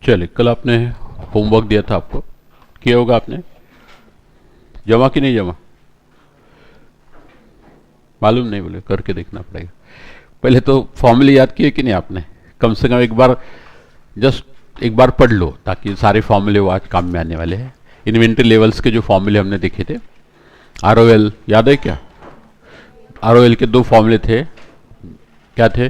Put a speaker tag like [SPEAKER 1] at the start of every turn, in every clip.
[SPEAKER 1] चलिए, कल आपने होमवर्क दिया था, आपको किया होगा आपने, जमा कि नहीं जमा मालूम नहीं, बोले करके देखना पड़ेगा। पहले तो फॉर्मूले याद किए कि नहीं आपने? कम से कम एक बार, जस्ट एक बार पढ़ लो, ताकि सारे फॉर्मूले वो आज काम में आने वाले हैं। इन्वेंट्री लेवल्स के जो फॉर्मूले हमने देखे थे, आरओएल याद है क्या? आरओएल के दो फॉर्मूले थे, क्या थे?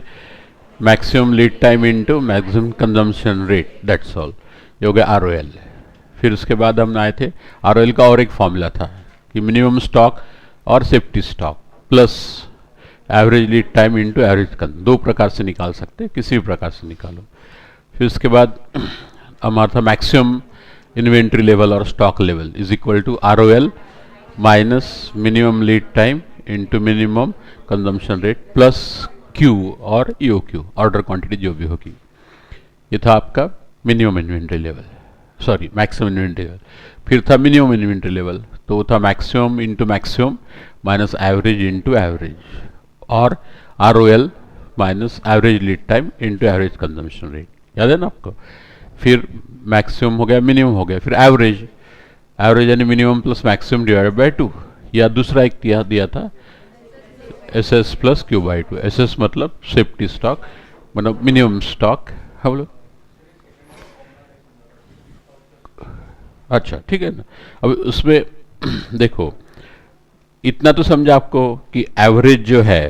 [SPEAKER 1] Maximum lead time into maximum consumption rate, that's all. ये हो गया आरओएल। फिर उसके बाद हम आए थे, आरओएल का और एक फॉर्मूला था कि मिनिमम स्टॉक और safety stock plus average lead time into average consumption, दो प्रकार से निकाल सकते हैं, किसी भी प्रकार से निकालो। फिर उसके बाद हमारा था मैक्सिमम इन्वेंट्री लेवल और stock level is equal to ROL minus minimum lead time into minimum consumption rate plus Q और ईओक्यू, ऑर्डर क्वांटिटी जो भी होगी। ये था आपका minimum inventory level, sorry maximum inventory level. फिर था मिनिमम इन्वेंट्री लेवल, तो वो था maximum into maximum minus average into average, और ROL minus average lead time into average consumption rate, याद है ना आपको? फिर मैक्सिमम हो गया, मिनिमम हो गया, फिर एवरेज, एवरेज यानी minimum plus maximum divided by 2, या दूसरा एक दिया था S S plus Q by 2। S S मतलब सेफ्टी स्टॉक, मतलब मिनिमम स्टॉक हम लोग। अच्छा ठीक है ना। अब उसमें देखो, इतना तो समझा आपको कि एवरेज जो है,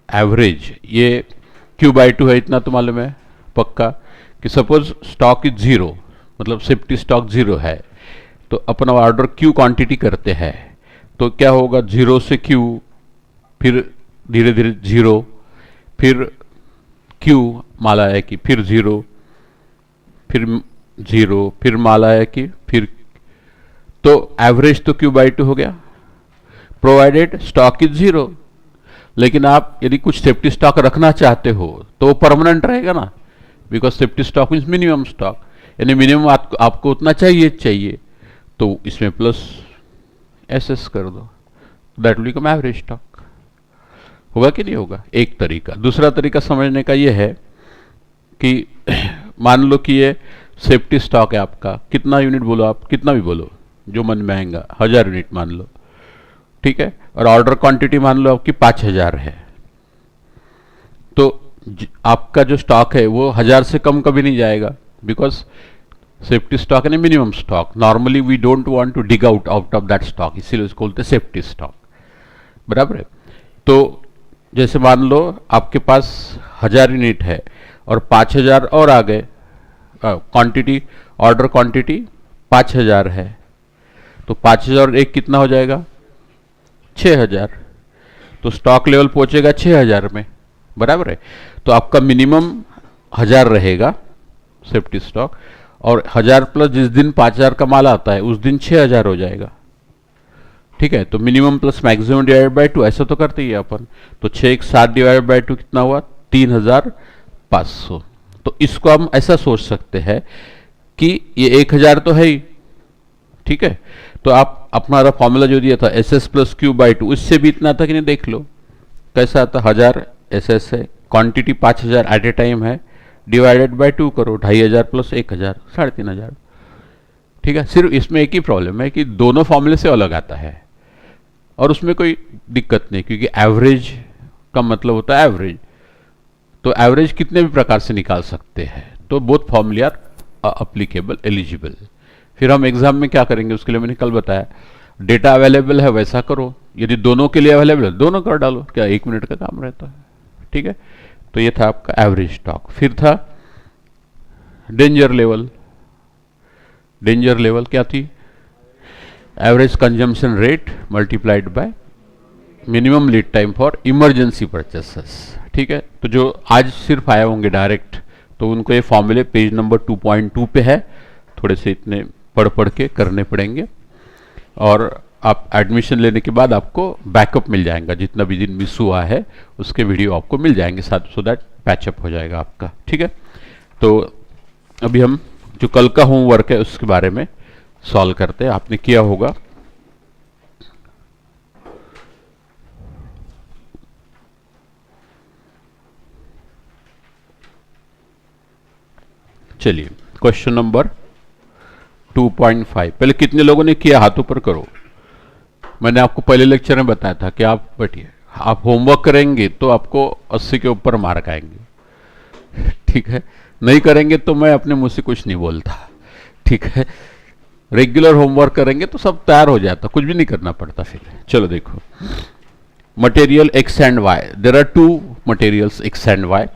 [SPEAKER 1] एवरेज ये क्यू बाई 2 है, इतना तो मालूम है पक्का। कि सपोज स्टॉक इज जीरो, मतलब सेफ्टी स्टॉक जीरो है, तो अपना ऑर्डर क्यू क्वांटिटी करते हैं, तो क्या होगा? जीरो से क्यू, फिर धीरे धीरे जीरो, फिर क्यू माला है कि, फिर जीरो, फिर जीरो, फिर माला है कि, फिर, तो एवरेज तो क्यू बाई 2 हो गया, प्रोवाइडेड स्टॉक इज जीरो। लेकिन आप यदि कुछ सेफ्टी स्टॉक रखना चाहते हो तो वो परमानेंट रहेगा ना, because safety stock means minimum stock, यानी मिनिमम आपको उतना चाहिए, तो इसमें प्लस एस एस कर दो, that will become average stock. होगा कि नहीं होगा? एक तरीका। दूसरा तरीका समझने का ये है कि मान लो कि ये सेफ्टी स्टॉक है आपका, कितना यूनिट बोलो आप, कितना भी बोलो जो मन में आएगा, 1000 यूनिट मान लो, ठीक है, और ऑर्डर क्वांटिटी मान लो आपकी 5000 है, तो आपका जो स्टॉक है वो 1000 से कम कभी नहीं जाएगा, बिकॉज सेफ्टी स्टॉक है minimum stock. Normally we don't want to dig out of that stock, इसीलिए उसको बोलते हैं सेफ्टी स्टॉक, बराबर है। तो जैसे मान लो आपके पास 1000 यूनिट है और 5000 और आ गए, क्वांटिटी, ऑर्डर क्वांटिटी 5000 है, तो 5000 एक कितना हो जाएगा? 6000, तो स्टॉक लेवल पहुंचेगा 6000 में, बराबर है। तो आपका मिनिमम 1000 रहेगा सेफ्टी स्टॉक, और 1000 प्लस जिस दिन 5000 का माल आता है उस दिन 6000 हो जाएगा, ठीक है। तो minimum plus maximum divided by 2, ऐसा तो करते ही अपन। तो 6 एक 7 डिवाइडेड बाय 2 कितना हुआ? 3500। तो इसको हम ऐसा सोच सकते हैं कि ये 1000 तो है ही, ठीक है। तो आप अपना फॉर्मूला जो दिया था S S plus Q by 2, इससे भी इतना था कि नहीं, देख लो कैसा आता। 1000 एस एस है, क्वांटिटी 5000 एट ए टाइम है, डिवाइडेड बाय 2 करो, 2500 प्लस 1000, 3500, ठीक है। सिर्फ इसमें एक ही प्रॉब्लम है कि दोनों फॉर्मूले से अलग आता है, और उसमें कोई दिक्कत नहीं, क्योंकि एवरेज का मतलब होता है एवरेज, तो एवरेज कितने भी प्रकार से निकाल सकते हैं, तो बोथ फॉर्मूले आर अप्लीकेबल, एलिजिबल। फिर हम एग्जाम में क्या करेंगे उसके लिए मैंने कल बताया, डेटा अवेलेबल है वैसा करो, यदि दोनों के लिए अवेलेबल है दोनों कर डालो, क्या 1 मिनट का काम रहता है, ठीक है। तो ये था आपका एवरेज स्टॉक। फिर था डेंजर लेवल। डेंजर लेवल क्या थी? Average consumption rate multiplied by minimum lead time for emergency purchases, ठीक है। तो जो आज सिर्फ आए होंगे डायरेक्ट, तो उनको ये फॉर्मूले पेज नंबर 2.2 पे है, थोड़े से इतने पढ़ के करने पड़ेंगे, और आप एडमिशन लेने के बाद आपको बैकअप मिल जाएगा, जितना भी दिन मिस हुआ है उसके वीडियो आपको मिल जाएंगे साथ, सो दैट पैचअप हो जाएगा आपका, ठीक है। तो अभी हम जो कल का होमवर्क है उसके बारे में सॉल्व करते हैं। आपने किया होगा, चलिए क्वेश्चन नंबर 2.5। पहले कितने लोगों ने किया, हाथ ऊपर करो। मैंने आपको पहले लेक्चर में बताया था कि आप बैठिए, आप होमवर्क करेंगे तो आपको 80 के ऊपर मार्क आएंगे, ठीक है। नहीं करेंगे तो मैं अपने मुंह से कुछ नहीं बोलता, ठीक है। रेगुलर होमवर्क करेंगे तो सब तैयार हो जाता, कुछ भी नहीं करना पड़ता फिर। चलो देखो, material X and Y, there are two materials X and Y.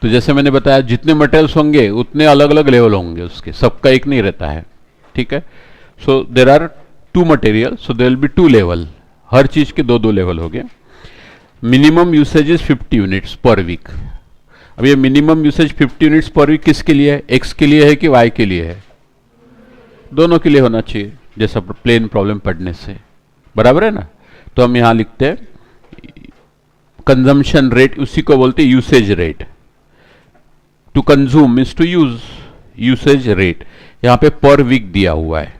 [SPEAKER 1] तो जैसे मैंने बताया जितने मटेरियल्स होंगे उतने अलग अलग लेवल होंगे उसके, सबका एक नहीं रहता है, ठीक है। So there are two material, so there will be two level, हर चीज के दो दो लेवल हो गए। Minimum usage is 50 units per week. अब ये minimum usage 50 units per week किसके लिए है, एक्स के लिए है कि वाई के लिए है? दोनों के लिए होना चाहिए, जैसा प्लेन प्रॉब्लम पढ़ने से, बराबर है ना। तो हम यहां लिखते हैं कंजम्पशन रेट, उसी को बोलते हैं usage rate. To consume means to use, usage rate यहां पे पर वीक दिया हुआ है,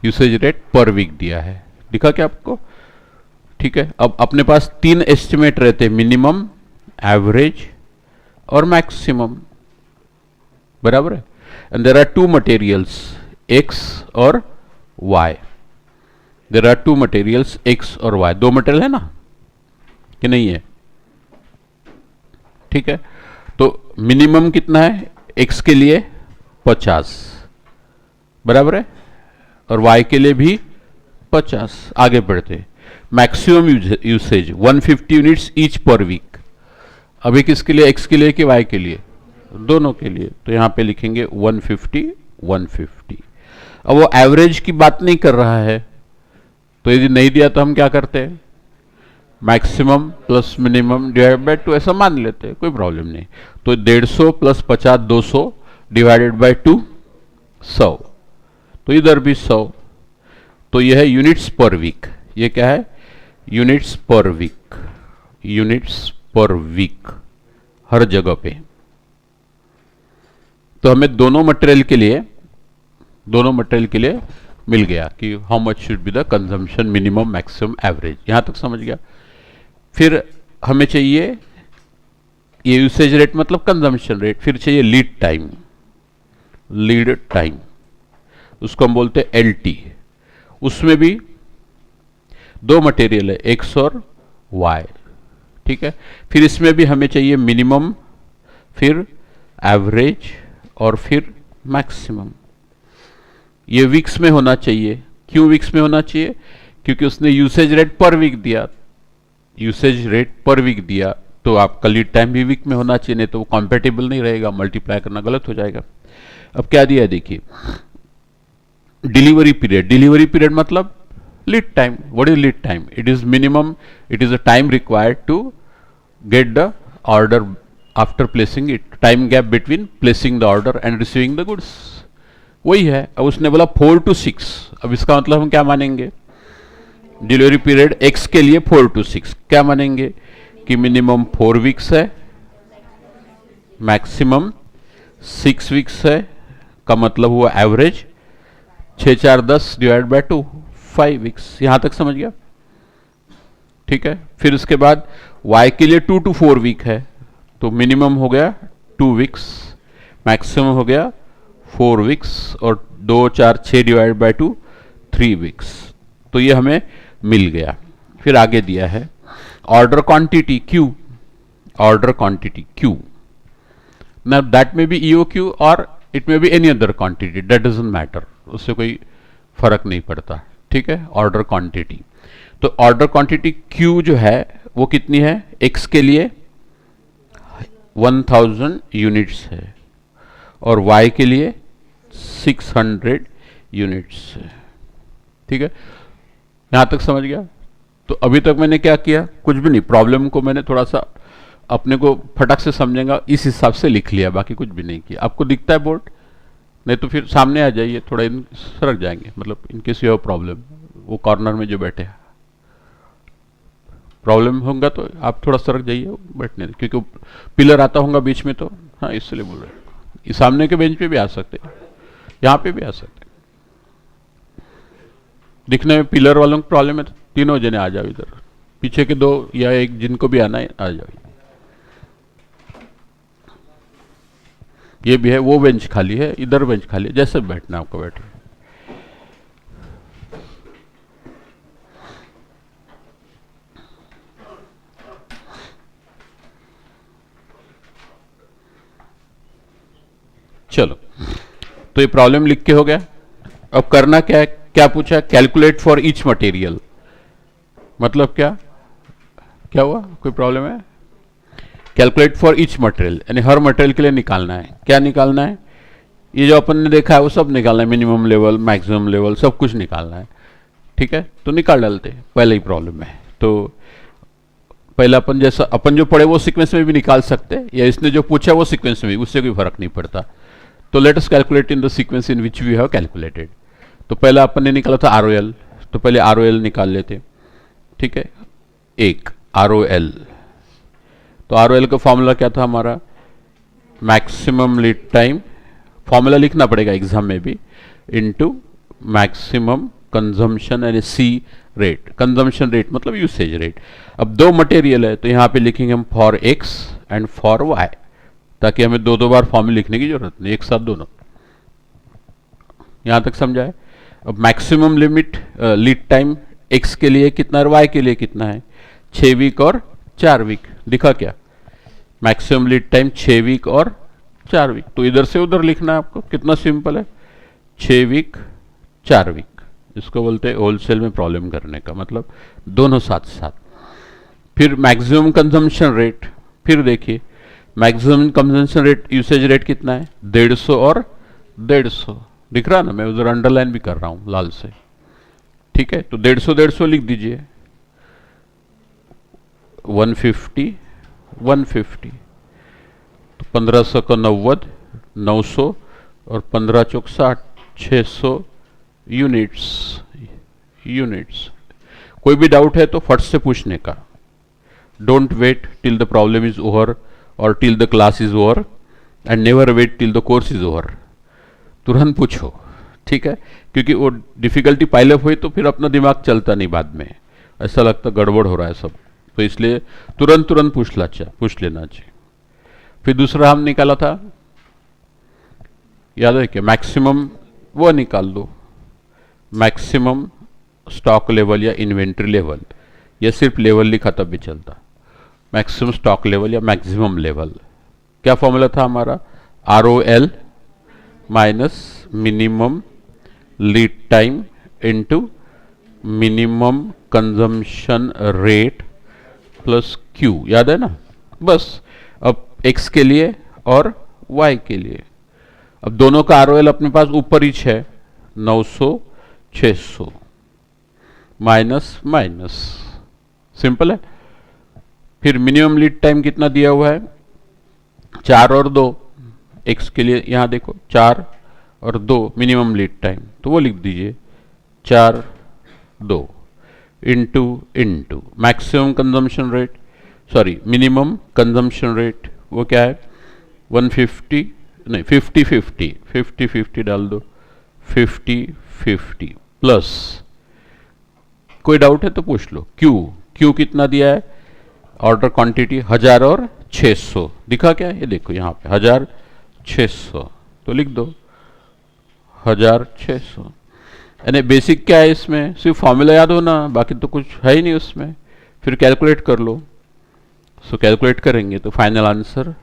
[SPEAKER 1] यूसेज रेट पर वीक दिया है, दिखा क्या आपको? ठीक है। अब अपने पास तीन एस्टिमेट रहते हैं, मिनिमम, एवरेज और मैक्सिमम, बराबर है। And there are two materials X और Y, there are two materials X और वाई, दो मटेरियल है ना कि नहीं है? ठीक है। तो मिनिमम कितना है एक्स के लिए 50, बराबर है, और वाई के लिए भी 50। आगे बढ़ते, maximum usage 150 units each per week. अभी किसके लिए, एक्स के लिए कि वाई के लिए? दोनों के लिए। तो यहां पे लिखेंगे 150 150। अब वो एवरेज की बात नहीं कर रहा है, तो यदि नहीं दिया तो हम क्या करते हैं, maximum plus minimum divide by 2 ऐसा मान लेते हैं, कोई प्रॉब्लम नहीं। तो 150 प्लस 50 200 डिवाइडेड बाय 2 100, तो इधर भी 100। तो यह है यूनिट्स पर वीक। ये क्या है? Units per week, units per week हर जगह पे। तो हमें दोनों मटेरियल के लिए मिल गया कि how much should be the consumption, minimum, maximum, average. यहां तक समझ गया। फिर हमें चाहिए ये यूसेज रेट मतलब कंजम्पशन रेट, फिर चाहिए लीड टाइम, लीड टाइम उसको हम बोलते हैं LT। उसमें भी दो मटेरियल है एक्स और वाई, ठीक है। फिर इसमें भी हमें चाहिए मिनिमम, फिर एवरेज और फिर मैक्सिमम। ये वीक्स में होना चाहिए। क्यों वीक्स में होना चाहिए? क्योंकि उसने यूसेज रेट पर वीक दिया, यूसेज रेट पर वीक दिया, तो आपका लीड टाइम भी वीक में होना चाहिए, नहीं तो वो कॉम्पेटिबल नहीं रहेगा, मल्टीप्लाई करना गलत हो जाएगा। अब क्या दिया है देखिए, डिलीवरी पीरियड। डिलीवरी पीरियड मतलब lead time. What is lead time? It is minimum, it is a time required to get the order after placing it, time gap between placing the order and receiving the goods, वही है। अब उसने बोला 4 to 6। अब इसका मतलब हम क्या मानेंगे? डिलीवरी पीरियड एक्स के लिए 4 to 6 क्या मानेंगे कि मिनिमम 4 वीक्स है, मैक्सिमम 6 वीक्स है, का मतलब हुआ एवरेज 6 4 10 डिवाइड बाय 2 5 वीक्स। यहां तक समझ गया? ठीक है। फिर उसके बाद y के लिए 2 to 4 वीक है, तो मिनिमम हो गया 2 वीक्स, मैक्सिमम हो गया 4 वीक्स, और 2 4 6 डिवाइड बाय 2 3 वीक्स। तो ये हमें मिल गया। फिर आगे दिया है order quantity Q, order quantity Q। Now that may be EOQ or it may be any other quantity, that doesn't matter, उससे कोई फर्क नहीं पड़ता, ठीक है। ऑर्डर क्वांटिटी, तो ऑर्डर क्वांटिटी Q जो है वो कितनी है? X के लिए 1000 यूनिट्स है और Y के लिए 600 यूनिट्स है, ठीक है। यहां तक समझ गया? तो अभी तक मैंने क्या किया? कुछ भी नहीं, प्रॉब्लम को मैंने थोड़ा सा अपने को फटक से समझेगा इस हिसाब से लिख लिया, बाकी कुछ भी नहीं किया। आपको दिखता है बोर्ड? नहीं तो फिर सामने आ जाइए, थोड़ा सरक जाएंगे, मतलब इनकेस यू हैव प्रॉब्लम, वो कॉर्नर में जो बैठे हैं प्रॉब्लम होगा तो आप थोड़ा सरक जाइए बैठने, क्योंकि पिलर आता होगा बीच में, तो हाँ इसलिए बोल रहे हैं। सामने के बेंच पे भी आ सकते हैं, यहाँ पे भी आ सकते हैं। दिखने में पिलर वालों को प्रॉब्लम है तो तीनों जने आ जाओ इधर, पीछे के दो या एक जिनको भी आना है आ जाओ। ये भी है, वो बेंच खाली है, इधर बेंच खाली है, जैसे बैठना है आपको बैठे। चलो, तो ये प्रॉब्लम लिख के हो गया। अब करना क्या है, क्या पूछा, कैलकुलेट फॉर ईच मटेरियल। मतलब क्या क्या हुआ, कोई प्रॉब्लम है? कैलकुलेट फॉर ईच मटेरियल, यानी हर मटेरियल के लिए निकालना है। क्या निकालना है? ये जो अपन ने देखा है वो सब निकालना है, मिनिमम लेवल, मैक्सिमम लेवल, सब कुछ निकालना है। ठीक है, तो निकाल डालते हैं, पहले ही प्रॉब्लम है। तो पहले अपन जैसा अपन जो पढ़े वो सीक्वेंस में भी निकाल सकते हैं, या इसने जो पूछा वो सीक्वेंस में भी, उससे कोई फर्क नहीं पड़ता। तो let us calculate in the sequence in which we have calculated. तो पहले अपन ने निकाला था ROL, तो पहले ROL निकाल लेते। ठीक है, एक ROL, तो ROL का फॉर्मूला क्या था हमारा, मैक्सिमम लीड टाइम, फॉर्मूला लिखना पड़ेगा एग्जाम में भी, इनटू मैक्सिमम कंजम्पशन यानी C रेट, कंजम्पशन रेट मतलब यूसेज रेट। अब दो मटेरियल है तो यहां पे लिखेंगे हम for X and for Y, ताकि हमें दो दो बार फॉर्मूला लिखने की जरूरत नहीं, एक साथ दोनों। यहां तक समझा है? अब maximum limit lead time X के लिए कितना और Y के लिए कितना है, 6 वीक और 4 वीक। दिखा क्या, मैक्सिमम लीड टाइम 6 वीक और 4 वीक। तो इधर से उधर लिखना है आपको, कितना सिंपल है, 6 वीक 4 वीक। इसको बोलते हैं होलसेल में प्रॉब्लम करने का मतलब, दोनों साथ साथ। फिर मैक्सिमम कंजम्पशन रेट, फिर देखिए maximum consumption rate, usage rate कितना है, 150 और 150। दिख रहा ना, मैं उधर अंडरलाइन भी कर रहा हूं लाल से। ठीक है, तो 150 लिख दीजिए, 150 150, तो 1500 का 90, 900 और 15 चौक 60, 600 यूनिट्स। कोई भी डाउट है तो फट से पूछने का, don't wait till the problem is over और till the class is over, and never wait till the course is over. तुरंत पूछो, ठीक है, क्योंकि वो डिफिकल्टी पाइलअप हुई तो फिर अपना दिमाग चलता नहीं, बाद में ऐसा लगता गड़बड़ हो रहा है सब। तो इसलिए तुरंत पूछ लेना चाहिए। फिर दूसरा हम निकाला था, याद है क्या, मैक्सिमम, वो निकाल दो, मैक्सिमम स्टॉक लेवल या इन्वेंट्री लेवल, या सिर्फ लेवल लिखा तब भी चलता, मैक्सिमम स्टॉक लेवल या मैक्सिमम लेवल। क्या फॉर्मूला था हमारा, ROL minus minimum lead time into minimum consumption rate plus Q, याद है ना। बस अब X के लिए और Y के लिए, अब दोनों का ROL अपने पास ऊपर ही है, 900 600 माइनस माइनस, सिंपल है। फिर मिनिमम लीड टाइम कितना दिया हुआ है, 4 और 2, X के लिए यहां देखो 4 और 2 मिनिमम लीड टाइम, तो वो लिख दीजिए 4 2 into maximum consumption rate, sorry minimum consumption rate, वो क्या है 150, नहीं 50 डाल दो, 50 प्लस, कोई डाउट है तो पूछ लो, क्यू कितना दिया है, ऑर्डर क्वांटिटी 1000 और 600, दिखा क्या है, ये देखो यहाँ पे 1000 600, तो लिख दो 1000 600। यानी बेसिक क्या है इसमें, सिर्फ फॉर्मूला याद हो ना, बाकी तो कुछ है ही नहीं उसमें। फिर कैलकुलेट कर लो, सो कैलकुलेट करेंगे तो फाइनल आंसर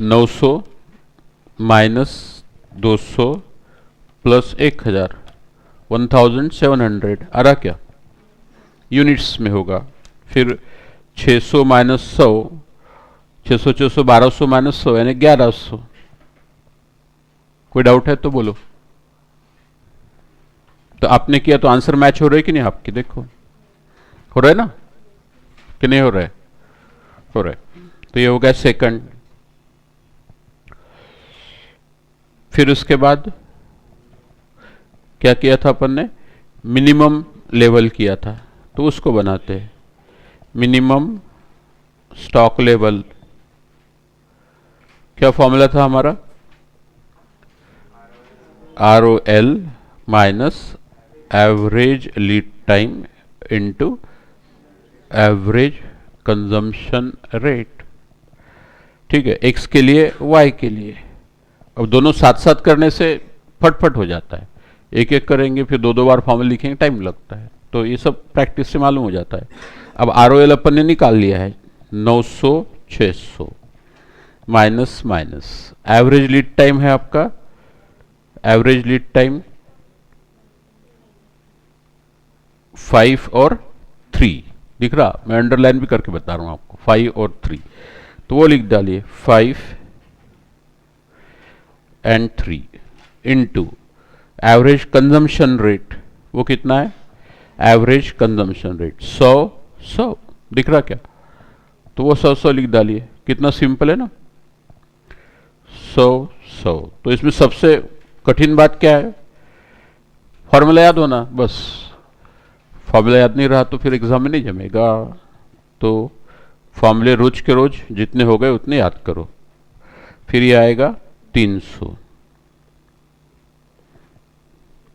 [SPEAKER 1] 900 माइनस 200 प्लस 1000, 1700 आ रहा क्या, यूनिट्स में होगा। फिर 600 माइनस 100, 600 600 1200 माइनस 100 यानी 1100। कोई डाउट है तो बोलो। तो आपने किया तो आंसर मैच हो रहे कि नहीं आपके, देखो हो रहा है ना कि नहीं हो रहा है, हो रहा है। तो ये हो गया सेकंड। फिर उसके बाद क्या किया था अपन ने, मिनिमम लेवल किया था, तो उसको बनाते हैं, मिनिमम स्टॉक लेवल। क्या फॉर्मूला था हमारा, ROL minus average lead time into average consumption rate. ठीक है, x के लिए y के लिए। अब दोनों साथ साथ करने से फटफट हो जाता है, एक एक करेंगे फिर दो दो बार फॉर्मूला लिखेंगे, टाइम लगता है, तो ये सब प्रैक्टिस से मालूम हो जाता है। अब ROL अपन ने निकाल लिया है 900 600 minus minus, average lead time है आपका, एवरेज लीड टाइम 5 और 3 दिख रहा, मैं अंडरलाइन भी करके बता रहा हूं आपको, 5 और 3, तो वो लिख डालिए 5 and 3 into average consumption rate, वो कितना है, एवरेज कंजम्पशन रेट 100 दिख रहा क्या, तो वो 100 लिख डालिए, कितना सिंपल है ना, 100। तो इसमें सबसे कठिन बात क्या है, फॉर्मूला याद होना बस, फॉर्मूला याद नहीं रहा तो फिर एग्जाम में नहीं जमेगा, तो फॉर्मूले रोज के रोज जितने हो गए उतने याद करो, फिर ये आएगा 300।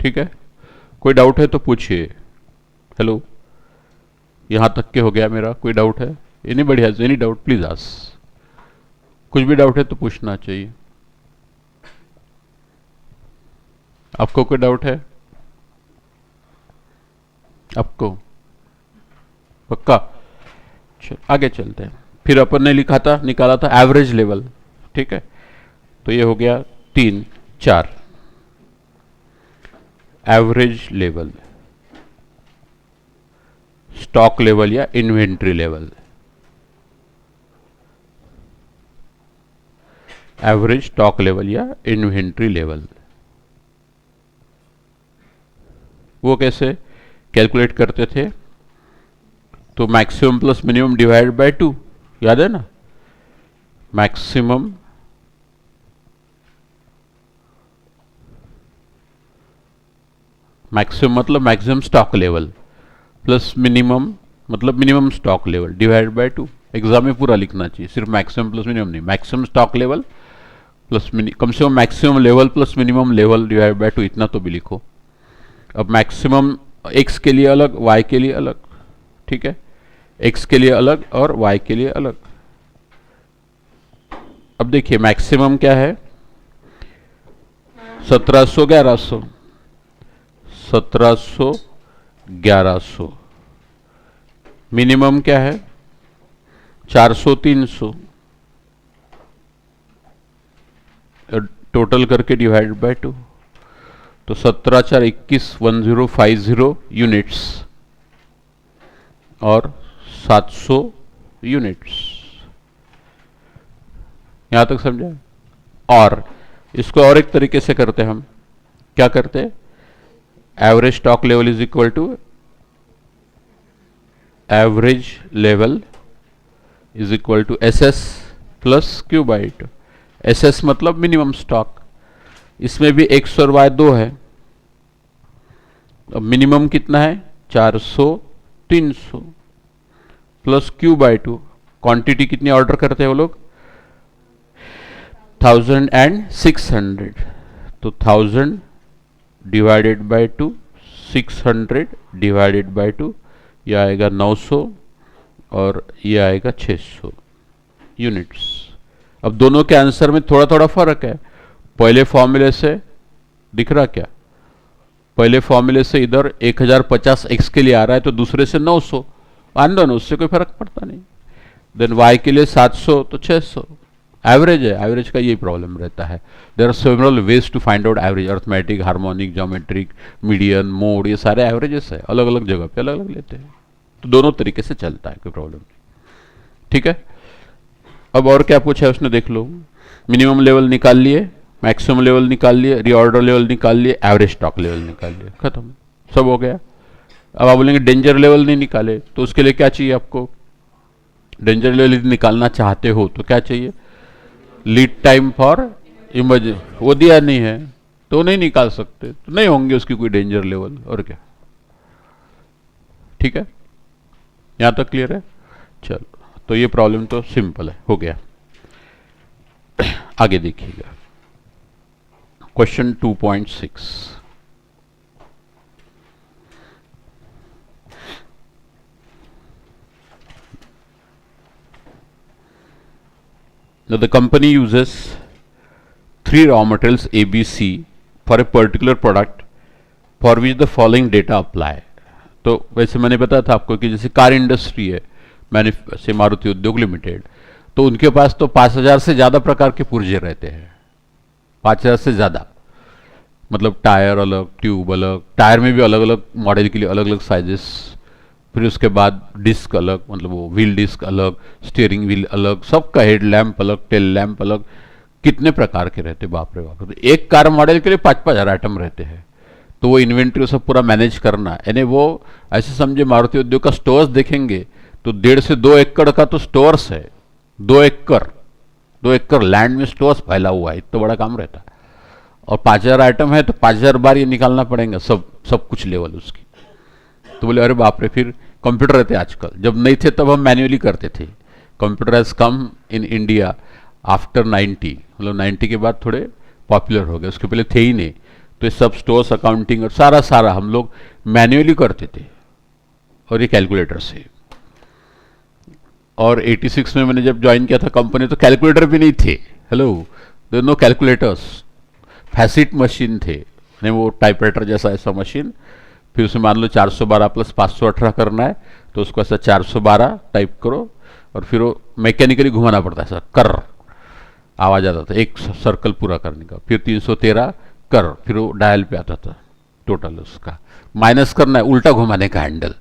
[SPEAKER 1] ठीक है, कोई डाउट है तो पूछिए। हेलो, यहां तक के हो गया मेरा, कोई डाउट है, anybody has any doubt please ask, कुछ भी डाउट है तो पूछना चाहिए। आपको कोई डाउट है, आपको पक्का, आगे चलते हैं। फिर अपन ने लिखा था, निकाला था एवरेज लेवल, ठीक है, तो ये हो गया 3 4 एवरेज लेवल, स्टॉक लेवल या inventory level, average stock level या इन्वेंट्री लेवल, वो कैसे कैलकुलेट करते थे, तो maximum plus minimum divide by 2, याद है ना, मैक्सिमम मतलब maximum stock level plus minimum मतलब minimum stock level divide by 2, exam में पूरा लिखना चाहिए, सिर्फ मैक्सिमम प्लस मिनिमम नहीं, मैक्सिमम स्टॉक लेवल प्लस कम से कम maximum level plus minimum level divide by 2, इतना तो भी लिखो। अब मैक्सिमम x के लिए अलग, y के लिए अलग, ठीक है, x के लिए अलग और y के लिए अलग। अब देखिए मैक्सिमम क्या है, 1700 1100, 1700 1100, मिनिमम क्या है 400 300, टोटल करके डिवाइड बाय 2, तो 17 4 21 1050 यूनिट्स और 700 यूनिट्स, यहां तक समझा। और इसको और एक तरीके से करते हैं हम, क्या करते हैं, average stock level is equal to average level is equal to SS plus Q by 2, SS मतलब मिनिमम स्टॉक, इसमें भी X और Y 2 है, अब मिनिमम कितना है 400 300 प्लस Q बाई 2, क्वांटिटी कितनी ऑर्डर करते हैं वो लोग 1000 एंड 600, तो 1000 डिवाइडेड बाय 2, 600 डिवाइडेड बाय 2, यह आएगा 900 और यह आएगा 600 यूनिट्स। अब दोनों के आंसर में थोड़ा थोड़ा फर्क है, पहले फॉर्मूले से दिख रहा क्या, पहले फॉर्मूले से इधर 1050 x के लिए आ रहा है, तो दूसरे से 900, आन दो, उससे कोई फर्क पड़ता नहीं। देन y के लिए 700 तो 600, एवरेज है, एवरेज का यही प्रॉब्लम रहता है। There are several ways to find out average, arithmetic, harmonic, geometric, median, mode, ये सारे एवरेजेस है, अलग अलग जगह पे अलग अलग लेते हैं, तो दोनों तरीके से चलता है, कोई प्रॉब्लम नहीं। ठीक है, अब और क्या पूछा है उसने देख लो, मिनिमम लेवल निकाल लिए, मैक्सिमम लेवल निकाल लिए, रीऑर्डर लेवल निकाल लिए, एवरेज स्टॉक लेवल निकाल लिए, खत्म, सब हो गया। अब आप बोलेंगे डेंजर लेवल नहीं निकाले, तो उसके लिए क्या चाहिए आपको, डेंजर लेवल यदि निकालना चाहते हो तो क्या चाहिए, लीड टाइम फॉर इमरजेंसी, वो दिया नहीं है तो नहीं निकाल सकते, तो नहीं होंगे उसकी कोई डेंजर लेवल, और क्या। ठीक है, यहां तक क्लियर है, चलो, तो ये प्रॉब्लम तो सिंपल है, हो गया। आगे देखिएगा, question 2.6, Now the company uses three raw materials A, B, C for a particular product for which the following data apply. तो वैसे मैंने बताया था आपको कि जैसे कार इंडस्ट्री है, से मारुति उद्योग लिमिटेड, तो उनके पास तो 5000 से ज़्यादा प्रकार के पुर्जे रहते हैं, 5000 से ज़्यादा, मतलब टायर अलग, ट्यूब अलग, टायर में भी अलग अलग मॉडल के लिए अलग अलग साइजेस, फिर उसके बाद डिस्क अलग, मतलब वो व्हील डिस्क अलग, स्टीयरिंग व्हील अलग, सबका हेड लैम्प अलग, टेल लैम्प अलग, कितने प्रकार के रहते, बाप रे बाप। तो एक कार मॉडल के लिए 5,000 आइटम रहते हैं, तो वो इन्वेंट्री सब पूरा मैनेज करना, यानी वो ऐसे समझे मारुति उद्योग का स्टोर्स देखेंगे तो 1.5 से 2 एकड़ का तो स्टोर्स है, 2 एकड़ लैंड में स्टोर्स फैला हुआ है, इतना बड़ा काम रहता है। और 5,000 आइटम है तो 5,000 बार ये निकालना पड़ेगा, सब कुछ लेवल उसकी। तो बोले अरे बाप रे, फिर कंप्यूटर रहते आजकल, जब नहीं थे तब हम मैन्युअली करते थे। Computer has come in India after 90, मतलब 90 के बाद थोड़े पॉपुलर हो गए, उसके पहले थे ही नहीं। तो ये सब स्टोर्स, अकाउंटिंग और सारा हम लोग मैन्युअली करते थे, और ये कैलकुलेटर से। और 86 में मैंने जब ज्वाइन किया था कंपनी, तो कैलकुलेटर भी नहीं थे, hello, there no calculators, Facit machine थे, नहीं वो टाइपराइटर जैसा ऐसा मशीन, फिर उसमें मान लो 412 प्लस 518 करना है, तो उसको ऐसा 412 टाइप करो, और फिर वो मैकेनिकली घुमाना पड़ता है, ऐसा कर आवाज आता था एक सर्कल पूरा करने का, फिर 313 कर, फिर वो डायल पे आता था टोटल उसका। माइनस करना है, उल्टा घुमाने का हैंडल,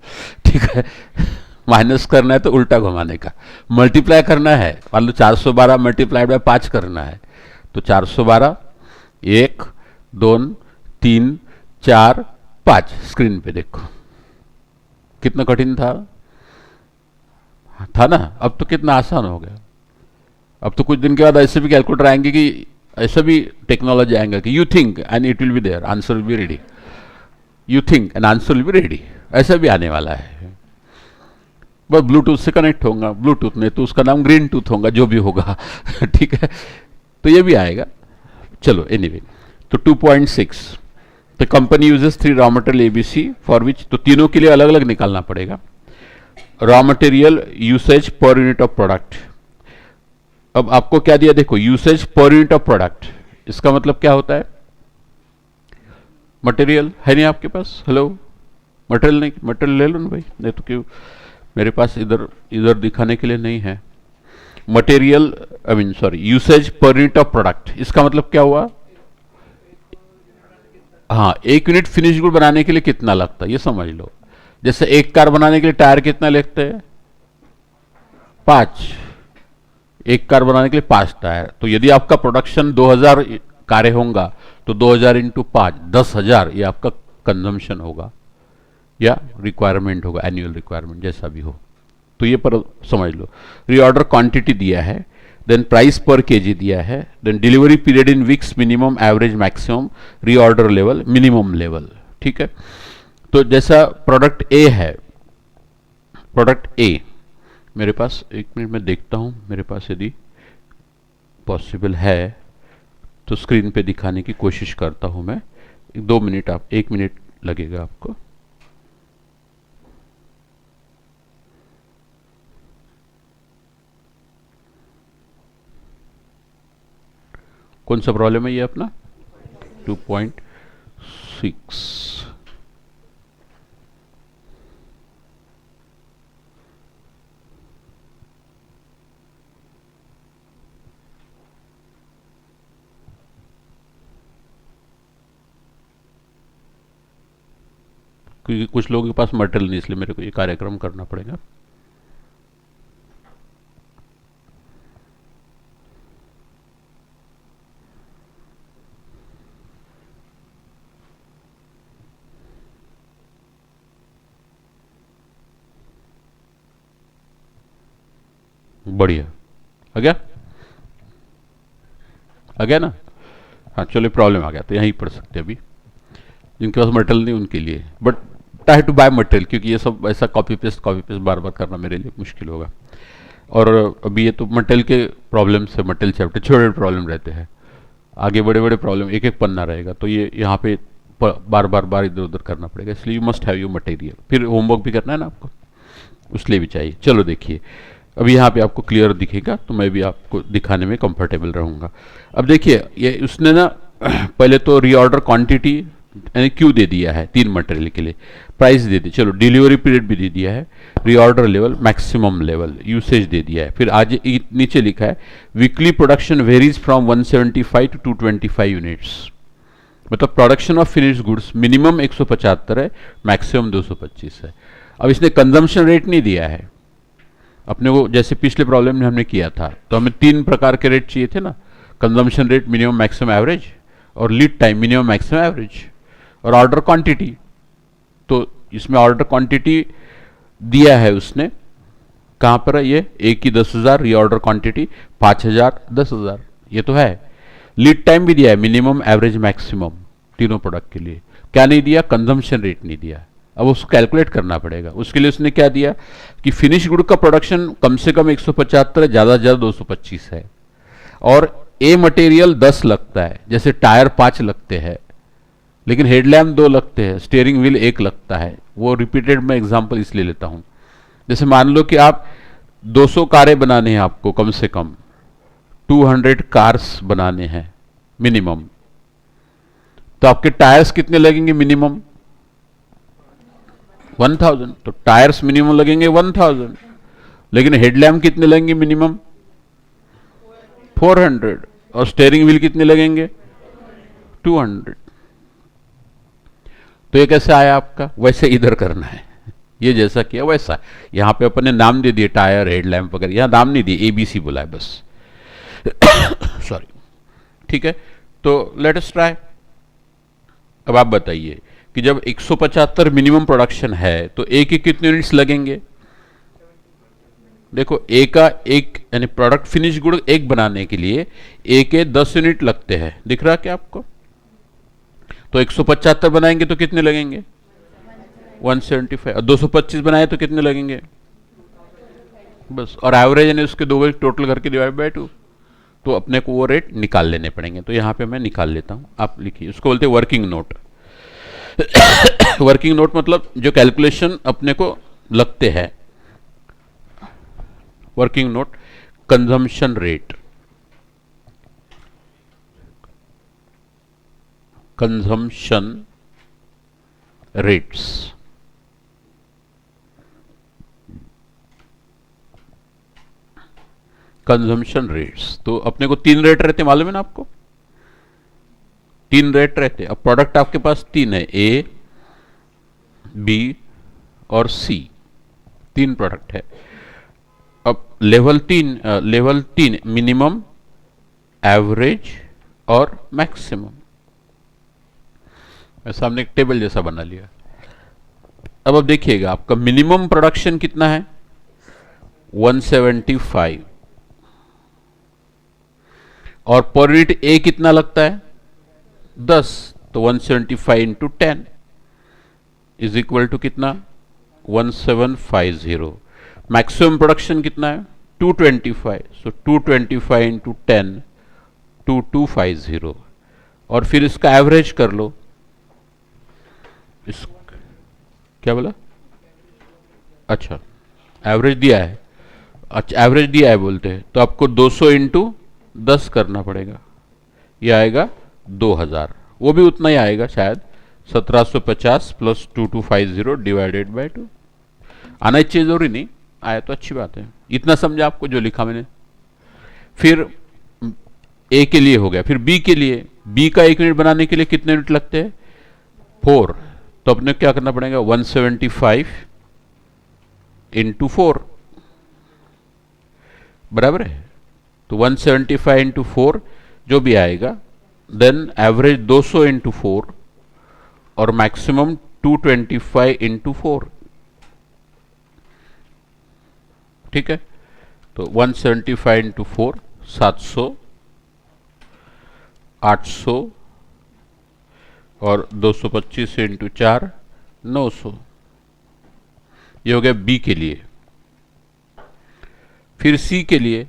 [SPEAKER 1] ठीक है, माइनस करना है तो उल्टा घुमाने का, मल्टीप्लाई करना है, मान लो 412 मल्टीप्लाइड बाय 5 करना है, तो 412 1 2 3 4 5, स्क्रीन पे देखो कितना कठिन था ना। अब तो कितना आसान हो गया। अब तो कुछ दिन के बाद ऐसे भी कैलकुलेटर आएंगे कि ऐसा भी टेक्नोलॉजी आएगा कि you think and it will be there, answer will be ready, you think and answer will be ready, ऐसा भी आने वाला है। बस ब्लूटूथ से कनेक्ट होगा, ब्लूटूथ नहीं तो उसका नाम ग्रीन टूथ होगा, जो भी होगा ठीक है, तो ये भी आएगा। चलो एनीवे, तो 2.6, the company uses 3 raw material ABC for which, तो तीनों के लिए अलग अलग निकालना पड़ेगा। Raw material usage per unit of product. अब आपको क्या दिया, देखो, usage per unit of product, इसका मतलब क्या होता है, मटेरियल है नहीं आपके पास, हेलो, मटेरियल नहीं, मटेरियल ले लो ना भाई, नहीं तो क्यों, मेरे पास इधर दिखाने के लिए नहीं है। Material, I mean sorry, usage per unit of product, इसका मतलब क्या हुआ, हाँ, 1 यूनिट फिनिश गुड बनाने के लिए कितना लगता है ये समझ लो। जैसे एक कार बनाने के लिए टायर कितना लगते हैं, 5, एक कार बनाने के लिए 5 टायर। तो यदि आपका प्रोडक्शन 2000 कारें होगा तो 2000 इंटू 5, 10,000 ये आपका कंजम्पशन होगा या रिक्वायरमेंट होगा, एनुअल रिक्वायरमेंट जैसा भी हो। तो ये पर समझ लो। रीऑर्डर क्वांटिटी दिया है, देन प्राइस पर केजी दिया है, then delivery period in weeks, minimum, average, maximum, reorder level, minimum level, ठीक है। तो जैसा प्रोडक्ट ए है, प्रोडक्ट ए मेरे पास, 1 मिनट में देखता हूं, मेरे पास यदि पॉसिबल है तो स्क्रीन पे दिखाने की कोशिश करता हूं मैं। 2 मिनट, आप 1 मिनट लगेगा आपको। कौन सा प्रॉब्लम है ये अपना, 2.6। क्योंकि कुछ लोगों के पास मटेरियल नहीं, इसलिए मेरे को ये कार्यक्रम करना पड़ेगा। बढ़िया, आ गया ना, हाँ चलो, प्रॉब्लम आ गया तो यहीं पढ़ सकते हैं अभी। जिनके पास मटेरियल नहीं उनके लिए, but try to buy material, क्योंकि ये सब ऐसा कॉपी पेस्ट बार बार करना मेरे लिए मुश्किल होगा। और अभी ये तो मटेरियल के प्रॉब्लम से, मटेरियल चैप्टर छोटे प्रॉब्लम रहते हैं, आगे बड़े बड़े प्रॉब्लम एक एक पन्ना रहेगा, तो ये यहाँ पे बार इधर उधर करना पड़ेगा, इसलिए you must have your material. फिर होमवर्क भी करना है ना आपको, उसलिए भी चाहिए। चलो देखिए, अभी यहाँ पे आपको क्लियर दिखेगा तो मैं भी आपको दिखाने में कंफर्टेबल रहूँगा। अब देखिए ये उसने ना पहले तो रीऑर्डर क्वांटिटी यानी क्यू दे दिया है 3 मटेरियल के लिए, प्राइस दे दी, चलो डिलीवरी पीरियड भी दे दिया है, reorder level, maximum level, usage दे दिया है। फिर आज नीचे लिखा है weekly production varies from 175 to 225 units, मतलब production of finished goods minimum 175 है, मैक्सिमम 225 है। अब इसने कंजम्पशन रेट नहीं दिया है अपने को, जैसे पिछले प्रॉब्लम में हमने किया था तो हमें 3 प्रकार के रेट चाहिए थे ना, consumption rate, minimum maximum average, और lead time minimum maximum average, और ऑर्डर क्वांटिटी। तो इसमें ऑर्डर क्वांटिटी दिया है उसने, कहाँ पर है ये, एक की 10,000, रीऑर्डर क्वांटिटी 5,000 10,000, ये तो है। लीड टाइम भी दिया है मिनिमम एवरेज मैक्सिमम तीनों प्रोडक्ट के लिए। क्या नहीं दिया, कंजम्पशन रेट नहीं दिया। अब उसको कैलकुलेट करना पड़ेगा, उसके लिए उसने क्या दिया कि फिनिश गुड का प्रोडक्शन कम से कम 175 है, ज़्यादा से ज़्यादा 225 है, और ए मटेरियल 10 लगता है, जैसे टायर 5 लगते हैं लेकिन हेडलैम्प 2 लगते हैं, स्टीयरिंग व्हील 1 लगता है। वो रिपीटेड मैं एग्जांपल इसलिए लेता हूं, जैसे मान लो कि आप 200 कारें बनाने हैं, आपको कम से कम 200 कार्स बनाने हैं मिनिमम, तो आपके टायर्स कितने लगेंगे मिनिमम 1000, तो टायर्स मिनिमम लगेंगे 1000, लेकिन हेडलैम्प कितने लगेंगे मिनिमम 400, और स्टीयरिंग व्हील कितने लगेंगे 200। तो ये कैसे आया आपका, वैसे इधर करना है, ये जैसा किया वैसा। यहां पे अपन ने नाम दे दिए टायर हेडलैम्प वगैरह, यहां नाम नहीं दिए, ABC बोला है बस सॉरी, ठीक है। तो लेट अस ट्राई। अब आप बताइए कि जब 175 मिनिमम प्रोडक्शन है तो ए के कितने यूनिट्स लगेंगे। देखो ए का एक यानी प्रोडक्ट फिनिश गुड एक बनाने के लिए ए के 10 यूनिट लगते हैं, दिख रहा है क्या आपको। तो 175 बनाएंगे तो कितने लगेंगे 175, और 225 बनाए तो कितने लगेंगे बस, और एवरेज यानी उसके दो टोटल करके डिवाइड बाय 2, तो अपने को वो रेट निकाल लेने पड़ेंगे। तो यहां पे मैं निकाल लेता हूं, आप लिखिए, उसको बोलते हैं वर्किंग नोट। वर्किंग नोट मतलब जो कैलकुलेशन अपने को लगते हैं। Working note, consumption rate, consumption rates, consumption rates. तो अपने को 3 रेट रहते, मालूम है ना आपको, 3 रेट रहते। अब प्रोडक्ट आपके पास 3 है, ए, बी और सी, 3 प्रोडक्ट है। अब लेवल 3 मिनिमम, एवरेज और मैक्सिमम, मैं सामने एक टेबल जैसा बना लिया। अब देखिएगा आपका मिनिमम प्रोडक्शन कितना है 175, और पर यूनिट ए कितना लगता है 10, तो 175 इंटू 10 इज इक्वल टू कितना 1750। मैक्सिमम प्रोडक्शन कितना है 225, सो 225 इंटू 10 2250, और फिर इसका एवरेज कर लो। इस क्या बोला, अच्छा एवरेज दिया है, अच्छा एवरेज दिया है बोलते हैं, तो आपको 200 इंटू 10 करना पड़ेगा, ये आएगा 2000, वो भी उतना ही आएगा शायद 1750 प्लस 2250 डिवाइडेड बाय 2। आना चाहिए, जरूरी नहीं आया तो अच्छी बात है, इतना समझा आपको जो लिखा मैंने। फिर ए के लिए हो गया, फिर बी के लिए, बी का 1 यूनिट बनाने के लिए कितने यूनिट लगते हैं 4, तो अपने क्या करना पड़ेगा 175 इंटू 4 बराबर है, तो 175 इंटू 4 जो भी आएगा, देन एवरेज 200 इंटू 4 और मैक्सिमम 225 इंटू 4, ठीक है। तो 175 इंटू 4 700, 800 और 225 इंटू 4 900, ये हो गया बी के लिए। फिर सी के लिए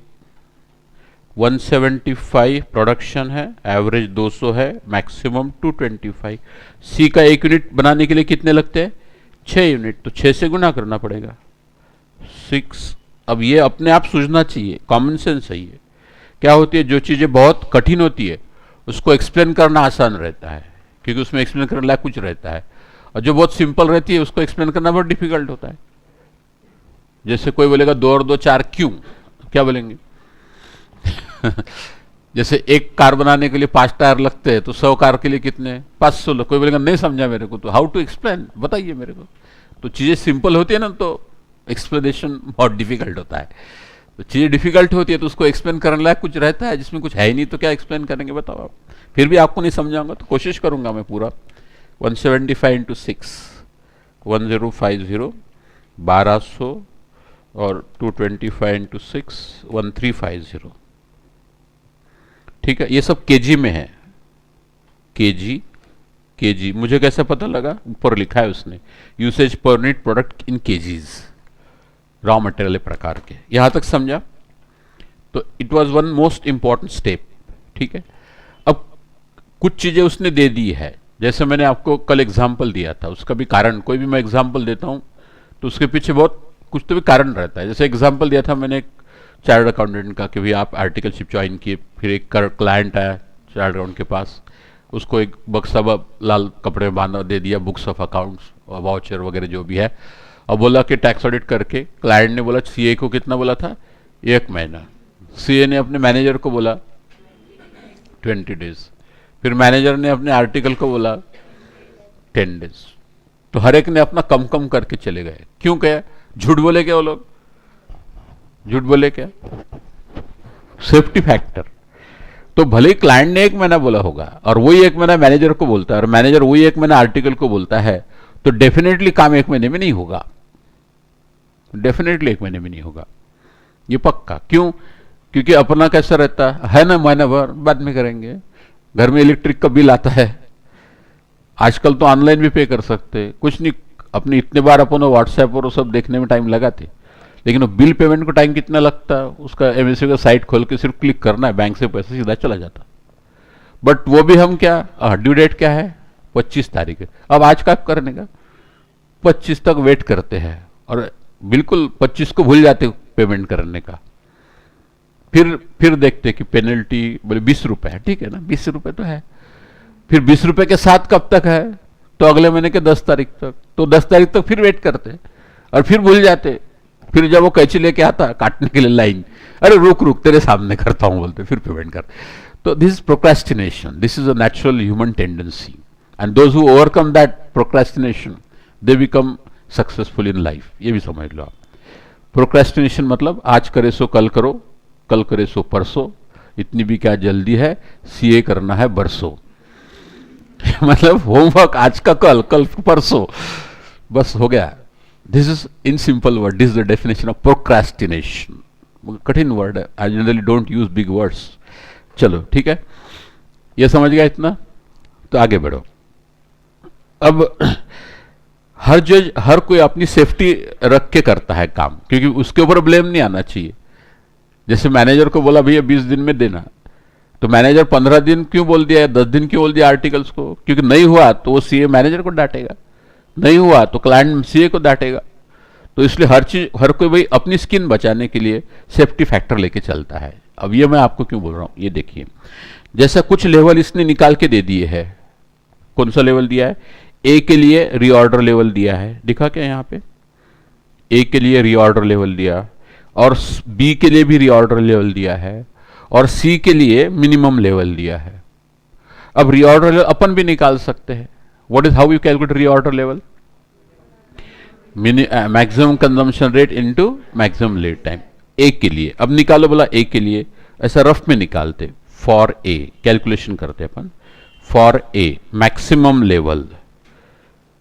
[SPEAKER 1] 175 प्रोडक्शन है, एवरेज 200 है, मैक्सिमम 225। सी का 1 यूनिट बनाने के लिए कितने लगते हैं 6 यूनिट, तो 6 से गुना करना पड़ेगा, 6 अब ये अपने आप सूझना चाहिए, कॉमन सेंस है ये। क्या होती है, जो चीज़ें बहुत कठिन होती है उसको एक्सप्लेन करना आसान रहता है, क्योंकि उसमें एक्सप्लेन करने लायक कुछ रहता है, और जो बहुत सिंपल रहती है उसको एक्सप्लेन करना बहुत डिफिकल्ट होता है। जैसे कोई बोलेगा 2 और 2 4 क्यों, क्या बोलेंगे? जैसे एक कार बनाने के लिए 5 टायर लगते हैं, तो 100 कार के लिए कितने? 500 लोग। कोई बोलेगा नहीं समझा मेरे को, तो हाउ टू एक्सप्लेन, बताइए मेरे को। तो चीज़ें सिंपल होती है ना, तो एक्सप्लेनेशन बहुत डिफिकल्ट होता है। तो चीज़ें डिफिकल्ट होती है तो उसको एक्सप्लेन करने लायक कुछ रहता है, जिसमें कुछ है ही नहीं तो क्या एक्सप्लेन करेंगे, बताओ आप। फिर भी आपको नहीं समझाऊंगा तो कोशिश करूंगा मैं पूरा। 175 इंटू 6 1050, 1200, और 225 इंटू 6 1350। ठीक है, ये सब केजी में है। केजी, केजी मुझे कैसे पता लगा? ऊपर लिखा है उसने, usage per unit product in KGs, raw material प्रकार के। यहां तक समझा? तो it was one most important step. ठीक है, अब कुछ चीजें उसने दे दी है, जैसे मैंने आपको कल एग्जाम्पल दिया था, उसका भी कारण, कोई भी मैं एग्जाम्पल देता हूं तो उसके पीछे बहुत कुछ तो भी कारण रहता है। जैसे एग्जाम्पल दिया था मैंने एक चार्टर्ड अकाउंटेंट का कि भाई आप आर्टिकलशिप ज्वाइन किए, फिर एक क्लाइंट आया चार्टर्ड अकाउंट के पास, उसको एक बक्सा लाल कपड़े में बांधा दे दिया, बुक्स ऑफ अकाउंट्स और वाउचर वगैरह जो भी है, और बोला कि टैक्स ऑडिट करके। क्लाइंट ने बोला, सीए को कितना बोला था? 1 महीना। सीए ने अपने मैनेजर को बोला 20 डेज। फिर मैनेजर ने अपने आर्टिकल को बोला 10 डेज। तो हर एक ने अपना कम कम करके चले गए। क्यों गए? झूठ बोले क्या वो लोग? झूठ बोले क्या? Safety factor. तो भले ही क्लाइंट ने 1 महीना बोला होगा और वही 1 महीना मैनेजर को बोलता है, और मैनेजर वही 1 महीना आर्टिकल को बोलता है, तो डेफिनेटली काम 1 महीने में नहीं होगा। डेफिनेटली 1 महीने में नहीं होगा, ये पक्का। क्यों? क्योंकि अपना कैसा रहता है ना, महीना भर बाद में करेंगे। घर में इलेक्ट्रिक का बिल आता है, आजकल तो ऑनलाइन भी पे कर सकते, कुछ नहीं, अपने इतने बार अपन व्हाट्सएप और वो सब देखने में टाइम लगाते, लेकिन वो बिल पेमेंट को टाइम कितना लगता है? उसका एमएससी का साइट खोल के सिर्फ क्लिक करना है, बैंक से पैसा सीधा चला जाता। बट वो भी हम क्या, ड्यू डेट क्या है? 25 तारीख है। अब आज का करने का 25 तक वेट करते हैं, और बिल्कुल 25 को भूल जाते पेमेंट करने का। फिर देखते कि पेनल्टी बोले 20 रुपए है, ठीक है ना, 20 रुपए तो है। फिर 20 रुपए के साथ कब तक है? तो अगले महीने के 10 तारीख तक। तो 10 तारीख तक फिर वेट करते और फिर भूल जाते। फिर जब वो कैंची लेके आता काटने के लिए लाइन, अरे रुक रुक तेरे सामने करता हूं बोलते, फिर पेमेंट कर। तो this is procrastination, this is a natural human tendency, and those who overcome that procrastination they become successful in life. ये भी समझ लो आप। प्रोक्रेस्टिनेशन मतलब आज करे सो कल करो, कल करे सो परसों, इतनी भी क्या जल्दी है, सीए करना है बरसों। मतलब होमवर्क आज का कल, कल परसों, बस हो गया। This is in simple word, this is the definition of procrastination. कठिन वर्ड है, I generally don't use big words. चलो ठीक है, ये समझ गया इतना, तो आगे बढ़ो। अब हर कोई अपनी सेफ्टी रख के करता है काम, क्योंकि उसके ऊपर ब्लेम नहीं आना चाहिए। जैसे मैनेजर को बोला भैया 20 दिन में देना, तो मैनेजर 15 दिन क्यों बोल दिया, 10 दिन क्यों बोल दिया आर्टिकल्स को? क्योंकि नहीं हुआ तो वो सीए मैनेजर को डांटेगा, नहीं हुआ तो क्लाइंट सीए को डांटेगा। तो इसलिए हर कोई भाई अपनी स्किन बचाने के लिए सेफ्टी फैक्टर लेके चलता है। अब ये मैं आपको क्यों बोल रहा हूं, ये देखिए। जैसा कुछ लेवल इसने निकाल के दे दिए है। कौन सा लेवल दिया है? ए के लिए रीऑर्डर लेवल दिया है, दिखा क्या यहां पे? ए के लिए रीऑर्डर लेवल दिया, और बी के लिए भी रीऑर्डर लेवल दिया है, और सी के लिए मिनिमम लेवल दिया है। अब रीऑर्डर लेवल अपन भी निकाल सकते हैं। What is how you calculate reorder level? Maximum consumption rate into maximum lead time. A के लिए अब निकालो, बोला ए के लिए, ऐसा रफ में निकालते, फॉर ए कैलकुलेशन करते अपन। For A maximum level,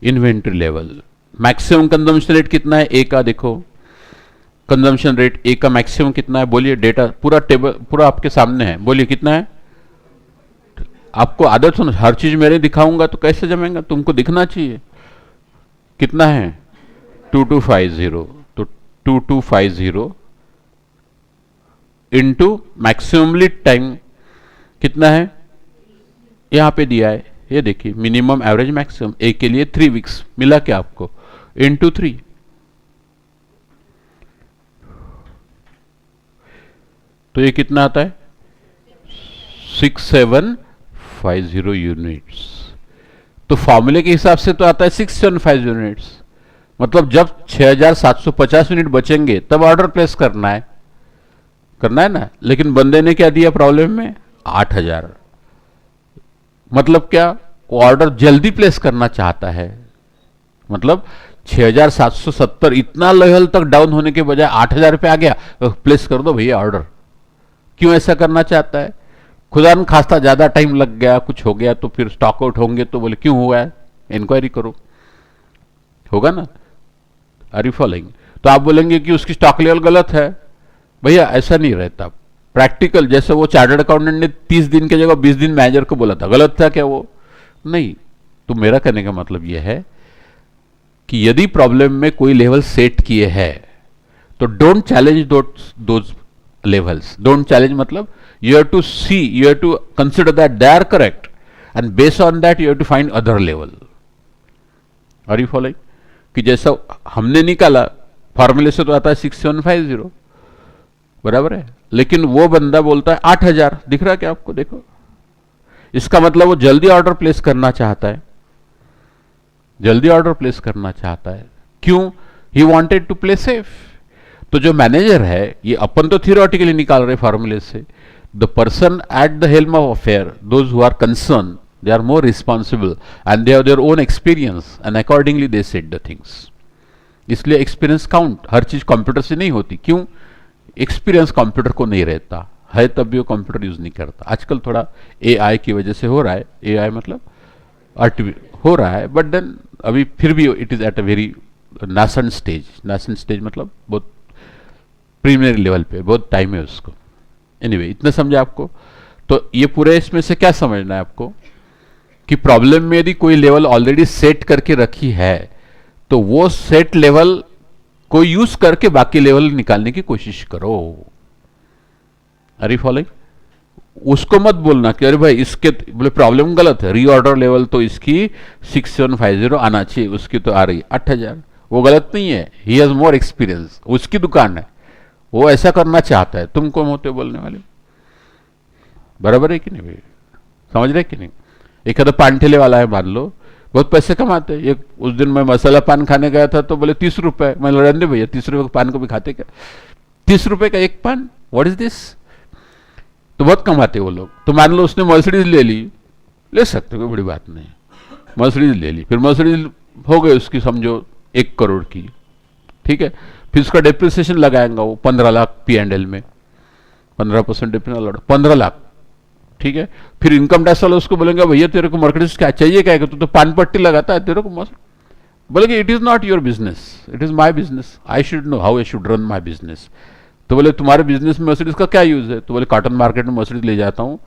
[SPEAKER 1] inventory level, maximum consumption rate कितना है ए का? देखो कंजम्पशन रेट ए का मैक्सिमम कितना है, बोलिए। डेटा पूरा टेबल पूरा आपके सामने है, बोलिए कितना है? आपको आदत हो, हर चीज मेरे दिखाऊंगा तो कैसे जमेगा, तुमको दिखना चाहिए। कितना है? 2250। तो 2250 इंटू मैक्सिमम लीड टाइम कितना है? यहां पे दिया है, ये देखिए, मिनिमम एवरेज मैक्सिमम ए के लिए 3 वीक्स मिला क्या आपको? इंटू 3। तो ये कितना आता है 6750 यूनिट्स। तो फॉर्मूले के हिसाब से तो आता है 675 यूनिट्स, मतलब जब 6750 यूनिट बचेंगे तब ऑर्डर प्लेस करना है ना। लेकिन बंदे ने क्या दिया प्रॉब्लम में 8000, मतलब क्या वो ऑर्डर जल्दी प्लेस करना चाहता है, मतलब 6770 इतना लेवल तक डाउन होने के बजाय 8000 पे आ गया, तो प्लेस कर दो भैया ऑर्डर। क्यों ऐसा करना चाहता है? खुदा न खास्ता ज्यादा टाइम लग गया, कुछ हो गया तो फिर स्टॉक आउट होंगे, तो बोले क्यों हुआ है, इंक्वायरी करो, होगा ना। Are you following? तो आप बोलेंगे कि उसकी स्टॉक लेवल गलत है। भैया ऐसा नहीं रहता प्रैक्टिकल। जैसे वो चार्टर्ड अकाउंटेंट ने 30 दिन की जगह 20 दिन मैनेजर को बोला था, गलत था क्या वो? नहीं। तो मेरा कहने का मतलब यह है कि यदि प्रॉब्लम में कोई लेवल सेट किए है तो don't challenge those levels. Don't challenge मतलब you have to see, you have to consider that they are correct and based on that you have to find other level. Are you following? कि जैसा हमने निकाला फॉर्मूले से तो आता है 6750, बराबर है, लेकिन वो बंदा बोलता है 8000। दिख रहा है क्या आपको? देखो, इसका मतलब वो जल्दी ऑर्डर प्लेस करना चाहता है, जल्दी ऑर्डर प्लेस करना चाहता है। क्यों? He wanted to play safe. तो जो मैनेजर है, ये अपन तो थियोरेटिकली निकाल रहे फॉर्मूले से, the person at the helm of affair, those who are concern, they are more responsible and they have their own experience and accordingly they said the things. इसलिए एक्सपीरियंस काउंट, हर चीज computer से नहीं होती। क्यों? एक्सपीरियंस कंप्यूटर को नहीं रहता है, तब भी वो कंप्यूटर यूज नहीं करता। आजकल थोड़ा एआई की वजह से हो रहा है, एआई मतलब हो रहा है, बट देन अभी फिर भी it is at a very nascent stage. Nascent stage मतलब बहुत प्रीमियरी लेवल पे, बहुत टाइम है उसको। एनीवे, इतना समझा आपको? तो ये पूरे इसमें से क्या समझना है आपको कि प्रॉब्लम में यदि कोई लेवल ऑलरेडी सेट करके रखी है तो वो सेट लेवल को यूज करके बाकी लेवल निकालने की कोशिश करो। Are you following? उसको मत बोलना कि अरे भाई इसके बोले प्रॉब्लम गलत है, रीऑर्डर लेवल तो इसकी 6750 आना चाहिए, उसकी तो आ रही है 8000। वो गलत नहीं है, ही हैज मोर एक्सपीरियंस, उसकी दुकान है, वो ऐसा करना चाहता है। तुम कौन होते हो बोलने वाले? बराबर है कि नहीं भाई? समझ रहे कि नहीं? एक आधा पान ठेले वाला है मान लो, बहुत पैसे कमाते हैं। एक उस दिन मैं मसाला पान खाने गया था तो बोले 30 रुपए। मैं रहने भैया 30 रुपए के पान को भी खाते क्या? 30 रुपए का एक पान, व्हाट इज दिस? तो बहुत कमाते वो लोग। तो मान लो उसने मर्सिडीज ले ली, ले सकते, कोई बड़ी बात नहीं, मर्सिडीज ले ली, फिर मर्सिडीज हो गई उसकी समझो 1 करोड़ की, ठीक है। फिर उसका डेप्रिसिएशन लगाएंगा वो 15 लाख P&L में, 15% डिप्रिसिएशन 15 लाख, ठीक है। फिर इनकम टैक्स वाले उसको बोलेंगे भैया तेरे को मर्सिडीज क्या चाहिए, क्या तू तो पान पट्टी लगाता है, तेरे को बोलेंगे it is not your business, it is my business, I should know how I should run my business. तो बोले तुम्हारे बिजनेस में मर्सिडीज का क्या यूज है? तो बोले कॉटन मार्केट में मर्सिडीज ले जाता हूँ,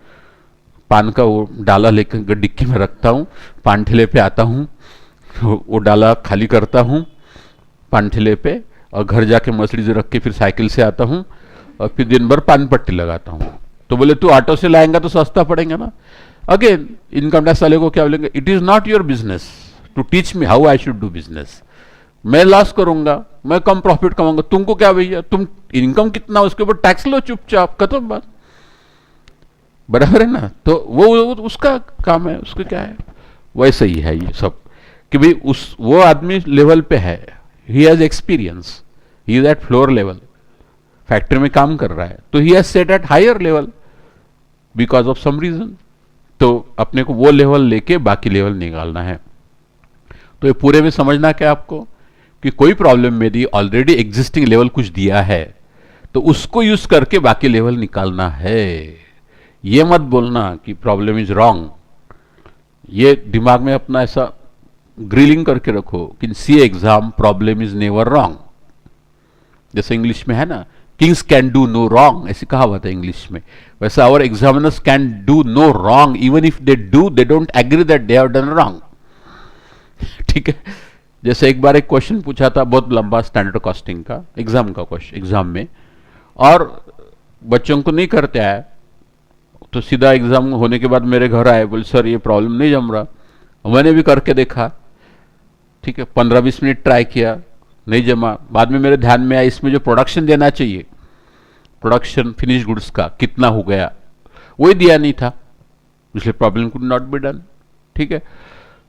[SPEAKER 1] पान का वो डाला लेकर डिक्की में रखता हूँ, पान ठेले पे आता हूँ, वो डाला खाली करता हूँ पान ठेले पे, और घर जाके मर्सिडीज रख के फिर साइकिल से आता हूँ और फिर दिन भर पान पट्टी लगाता हूँ। तो बोले तू ऑटो से लाएंगा तो सस्ता पड़ेगा ना। अगेन इनकम टैक्स वाले को क्या बोलेंगे, it is not your business to teach me how I should do business. मैं लॉस करूंगा, मैं कम प्रॉफिट कमाऊंगा, तुमको क्या भैया, तुम इनकम कितना उसके ऊपर टैक्स लो चुपचाप, खत्म बात। बराबर है ना? तो वो उसका काम है, उसको क्या है। वैसे ही है ये सब कि भाई वो आदमी लेवल पे है, he has experience, he is at floor level, factory में काम कर रहा है, तो he has set at higher level because of some reason. तो अपने को वो लेवल लेके बाकी लेवल निकालना है। तो ये पूरे में समझना क्या आपको कि कोई प्रॉब्लम में यदि ऑलरेडी एग्जिस्टिंग लेवल कुछ दिया है तो उसको यूज करके बाकी लेवल निकालना है। ये मत बोलना कि प्रॉब्लम इज रॉन्ग। ये दिमाग में अपना ऐसा ग्रिलिंग करके रखो कि see exam problem is never wrong. जैसे इंग्लिश में है ना, kings can do no wrong, ऐसी कहावत है इंग्लिश में। वैसे our examiners can do no wrong, even if they do they don't agree that they have done wrong. ठीक है। जैसे एक बार एक क्वेश्चन पूछा था बहुत लंबा स्टैंडर्ड कॉस्टिंग का, एग्जाम का क्वेश्चन, एग्जाम में, और बच्चों को नहीं करते आए, तो सीधा एग्जाम होने के बाद मेरे घर आए, बोले सर ये प्रॉब्लम नहीं जम रहा। मैंने भी करके देखा, ठीक है, 15-20 मिनट ट्राई किया, नहीं जमा। बाद में मेरे ध्यान में आया इसमें जो प्रोडक्शन देना चाहिए प्रोडक्शन फिनिश गुड्स का कितना हो गया, वही दिया नहीं था, इसलिए problem could not be done. ठीक है,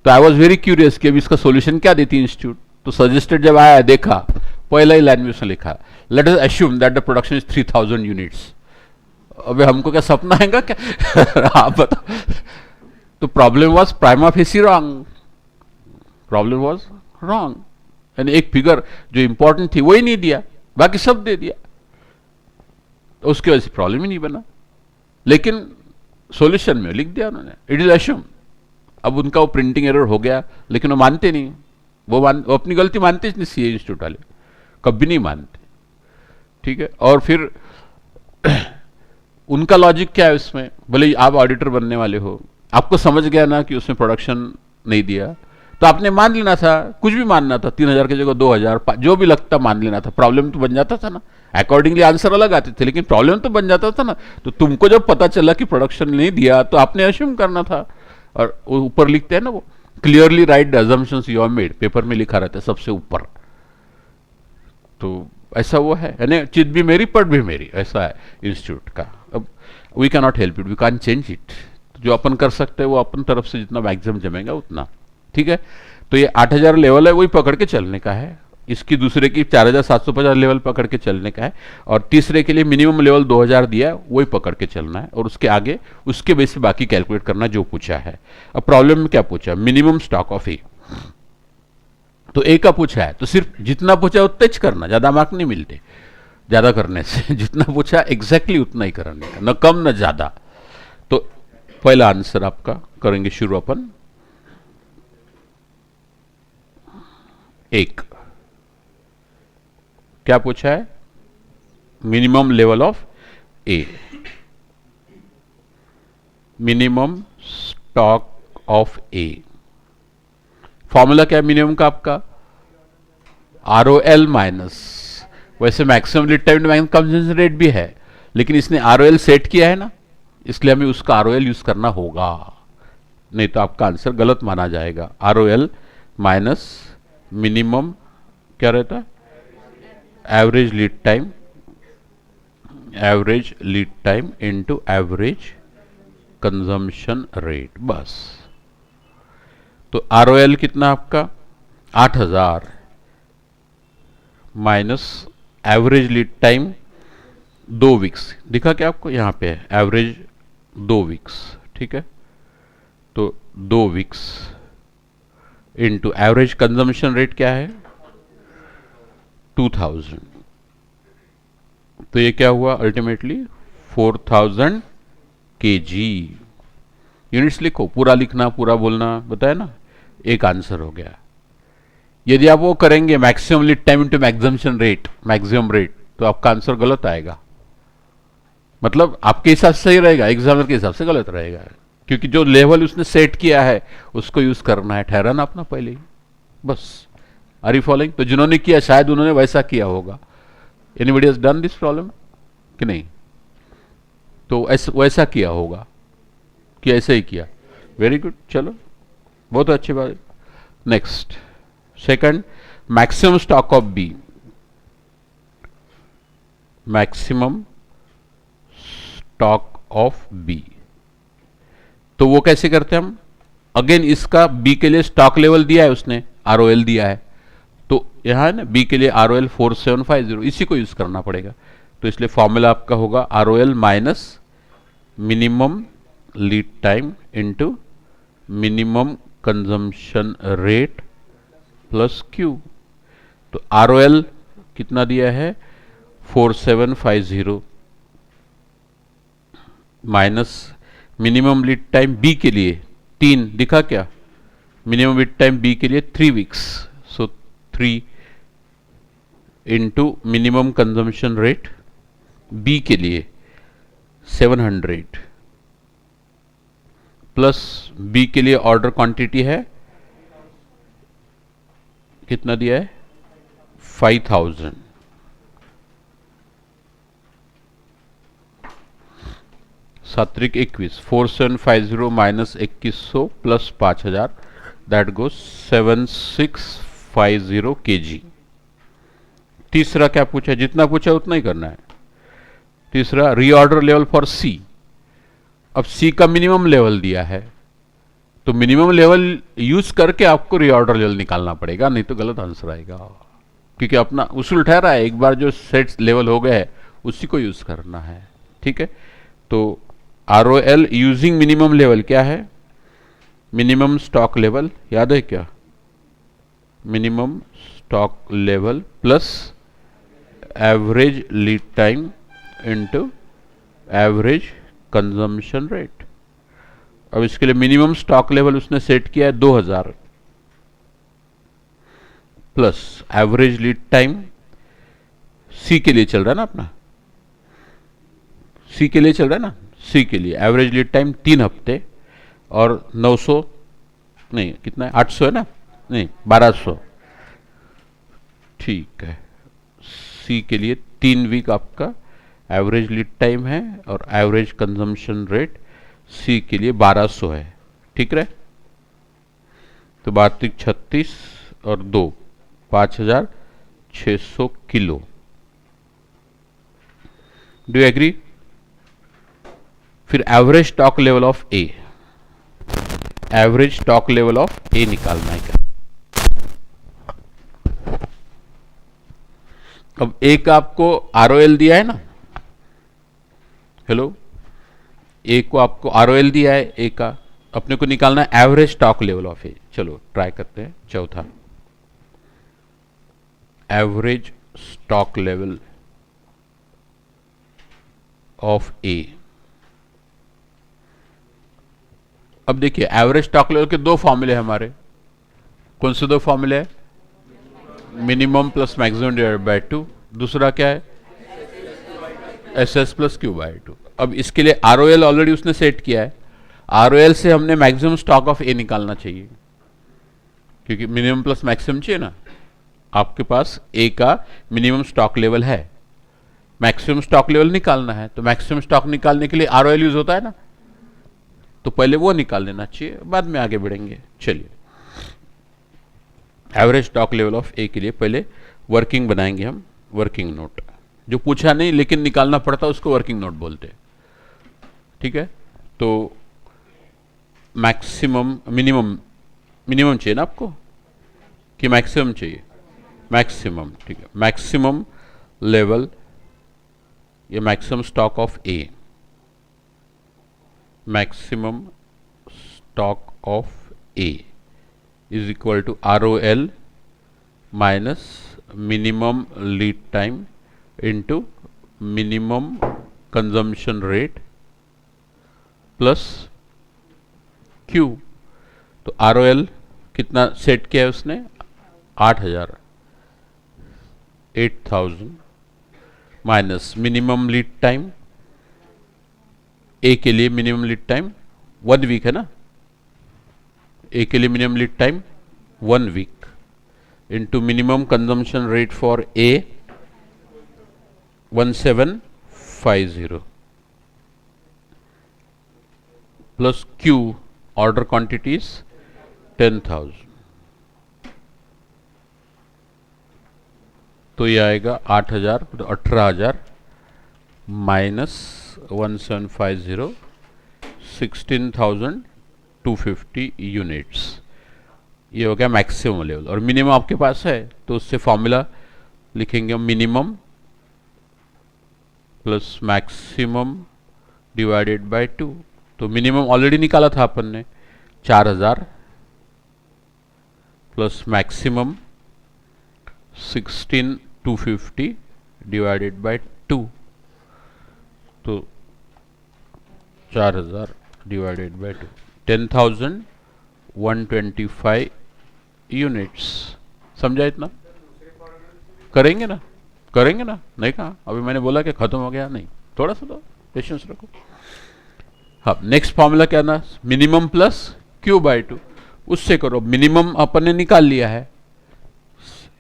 [SPEAKER 1] तो आई वॉज वेरी क्यूरियस कि अब इसका सोल्यूशन क्या देती इंस्टीट्यूट। तो सजेस्टेड जब आया, देखा, पहला ही लाइन में उसने लिखा, let us अश्यूम that the production is 3000 units. अबे हमको क्या सपना आएगा क्या? आप बताओ। तो problem was prima facie wrong, problem was wrong, यानी एक फिगर जो इंपॉर्टेंट थी वही नहीं दिया, बाकी सब दे दिया, तो उसकी वजह से प्रॉब्लम ही नहीं बना। लेकिन सॉल्यूशन में लिख दिया उन्होंने, इट इज अश्यूम। अब उनका वो प्रिंटिंग एरर हो गया, लेकिन वो मानते नहीं, वो अपनी गलती मानते नहीं, सीए इंस्टीट्यूट वाले कभी नहीं मानते। ठीक है, और फिर उनका लॉजिक क्या है उसमें, भले आप ऑडिटर बनने वाले हो, आपको समझ गया ना कि उसने प्रोडक्शन नहीं दिया, तो आपने मान लेना था, कुछ भी मानना था, 3000 की जगह 2000, जो भी लगता मान लेना था, प्रॉब्लम तो बन जाता था ना। अकॉर्डिंगली आंसर अलग आते थे, लेकिन प्रॉब्लम तो बन जाता था ना। तो तुमको जब पता चला कि प्रोडक्शन नहीं दिया, तो आपने अश्यूम करना था। और ऊपर लिखते हैं ना वो, clearly right the assumptions you have made, paper में लिखा रहता है सबसे ऊपर। तो ऐसा वो है, यानी चित भी मेरी पट भी मेरी, ऐसा है इंस्टीट्यूट का। अब we can not help it, we can change it. जो अपन कर सकते हैं वो अपन तरफ से जितना मैक्सिमम जमेगा उतना। ठीक है, तो ये 8000 लेवल है, वही पकड़ के चलने का है। इसकी दूसरे की 4750 लेवल पकड़ के चलने का है, और तीसरे के लिए मिनिमम लेवल 2000 दिया है, वही पकड़ के चलना है, और उसके आगे उसके बेस पे बाकी कैलकुलेट करना जो पूछा है। अब प्रॉब्लम में क्या पूछा, मिनिमम स्टॉक ऑफ ए, तो ए का पूछा है, तो सिर्फ जितना पूछा उतना ही करना, ज्यादा मार्क नहीं मिलते ज्यादा करने से। जितना पूछा एग्जैक्टली उतना ही करने का, न कम न ज्यादा। तो पहला आंसर आपका करेंगे शुरू अपन, एक क्या पूछा है, minimum level of A, minimum stock of A. Formula क्या है मिनिमम का आपका, ROL माइनस, वैसे maximum lead time maximum consumption rate भी है, लेकिन इसने ROL सेट किया है ना, इसलिए हमें उसका ROL यूज करना होगा, नहीं तो आपका आंसर गलत माना जाएगा। ROL माइनस मिनिमम क्या रहता है, average lead time into average consumption rate, बस। तो ROL कितना आपका 8000 minus average lead time 2 weeks, दिखा क्या आपको, यहां पे है एवरेज 2 वीक्स। ठीक है, तो 2 weeks into average consumption rate क्या है 2000, तो ये क्या हुआ अल्टीमेटली 4000 kg। यूनिट्स लिखो, पूरा लिखना, पूरा बोलना, बताया ना, एक आंसर हो गया। यदि आप वो करेंगे maximum lead time into maximum rate, तो आपका आंसर गलत आएगा, मतलब आपके हिसाब से सही रहेगा, एग्जामिनर के हिसाब से गलत रहेगा, क्योंकि जो लेवल उसने सेट किया है उसको यूज करना है, ठहराना अपना पहले ही, बस। Are you following? तो जिन्होंने किया शायद उन्होंने वैसा किया होगा। Anybody has done this problem कि नहीं? तो वैसा किया होगा कि ऐसे ही किया। वेरी गुड, चलो बहुत अच्छी बात है। Next second, maximum stock of B, maximum stock of B, तो वो कैसे करते हैं हम? अगेन इसका बी के लिए स्टॉक लेवल दिया है उसने, ROL दिया है, तो यहां है ना बी के लिए ROL 4750, इसी को यूज करना पड़ेगा। तो इसलिए फॉर्मूला आपका होगा ROL minus minimum lead time into minimum consumption rate plus Q। तो ROL कितना दिया है 4750 minus minimum lead time B के लिए 3, दिखा क्या, मिनिमम लीड टाइम बी के लिए 3 weeks, so 3 into minimum consumption rate B के लिए 700 प्लस बी के लिए ऑर्डर क्वांटिटी है कितना दिया है 5000, सात्रिक 21, 4750 minus 2100 plus 5000, that goes 7650 kg। तीसरा क्या पूछा, जितना पूछा उतना ही करना है। तीसरा रीऑर्डर लेवल फॉर सी। अब सी का मिनिमम लेवल दिया है, तो मिनिमम लेवल यूज करके आपको रीऑर्डर लेवल निकालना पड़ेगा, नहीं तो गलत आंसर आएगा, क्योंकि अपना उसूल ठहरा है, एक बार जो सेट लेवल हो गए उसी को यूज करना है। ठीक है, तो ROL यूजिंग मिनिमम लेवल क्या है? मिनिमम स्टॉक लेवल, याद है क्या? Minimum stock level plus average lead time into average consumption rate. अब इसके लिए मिनिमम स्टॉक लेवल उसने सेट किया है 2000 प्लस एवरेज लीड टाइम, सी के लिए चल रहा है ना अपना, सी के लिए चल रहा है ना, सी के लिए एवरेज लीड टाइम 3 हफ्ते और 900 नहीं, कितना है, 800 है ना, नहीं 1200। ठीक है, सी के लिए 3 वीक आपका एवरेज लीड टाइम है और एवरेज कंजम्पशन रेट सी के लिए 1200 है। ठीक रहे, तो 36 और 2 5600 किलो। Do you agree? फिर average stock level of A, average stock level of A निकालना है क्या? अब ए का आपको ROL दिया है ना, हेलो, ए को आपको ROL दिया है, ए का अपने को निकालना है एवरेज स्टॉक लेवल ऑफ ए। चलो ट्राई करते हैं। चौथा, एवरेज स्टॉक लेवल ऑफ ए। अब देखिए एवरेज स्टॉक लेवल के 2 फॉर्मूले हैं हमारे। कौन से 2 फॉर्मूले हैं? Minimum plus maximum divided by 2, दूसरा क्या है? SS plus Q by 2। अब इसके लिए ROL ऑलरेडी उसने सेट किया है, ROL से हमने मैक्सिमम स्टॉक ऑफ ए निकालना चाहिए, क्योंकि मिनिमम प्लस मैक्सिमम चाहिए ना। आपके पास ए का मिनिमम स्टॉक लेवल है, मैक्सिमम स्टॉक लेवल निकालना है, तो मैक्सिमम स्टॉक निकालने के लिए ROL यूज होता है ना, तो पहले वो निकाल लेना चाहिए, बाद में आगे बढ़ेंगे। चलिए, एवरेज स्टॉक लेवल ऑफ ए के लिए पहले वर्किंग बनाएंगे हम, वर्किंग नोट। जो पूछा नहीं लेकिन निकालना पड़ता उसको वर्किंग नोट बोलते हैं। ठीक है, तो मैक्सिमम मिनिमम, मिनिमम चाहिए ना आपको कि मैक्सिमम चाहिए? मैक्सिमम। ठीक है, मैक्सिमम लेवल या maximum stock of A, maximum stock of A is equal to ROL minus minimum lead time into minimum consumption rate plus Q। तो ROL कितना सेट किया है उसने? 8000 minus minimum lead time, A के लिए minimum lead time 1 week है ना, A के लिए minimum lead time 1 week into minimum consumption rate for A 1750 plus Q order quantities 10,000। तो ये आएगा 8000, तो 18,000 माइनस 1750 16,250 यूनिट्स। ये हो गया मैक्सिमम लेवल। और मिनिमम आपके पास है तो उससे फॉर्मूला लिखेंगे minimum plus maximum divided by 2। तो मिनिमम ऑलरेडी निकाला था अपन ने 4000 प्लस मैक्सिमम 16,250 डिवाइडेड बाय 2, तो 4000 डिवाइडेड बाय 2 10,125 यूनिट्स। समझा इतना? करेंगे ना, करेंगे ना, नहीं कहा अभी मैंने बोला कि खत्म हो गया, नहीं, थोड़ा सा तो पेशेंस रखो। हाँ, नेक्स्ट फॉर्मूला क्या ना, मिनिमम प्लस Q बाय 2, उससे करो। मिनिमम अपन ने निकाल लिया है,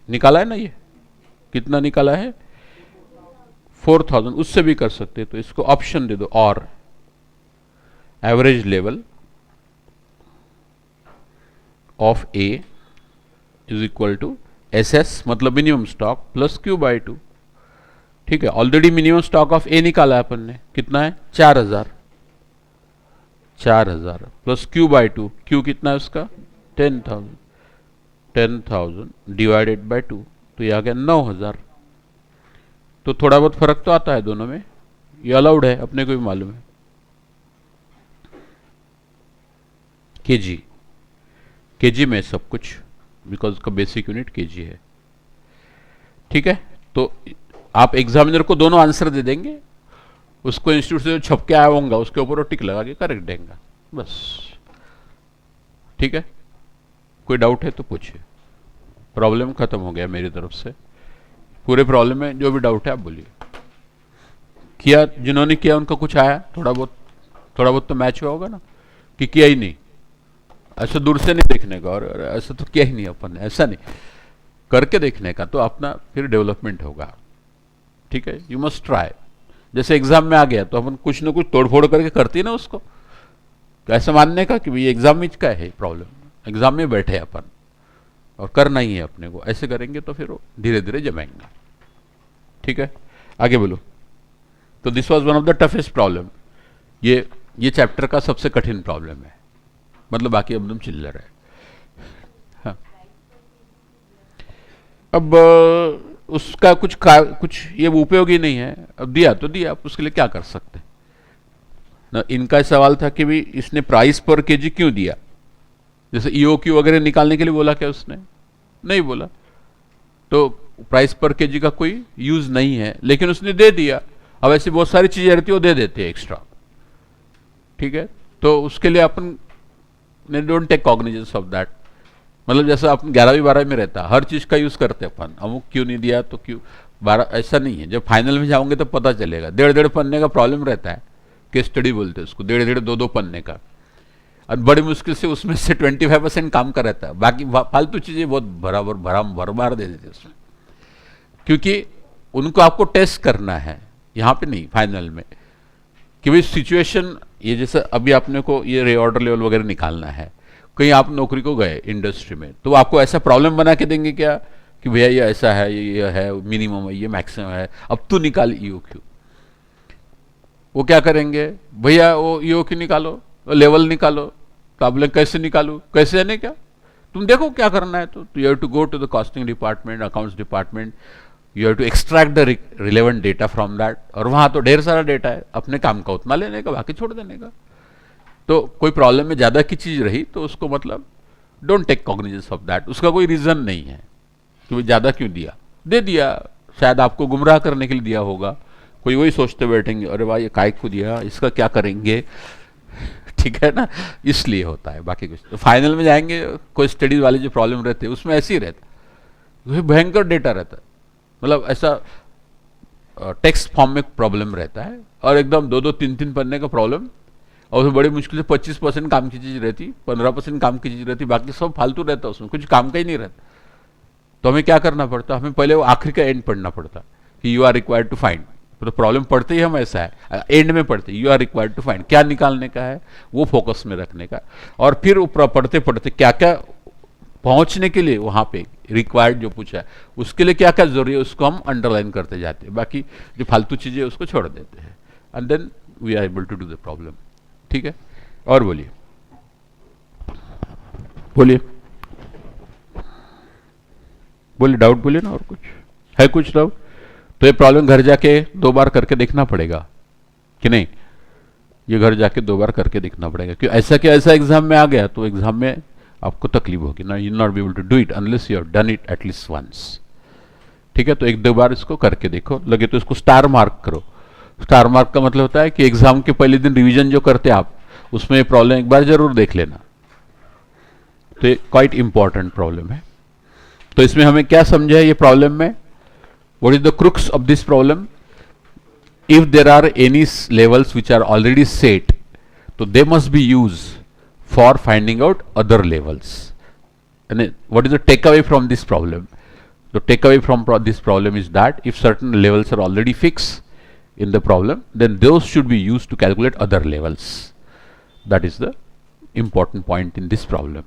[SPEAKER 1] निकाला है ना, ये कितना निकाला है 4000, उससे भी कर सकते हैं, तो इसको ऑप्शन दे दो और average level of A is equal to SS मतलब minimum stock plus Q by 2। ठीक है, already minimum stock of A निकाला अपन ने, कितना है 4000, 4000 प्लस क्यू बाय 2, क्यू कितना है उसका 10,000, 10,000 डिवाइडेड बाय 2, तो ये आ गया 9000। तो थोड़ा बहुत फर्क तो आता है दोनों में, ये अलाउड है, अपने को भी मालूम है। केजी, केजी में सब कुछ, बिकॉज उसका बेसिक यूनिट केजी है। ठीक है, तो आप एग्जामिनर को दोनों आंसर दे देंगे, उसको इंस्टीट्यूट से जो छप के आया होगा उसके ऊपर वो टिक लगा के करेक्ट देंगे, बस। ठीक है, कोई डाउट है तो पूछिए। प्रॉब्लम खत्म हो गया मेरी तरफ से, पूरे प्रॉब्लम में जो भी डाउट है आप बोलिए। किया, जिन्होंने किया उनका कुछ आया, थोड़ा बहुत तो मैच हुआ होगा ना, कि किया ही नहीं, ऐसा दूर से नहीं देखने का, और ऐसा तो किया ही नहीं अपन ने, ऐसा नहीं, करके देखने का, तो अपना फिर डेवलपमेंट होगा। ठीक है, यू मस्ट ट्राई। जैसे एग्जाम में आ गया तो अपन कुछ ना कुछ तोड़फोड़ करके करते हैं ना उसको, तो ऐसा मानने का कि भाई एग्जाम में का है प्रॉब्लम, एग्जाम में बैठे अपन और करना ही है अपने को, ऐसे करेंगे तो फिर वो धीरे धीरे जमाएंगे। ठीक है, आगे बोलो। तो this was one of the toughest problem, ये चैप्टर का सबसे कठिन प्रॉब्लम है, मतलब बाकी एकदम चिल्लर है। हाँ, अब उसका कुछ ये उपयोगी नहीं है, अब दिया तो दिया, आप उसके लिए क्या कर सकते हैं ना। इनका सवाल था कि भी इसने प्राइस पर केजी क्यों दिया, जैसे ईओक्यू वगैरह निकालने के लिए बोला क्या उसने, नहीं बोला, तो प्राइस पर केजी का कोई यूज नहीं है, लेकिन उसने दे दिया। अब ऐसी बहुत सारी चीजें रहती है वो दे देते हैं एक्स्ट्रा। ठीक है, तो उसके लिए अपन ने don't take cognizance of that, मतलब जैसा अपन 11वीं 12वीं में रहता, हर चीज का यूज करते अपन, अमुक क्यों नहीं दिया तो क्यों 12, ऐसा नहीं है। जब फाइनल में जाओगे तो पता चलेगा। 1.5 पन्ने का प्रॉब्लम रहता है, केस स्टडी बोलते हैं उसको, 1.5 2 पन्ने का, और बड़ी मुश्किल से उसमें से 25% काम का रहता है, बाकी फालतू चीजें बहुत भरमार दे देते उसमें, क्योंकि उनको आपको टेस्ट करना है, यहाँ पे नहीं, फाइनल में, कि भाई सिचुएशन ये जैसे अभी आपने को ये रीऑर्डर लेवल वगैरह निकालना है, कहीं आप नौकरी को गए इंडस्ट्री में, तो आपको ऐसा प्रॉब्लम बना के देंगे क्या कि भैया ये ऐसा है, ये है मिनिमम है, ये मैक्सिमम है, अब तू निकाल ईओक्यू। वो क्या करेंगे, भैया वो ईओक्यू निकालो, लेवल निकालो, तो आप लोग कैसे निकालू, कैसे है क्या, तुम देखो क्या करना है। तो you have to go to the costing department, accounts department, you have to extract the relevant data from that, और वहां तो ढेर सारा डेटा है, अपने काम का उतना लेने का, बाकी छोड़ देने का। तो कोई प्रॉब्लम में ज्यादा की चीज रही तो उसको मतलब don't take cognizance of that, उसका कोई रीजन नहीं है कि वो ज्यादा क्यों दिया, दे दिया, शायद आपको गुमराह करने के लिए दिया होगा, कोई वही सोचते बैठेंगे अरे भाई ये काय को दिया, इसका क्या करेंगे। ठीक है ना, इसलिए होता है, बाकी कुछ। तो फाइनल में जाएंगे, कोई स्टडीज वाले जो प्रॉब्लम रहते हैं उसमें ऐसे ही रहता है, भयंकर डेटा रहता है, मतलब ऐसा टेक्स्ट फॉर्म में प्रॉब्लम रहता है, और एकदम 2 3 पन्ने का प्रॉब्लम, और बड़ी मुश्किल से 25% काम की चीज रहती, 15% काम की चीज रहती, बाकी सब फालतू रहता, उसमें कुछ काम का ही नहीं रहता। तो हमें क्या करना पड़ता, हमें पहले वो आखिरी का एंड पढ़ना पड़ता कि you are required to find, तो प्रॉब्लम पढ़ते ही हम ऐसा है, एंड में पढ़ते you are required to find, क्या निकालने का है वो फोकस में रखने का, और फिर पढ़ते पढ़ते क्या क्या पहुंचने के लिए वहां पे रिक्वायर्ड जो पूछा है उसके लिए क्या क्या जरूरी है उसको हम अंडरलाइन करते जाते हैं, बाकी जो फालतू चीजें उसको छोड़ देते हैं, and then we are able to do the problem. ठीक है, और बोलिए बोलिए बोलिए, डाउट बोलिए ना, और कुछ है कुछ डाउट? तो ये प्रॉब्लम घर जाके 2 बार करके देखना पड़ेगा कि नहीं, ये घर जाके 2 बार करके देखना पड़ेगा, क्यों ऐसा क्या, ऐसा एग्जाम में आ गया तो एग्जाम में आपको तकलीफ होगी ना, you not be able to do it unless you have done it at least once. ठीक है, तो 1 2 बार इसको करके देखो, लगे तो इसको स्टार मार्क करो। स्टार मार्क का मतलब होता है कि एग्जाम के पहले दिन रिवीजन जो करते आप उसमें ये प्रॉब्लम एक बार जरूर देख लेना, तो ये क्वाइट इंपॉर्टेंट प्रॉब्लम है। तो इसमें हमें क्या समझा है ये प्रॉब्लम में, what is the crux of this problem, if there are any levels which are already set तो they must be use for finding out other levels, and what is the takeaway from this problem? The takeaway from this problem is that if certain levels are already fixed in the problem, then those should be used to calculate other levels. That is the important point in this problem.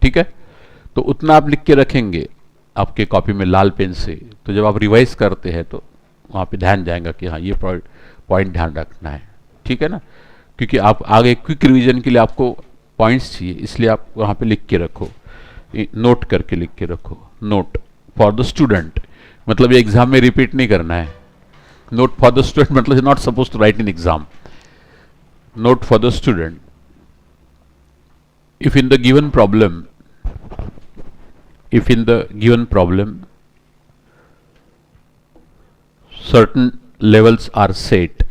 [SPEAKER 1] ठीक है, तो उतना आप लिख के रखेंगे आपके copy में लाल पेन से, तो जब आप रिवाइज करते हैं तो वहाँ पे ध्यान जाएगा कि हाँ ये पॉइंट ध्यान रखना है, ठीक है ना, क्योंकि आप आगे क्विक रिवीजन के लिए आपको पॉइंट्स चाहिए, इसलिए आप वहाँ पे लिख के रखो, नोट करके लिख के रखो। नोट फॉर द स्टूडेंट मतलब ये एग्जाम में रिपीट नहीं करना है। नोट फॉर द स्टूडेंट मतलब not suppose to write in exam. Note for the student, if in the given problem certain levels are set,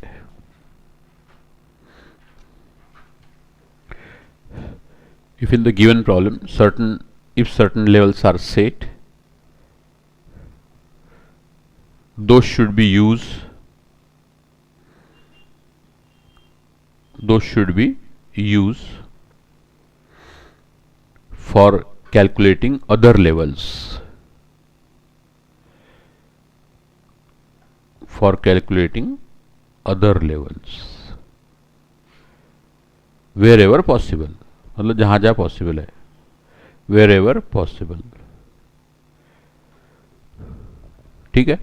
[SPEAKER 1] if in the given problem certain levels are set, those should be used for calculating other levels, wherever possible मतलब जहां जहां possible है, wherever possible, ठीक है।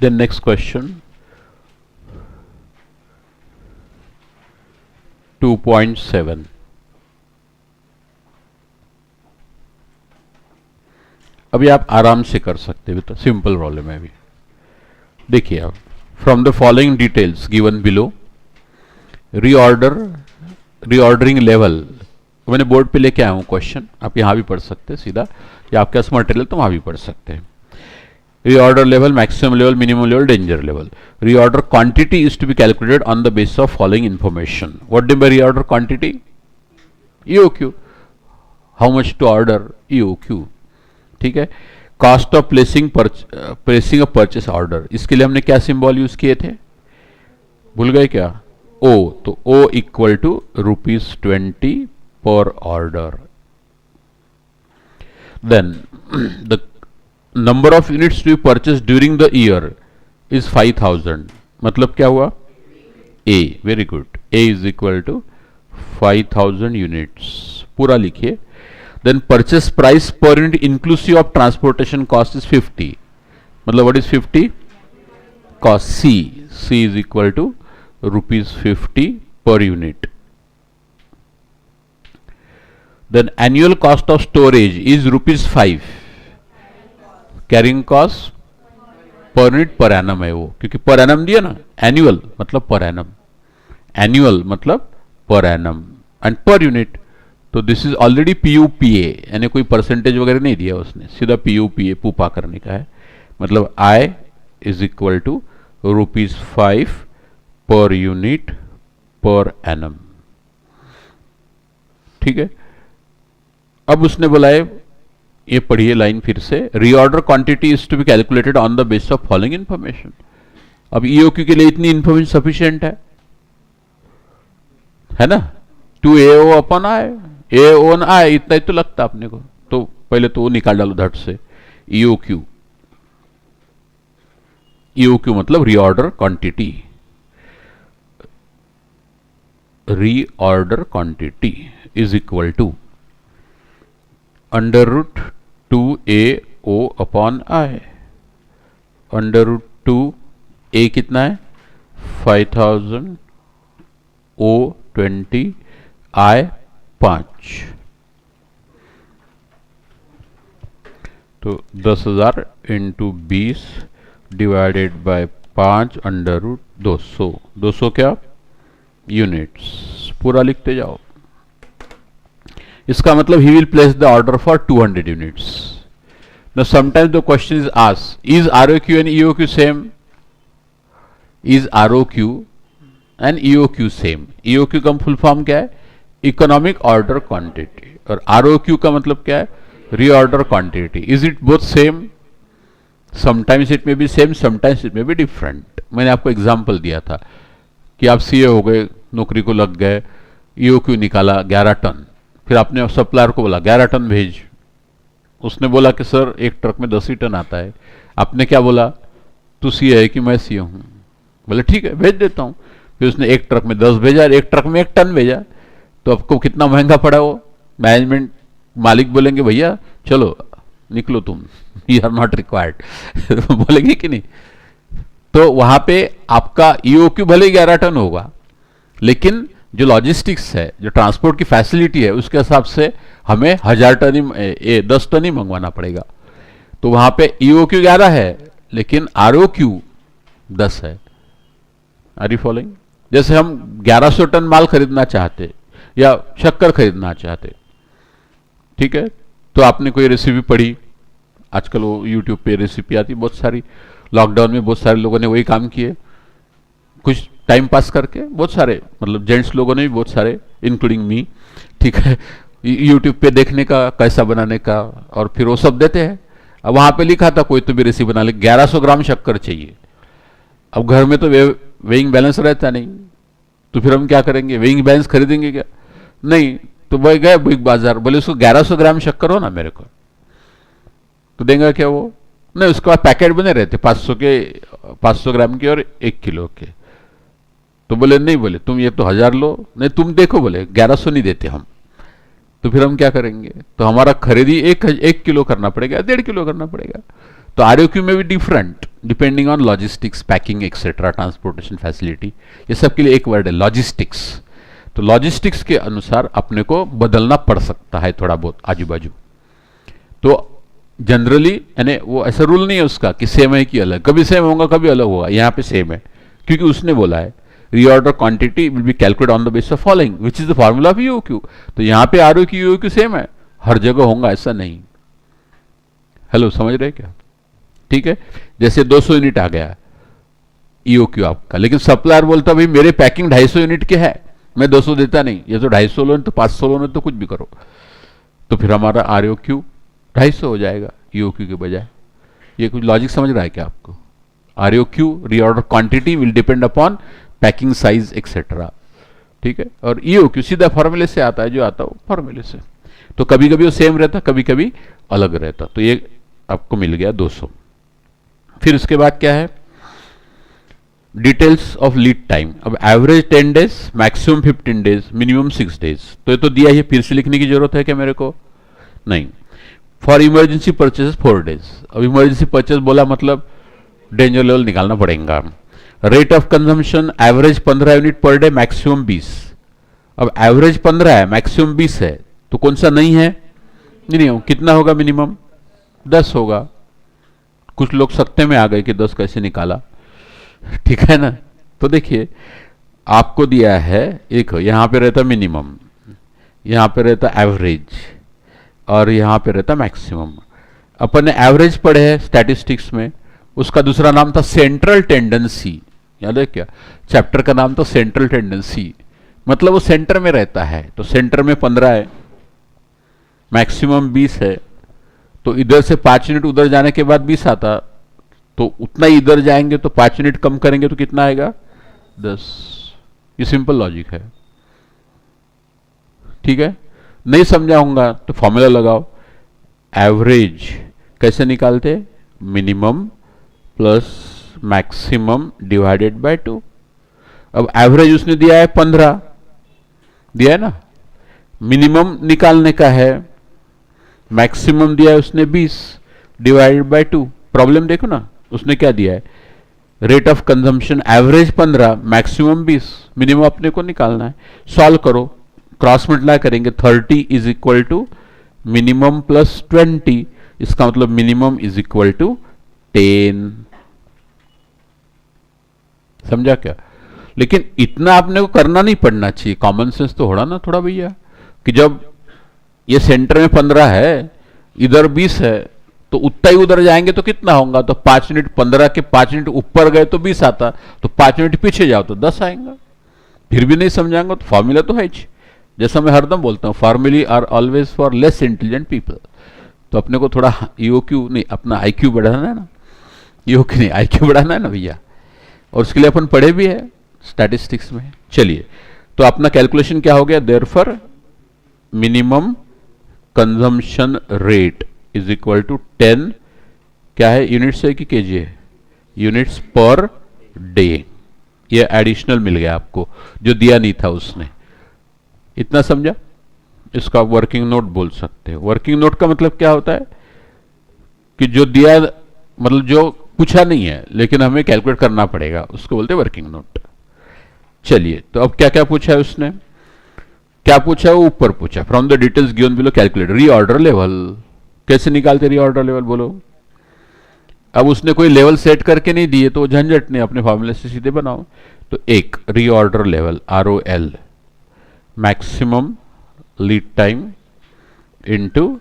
[SPEAKER 1] Then next question 2.7, अभी आप आराम से कर सकते हैं, तो सिंपल प्रॉब्लम है। अभी देखिए आप, from the following details given below reordering level, मैंने बोर्ड पे लेके आया हूं क्वेश्चन, आप यहां भी पढ़ सकते हैं सीधा, या आपके पास मटेरियल तो वहां भी पढ़ सकते हैं। Reorder level, maximum level, minimum level, danger level. Reorder quantity is to be calculated on the basis of following information. What do you mean by reorder quantity? EOQ. How much to order? EOQ. ठीक है। Cost of placing a purchase order. इसके लिए हमने क्या symbol use किए थे, भूल गए क्या? O, तो O equal to ₹20 per order. Then the number of units to be purchased during the year is 5000, मतलब क्या हुआ? A, very good, A is equal to 5000 units, पूरा लिखिए। Then purchase price per unit inclusive of transportation cost is 50, मतलब what is 50? Cost C is equal to ₹50 per unit. Then annual cost of storage is ₹5, carrying cost per unit per annum है वो, क्योंकि per annum दिया ना, annual मतलब per annum, annual मतलब per annum and per unit, तो this is already PUPA, यानी कोई परसेंटेज वगैरह नहीं दिया उसने, सीधा PUPA पूपा करने का है, मतलब I is equal to ₹5 per unit per annum, ठीक है। अब उसने बोला है, ये पढ़िए लाइन फिर से, reorder quantity is to be calculated on the basis of following information. अब EOQ के लिए इतनी इंफॉर्मेशन सफिशिएंट है ना, 2AO upon I, A on I, इतना ही तो लगता अपने को, तो पहले तो वो निकाल डालो धट से। EOQ मतलब reorder quantity, is equal to √2AO upon I, √2A कितना है? 5000, O 20, I 5, तो 10,000 इंटू 20 डिवाइडेड बाय 5 √200, 200 क्या? यूनिट्स, पूरा लिखते जाओ। इसका मतलब he will place the order for 200 units. Now sometimes the question is asked, is ROQ and EOQ same? Is ROQ and EOQ same? EOQ का फुल फॉर्म क्या है? इकोनॉमिक ऑर्डर क्वांटिटी, और ROQ का मतलब क्या है? Reorder quantity. Is it both same? Sometimes it may be same, sometimes it may be different. मैंने आपको एग्जाम्पल दिया था कि आप CA हो गए, नौकरी को लग गए, EOQ निकाला 11 टन, फिर आपने सप्लायर को बोला 11 टन भेज, उसने बोला कि सर एक ट्रक में 10 ही टन आता है। आपने क्या बोला? तू CA है कि मैं CA हूं? बोले ठीक है भेज देता हूं। फिर उसने एक ट्रक में 10 भेजा, एक ट्रक में 1 टन भेजा, तो आपको कितना महंगा पड़ा वो? मैनेजमेंट मालिक बोलेंगे भैया चलो निकलो तुम, यू आर नॉट रिक्वायर्ड बोलेंगे कि नहीं? तो वहां पे आपका ईओक्यू भले ही 11 टन होगा, लेकिन जो लॉजिस्टिक्स है, जो ट्रांसपोर्ट की फैसिलिटी है, उसके हिसाब से हमें 1000 टन ही 10 टन ही मंगवाना पड़ेगा। तो वहां पे ईओक्यू 11 है लेकिन आरओक्यू 10 है। Are you following? जैसे हम 1100 टन माल खरीदना चाहते या शक्कर खरीदना चाहते, ठीक है, तो आपने कोई रेसिपी पढ़ी, आजकल वो यूट्यूब पे रेसिपी आती बहुत सारी, लॉकडाउन में बहुत सारे लोगों ने वही काम किए, कुछ टाइम पास करके, बहुत सारे मतलब जेंट्स लोगों ने भी बहुत सारे, इंक्लूडिंग मी, ठीक है, यूट्यूब पे देखने का कैसा बनाने का, और फिर वो सब देते हैं। अब वहां पे लिखा था कोई तो भी रेसिपी बना ले, 1100 ग्राम शक्कर चाहिए। अब घर में तो वेइंग बैलेंस रहता नहीं, तो फिर हम क्या करेंगे? वेइंग बैलेंस खरीदेंगे क्या? नहीं। तो वह गए बिग बाजार, बोले उसको 1100 ग्राम शक्कर हो ना मेरे को, तो देंगे क्या वो? नहीं, उसके बाद पैकेट बने रहते 500 ग्राम के और 1 किलो के। तो बोले नहीं, बोले तुम ये तो 1000 लो, नहीं तुम देखो, बोले 1100 नहीं देते हम। तो फिर हम क्या करेंगे? तो हमारा खरीदी 1 किलो करना पड़ेगा, 1.5 किलो करना पड़ेगा। तो आरओक्यू में भी different, depending on logistics, packing etcetera, transportation facility, ये सब के लिए एक वर्ड है लॉजिस्टिक्स। तो लॉजिस्टिक्स के अनुसार अपने को बदलना पड़ सकता है थोड़ा बहुत आजू बाजू। तो जनरली यानी वो ऐसा रूल नहीं है उसका कि सेम है कि अलग, कभी सेम होगा कभी अलग होगा। यहाँ पे सेम है क्योंकि उसने बोला है reorder quantity will be calculate on the base of following which is the formula of EOQ. तो यहाँ पे आरओक्यू ईओक्यू सेम है, हर जगह होगा ऐसा नहीं। हेलो, समझ रहे क्या? ठीक है, जैसे 200 यूनिट आ गया ईओक्यू आपका, लेकिन सप्लायर बोलता भाई मेरे पैकिंग 250 यूनिट के है, मैं 200 देता नहीं, ये तो 250 लो, तो 500 लो, तो कुछ भी करो। तो फिर हमारा आरओक्यू 250 हो जाएगा ईओक्यू के बजाय। ये कुछ लॉजिक समझ रहा है क्या आपको? ROQ reorder quantity will depend upon packing size etcetera, ठीक है। और ईओक्यू सीधा फॉर्मूले से आता है, जो आता है वो फॉर्मूले से। तो कभी कभी वो सेम रहता, कभी कभी अलग रहता। तो ये आपको मिल गया 200। फिर उसके बाद क्या है? Details of lead time. अब average 10 days, maximum 15 days, minimum 6 days. तो ये तो दिया है, फिर से लिखने की जरूरत है क्या मेरे को? नहीं। For emergency purchase 4 days. अब इमरजेंसी परचेज बोला मतलब डेंजर लेवल निकालना पड़ेगा। Rate of consumption average 15 unit per day, maximum 20। अब एवरेज 15 है, मैक्सिमम 20 है, तो कौन सा नहीं है? नहीं, कितना होगा मिनिमम? 10 होगा। कुछ लोग सत्ते में आ गए कि 10 कैसे निकाला, ठीक है ना। तो देखिए आपको दिया है, एक यहां पे रहता मिनिमम, यहां पे रहता एवरेज, और यहां पे रहता मैक्सिमम। अपन ने एवरेज पढ़े है स्टैटिस्टिक्स में, उसका दूसरा नाम था सेंट्रल टेंडेंसी, याद है क्या? चैप्टर का नाम था सेंट्रल टेंडेंसी, मतलब वो सेंटर में रहता है। तो सेंटर में 15 है, मैक्सिमम 20 है, तो इधर से 5 यूनिट उधर जाने के बाद 20 आता, तो उतना ही इधर जाएंगे तो 5 यूनिट कम करेंगे तो कितना आएगा? 10। ये सिंपल लॉजिक है, ठीक है। नहीं समझा होगा तो फॉर्मूला लगाओ। एवरेज कैसे निकालते? Minimum plus maximum divided by 2। अब एवरेज उसने दिया है 15, दिया है ना, मिनिमम निकालने का है, मैक्सिमम दिया है उसने 20 डिवाइडेड बाय 2। प्रॉब्लम देखो ना, उसने क्या दिया है? Rate of consumption average 15, maximum 20, minimum अपने को निकालना है। सॉल्व करो, क्रॉस मल्टीप्लाई करेंगे, 30 is equal to minimum plus 20, इसका मतलब मिनिमम इज इक्वल टू 10। समझा क्या? लेकिन इतना आपने को करना नहीं पड़ना चाहिए, कॉमन सेंस तो होना ना थोड़ा भैया, कि जब ये सेंटर में 15 है, इधर 20 है, तो उतना ही उधर जाएंगे तो कितना होगा? तो 5 यूनिट, 15 के 5 यूनिट ऊपर गए तो 20 आता, तो 5 यूनिट पीछे जाओ तो 10 आएगा। फिर भी नहीं समझाएंगे तो फॉर्मूला तो है, जैसा मैं हरदम बोलता हूं, फॉर्मूले are always for less intelligent people. तो अपने को थोड़ा ईओक्यू नहीं, अपना आईक्यू बढ़ाना है ना, ईओक्यू नहीं आईक्यू बढ़ाना है ना भैया, और उसके लिए अपन पढ़े भी है स्टैटिस्टिक्स में। चलिए, तो अपना कैलकुलेशन क्या हो गया? Therefore minimum consumption rate is equal to 10, क्या है? यूनिट्स है कि केजी है? Units per day. ये एडिशनल मिल गया आपको, जो दिया नहीं था उसने। इतना समझा? इसका वर्किंग नोट बोल सकते हो। वर्किंग नोट का मतलब क्या होता है? कि जो दिया मतलब जो पूछा नहीं है लेकिन हमें कैलकुलेट करना पड़ेगा, उसको बोलते हैं वर्किंग नोट। चलिए, तो अब क्या क्या पूछा है उसने, क्या पूछा है वो ऊपर पूछा, from the details given below calculate reorder level. कैसे निकालते रीऑर्डर लेवल बोलो। अब उसने कोई लेवल सेट करके नहीं दिए तो वो झंझट नहीं, अपने फॉर्मूले से सीधे बनाओ। तो एक reorder level ROL, maximum lead time into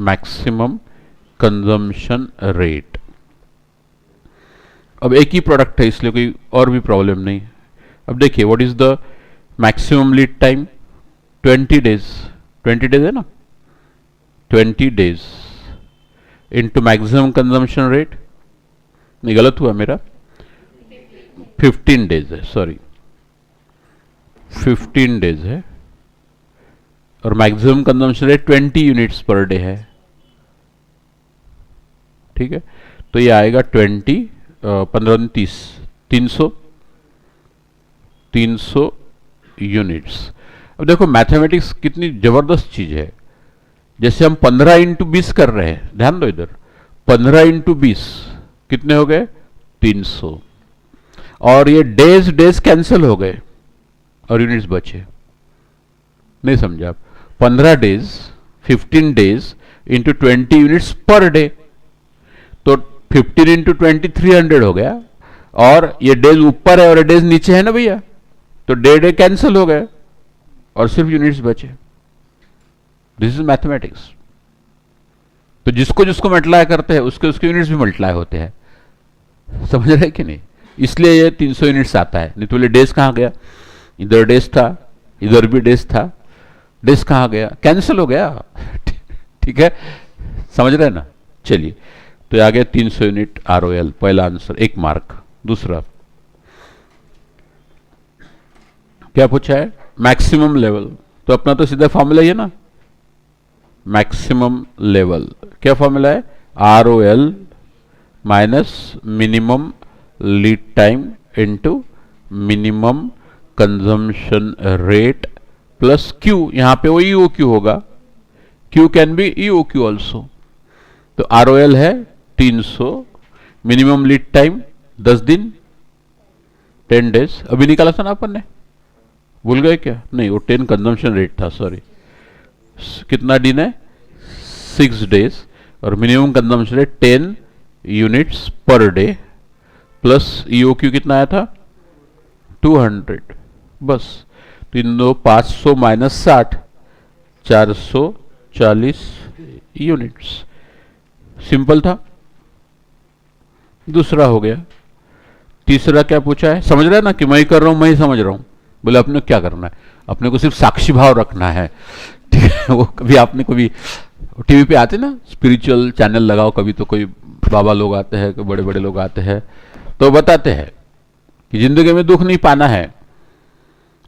[SPEAKER 1] maximum consumption rate. अब एक ही प्रोडक्ट है इसलिए कोई और भी प्रॉब्लम नहीं। अब देखिए what is the maximum lead time, 20 days, 20 days है ना, 20 days into maximum consumption rate, नहीं गलत हुआ मेरा, 15 डेज है, सॉरी 15 डेज है, और maximum consumption rate 20 units per day है। ठीक है, तो ये आएगा 20, 15 30, 300 यूनिट्स। अब देखो मैथमेटिक्स कितनी जबरदस्त चीज है। जैसे हम 15 इंटू 20 कर रहे हैं, ध्यान दो इधर, 15 इंटू 20 कितने हो गए, 300, और ये डेज डेज कैंसिल हो गए और यूनिट्स बचे। नहीं समझा आप, 15 days 15 days into 20 units per day, तो 15 इंटू 20 300 हो गया, और ये डेज ऊपर है और ये डेज नीचे है ना भैया, तो डे कैंसिल हो गए और सिर्फ यूनिट्स बचे। This is mathematics. तो जिसको जिसको मल्टीप्लाई करते हैं उसके उसके यूनिट्स भी मल्टीप्लाई होते हैं, समझ रहे कि नहीं, इसलिए ये 300 यूनिट्स आता है। नहीं तो बोले डेज कहां गया, इधर डेज था इधर भी डेज था, डेज कहां गया, कैंसिल हो गया। ठीक है, समझ रहे हैं ना। चलिए, तो ये आ गया 300 यूनिट ROL, पहला आंसर, 1 मार्क। दूसरा क्या पूछा है, मैक्सिमम लेवल, तो अपना तो सीधा फॉर्मूला ही है ना, मैक्सिमम लेवल क्या फॉर्मूला है, ROL minus minimum lead time into minimum consumption rate plus Q, यहां पे वो EOQ होगा, Q can be EOQ also. तो ROL है 300, मिनिमम लीड टाइम 10 दिन 10 डेज, अभी निकाला था ना अपन ने, भूल गए क्या, नहीं वो 10 कंजम्पशन रेट था, सॉरी। कितना दिन है, 6 डेज, और minimum consumption rate 10 units per day, plus EOQ कितना आया था 200, बस। तो इन दो 500 माइनस 60, 440 यूनिट्स, सिंपल था। दूसरा हो गया। तीसरा क्या पूछा है, समझ रहे हैं ना कि मैं ही कर रहा हूं, मैं ही समझ रहा हूं। बोले अपने क्या करना है, अपने को सिर्फ साक्षी भाव रखना है। ठीक है, वो कभी आपने कभी टीवी पे आते ना स्पिरिचुअल चैनल लगाओ, कभी तो कोई बाबा लोग आते हैं, कोई बड़े बड़े लोग आते हैं, तो बताते हैं कि जिंदगी में दुख नहीं पाना है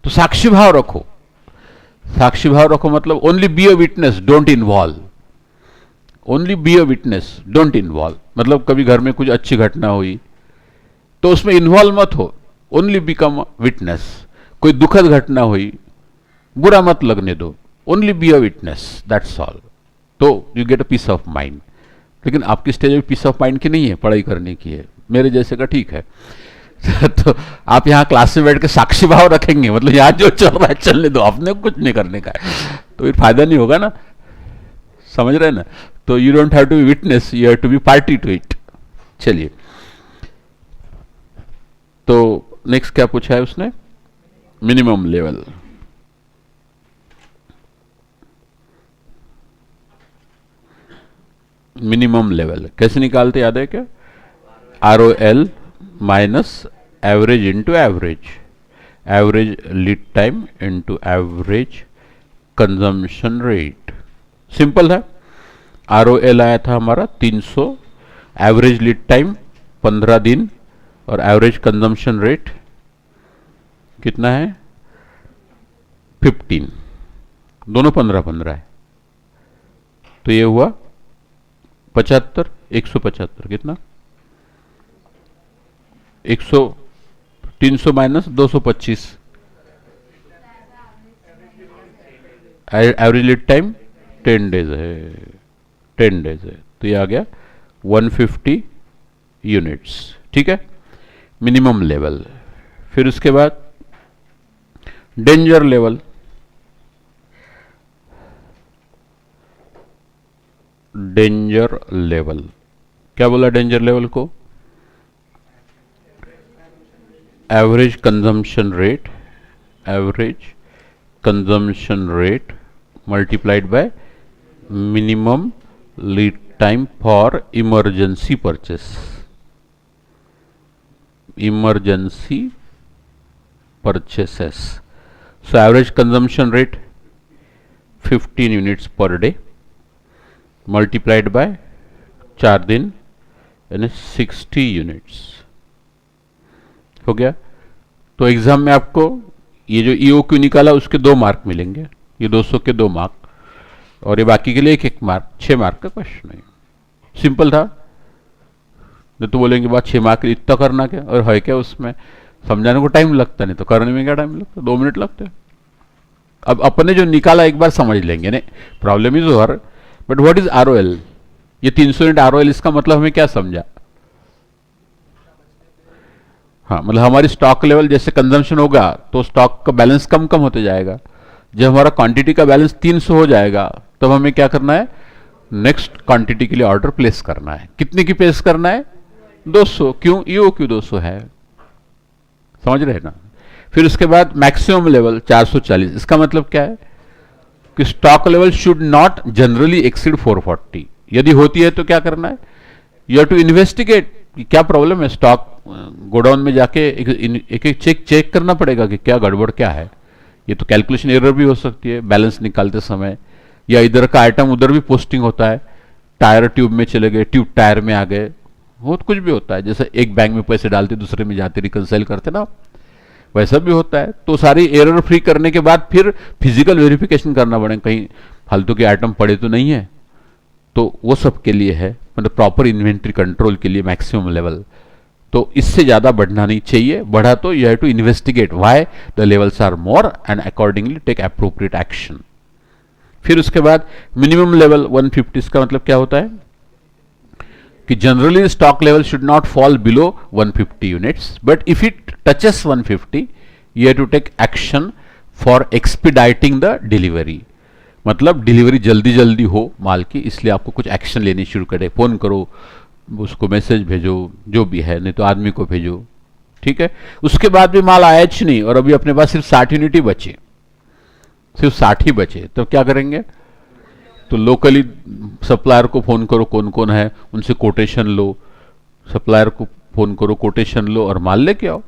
[SPEAKER 1] तो साक्षी भाव रखो। साक्षी भाव रखो मतलब only be a witness, don't involve, only be a witness, don't involve. मतलब कभी घर में कुछ अच्छी घटना हुई तो उसमें इन्वॉल्व मत हो, ओनली बिकम विटनेस। कोई दुखद घटना हुई, बुरा मत लगने दो, only be a witness, that's all. तो you get a peace of mind. लेकिन आपकी स्टेज में पीस ऑफ माइंड की नहीं है, पढ़ाई करने की है, मेरे जैसे का ठीक है। तो आप यहाँ क्लास में बैठ के साक्षी भाव रखेंगे, मतलब यहाँ जो चल रहा है चलने दो, आपने कुछ नहीं करने का है, तो फिर फायदा नहीं होगा ना, समझ रहे हैं ना। तो you don't have to be witness, you have to be party to it. चलिए, तो नेक्स्ट क्या पूछा है उसने, मिनिमम लेवल। मिनिमम लेवल कैसे निकालते, याद है क्या, ROL minus average into average, average lead time into average consumption rate. Simple है। ROL आया था हमारा 300, एवरेज लीड टाइम 15 दिन, और एवरेज कंजम्पशन रेट कितना है 15, दोनों 15-15 है, तो ये हुआ 75, 175 कितना, 300 minus 225, average lead time 10 days है, 10 डेज है, तो ये आ गया 150 यूनिट्स, ठीक है, मिनिमम लेवल। फिर उसके बाद डेंजर लेवल, डेंजर लेवल क्या बोला डेंजर लेवल को? Average consumption rate, average consumption rate multiplied by minimum lead time for emergency purchase, emergency purchases. So average consumption rate 15 units per day multiplied by 4 दिन यानी 60 units हो गया। तो exam में आपको ये जो EOQ निकाला उसके 2 मार्क मिलेंगे, ये 200 के 2 मार्क, और ये बाकी के लिए 1-1 मार्क, 6 मार्क का क्वेश्चन है। सिंपल था। नहीं तो बोलेंगे बात 6 मार्क इतना करना क्या, और है क्या उसमें, समझाने को टाइम लगता, नहीं तो करने में क्या टाइम लगता, 2 मिनट लगते हैं। अब अपने जो निकाला एक बार समझ लेंगे, नहीं problem is over, but what is ROL, ये 300 यूनिट ROL, इसका मतलब हमें क्या समझा? हाँ, मतलब हमारी स्टॉक लेवल जैसे कंजम्पशन होगा तो स्टॉक का बैलेंस कम कम होते जाएगा। जब हमारा क्वांटिटी का बैलेंस 300 हो जाएगा तब हमें क्या करना है, नेक्स्ट क्वांटिटी के लिए ऑर्डर प्लेस करना है। कितने की प्लेस करना है? 200। क्यों? EOQ 200 है, समझ रहे ना। फिर उसके बाद मैक्सिमम लेवल 440, इसका मतलब क्या है कि stock level should not generally exceed 440। यदि होती है तो क्या करना है, यू हैव टू इन्वेस्टिगेट कि क्या प्रॉब्लम है। स्टॉक गोडाउन में जाके एक एक चेक करना पड़ेगा कि क्या गड़बड़ क्या है। ये तो कैलकुलेशन एरर भी हो सकती है बैलेंस निकालते समय, या इधर का आइटम उधर भी पोस्टिंग होता है, टायर ट्यूब में चले गए, ट्यूब टायर में आ गए, बहुत कुछ भी होता है। जैसे एक बैंक में पैसे डालते दूसरे में जाते रिकंसाइल करते ना, वैसा भी होता है। तो सारी एरर फ्री करने के बाद फिर फिजिकल वेरिफिकेशन करना पड़ेगा, कहीं फालतू के आइटम पड़े तो नहीं है। तो वो सब के लिए है, मतलब प्रॉपर इन्वेंट्री कंट्रोल के लिए मैक्सिमम लेवल। तो इससे ज्यादा बढ़ना नहीं चाहिए, बढ़ा तो you have to investigate why the levels are more and accordingly take appropriate action. फिर उसके बाद मिनिमम लेवल 150, इसका मतलब क्या होता है कि generally stock level should not fall below 150 units, but if it touches 150 you have to take action for expediting the delivery. मतलब डिलीवरी जल्दी जल्दी हो माल की, इसलिए आपको कुछ एक्शन लेनी शुरू करे। फोन करो, उसको मैसेज भेजो, जो भी है, नहीं तो आदमी को भेजो, ठीक है। उसके बाद भी माल आया ही नहीं और अभी अपने पास सिर्फ 60 यूनिट ही बचे, सिर्फ 60 ही बचे, तो क्या करेंगे? तो लोकली सप्लायर को फोन करो, कौन कौन है, उनसे कोटेशन लो, सप्लायर को फोन करो, कोटेशन लो और माल लेके आओ,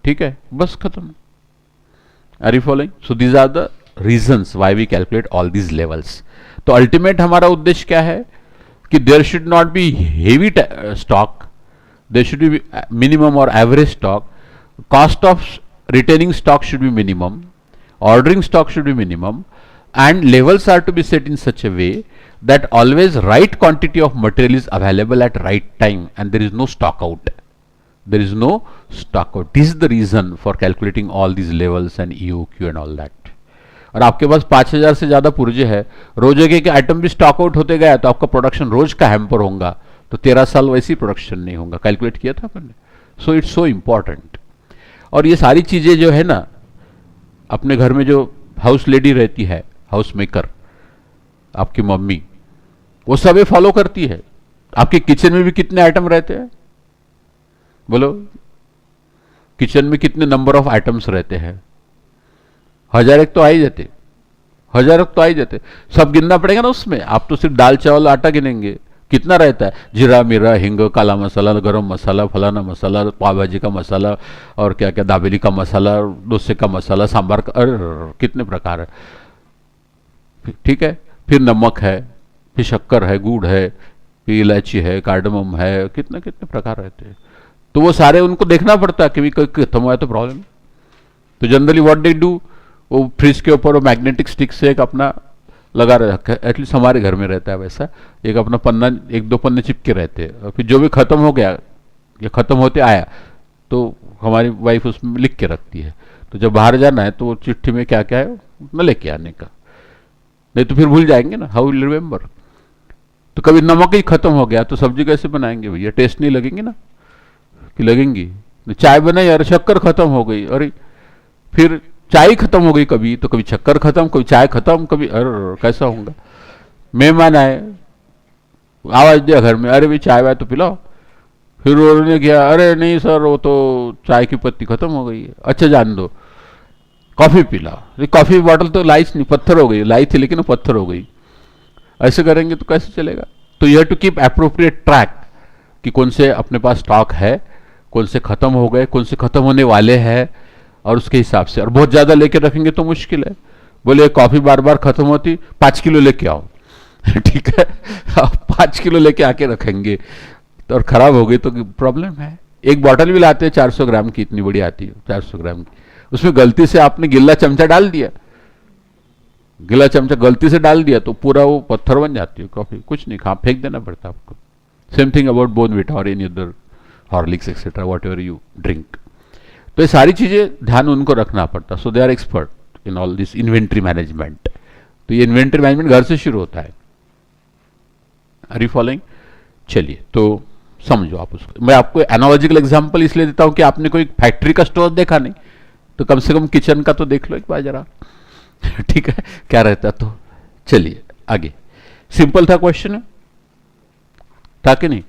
[SPEAKER 1] ठीक है, बस खत्म। Are you following? So these are the reasons why we calculate all these levels. तो अल्टीमेट हमारा उद्देश्य क्या है कि there should not be heavy stock, there should be minimum और average stock, cost of retaining stock should be minimum, ordering stock should be minimum, and levels are to be set in such a way that always right quantity of material is available at right time and there is no stock out. There is no stock out. This is the reason for calculating all these levels and EOQ and all that. और आपके पास 5000 से ज्यादा पुर्जे है, रोज के item भी stock out होते गया तो आपका प्रोडक्शन रोज का हैम्पर होगा, तो 13 साल वैसी प्रोडक्शन नहीं होगा। कैलकुलेट किया था अपन ने। So it's so important. और ये सारी चीजें जो है ना, अपने घर में जो हाउस लेडी रहती है, हाउस मेकर, आपकी मम्मी, वो सब ये फॉलो करती है। आपके किचन में भी कितने आइटम रहते हैं बोलो? किचन में कितने नंबर ऑफ आइटम्स रहते हैं? 1000 एक तो आ ही जाते, 1000 एक तो आ ही जाते। सब गिनना पड़ेगा ना उसमें। आप तो सिर्फ दाल चावल आटा गिनेंगे, कितना रहता है? जीरा, मिरा, हिंग, काला मसाला, गरम मसाला, फलाना मसाला, पाव भाजी का मसाला, और क्या क्या दाबेली का मसाला, डोसे का मसाला, सांभर का, कितने प्रकार है, ठीक है। फिर नमक है, फिर शक्कर है, गुड़ है, फिर इलायची है, कार्डमम है, कितने कितने प्रकार रहते हैं। तो वो सारे उनको देखना पड़ता है कि कोई खत्म हुआ है तो प्रॉब्लम। तो जनरली व्हाट दे डू, वो फ्रिज के ऊपर वो मैग्नेटिक स्टिक से एक अपना लगा रखा है, एटलीस्ट हमारे घर में रहता है वैसा, एक अपना पन्ना, 1-2 पन्ने चिपके रहते हैं। और फिर जो भी खत्म हो गया या खत्म होते आया तो हमारी वाइफ उसमें लिख के रखती है। तो जब बाहर जाना है तो वो चिट्ठी में क्या क्या है न लेके आने का, नहीं तो फिर भूल जाएंगे ना, हाउ विल रिमेंबर। तो कभी नमक ही खत्म हो गया तो सब्जी कैसे बनाएंगे भैया, टेस्ट नहीं लगेंगी ना, कि लगेंगी। चाय बनाई, अरे शक्कर खत्म हो गई, अरे फिर चाय ही खत्म हो गई, कभी तो कभी शक्कर खत्म, कभी चाय खत्म, कभी अरे कैसा होगा। मेहमान आए, आवाज दिया घर में, अरे भाई चाय वाय तो पिलाओ, फिर उन्होंने किया, अरे नहीं सर वो तो चाय की पत्ती खत्म हो गई है, अच्छा जान दो कॉफी पिलाओ, कॉफी बॉटल तो लाई नहीं, पत्थर हो गई, लाई थी लेकिन वो पत्थर हो गई। ऐसे करेंगे तो कैसे चलेगा। तो you have to keep appropriate track कि कौन से अपने पास स्टॉक है, कौन से खत्म हो गए, कौन से खत्म होने वाले हैं, और उसके हिसाब से। और बहुत ज्यादा लेके रखेंगे तो मुश्किल है, बोले कॉफी बार बार खत्म होती, 5 किलो लेके आओ ठीक है, 5 किलो लेके आके रखेंगे तो और खराब हो गई तो प्रॉब्लम है। एक बॉटल भी लाते हैं 400 ग्राम की, इतनी बड़ी आती है 400 ग्राम की, उसमें गलती से आपने गिल्ला चमचा डाल दिया, गिला चमचा गलती से डाल दिया तो पूरा वो पत्थर बन जाती है कॉफी, कुछ नहीं, खा फेंक देना पड़ता आपको। सेम थिंग अबाउट बोर्नविटा और any other Horlicks etcetera whatever you drink. तो ये सारी चीजें ध्यान उनको रखना पड़ता, so they are expert in all this inventory management. तो ये इन्वेंट्री मैनेजमेंट घर से शुरू होता है। Are you following? चलिए तो समझो आप उसको। मैं आपको एनालॉजिकल एग्जांपल इसलिए देता हूं कि आपने कोई फैक्ट्री का स्टोर देखा नहीं, तो कम से कम किचन का तो देख लो एक बार जरा ठीक है क्या रहता। तो चलिए आगे, सिंपल था क्वेश्चन, था कि नहीं?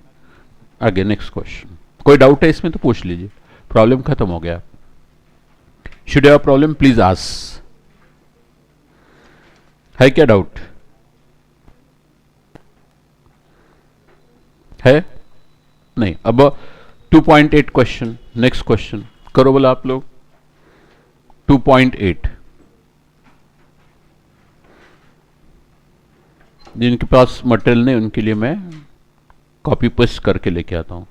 [SPEAKER 1] आगे नेक्स्ट क्वेश्चन। कोई डाउट है इसमें तो पूछ लीजिए, प्रॉब्लम खत्म हो गया। Should have problem please ask. है क्या डाउट? है नहीं? अब 2.8 क्वेश्चन, नेक्स्ट क्वेश्चन करो बोला आप लोग। 2.8 जिनके पास मटेरियल नहीं उनके लिए मैं कॉपी पेस्ट करके लेके आता हूं।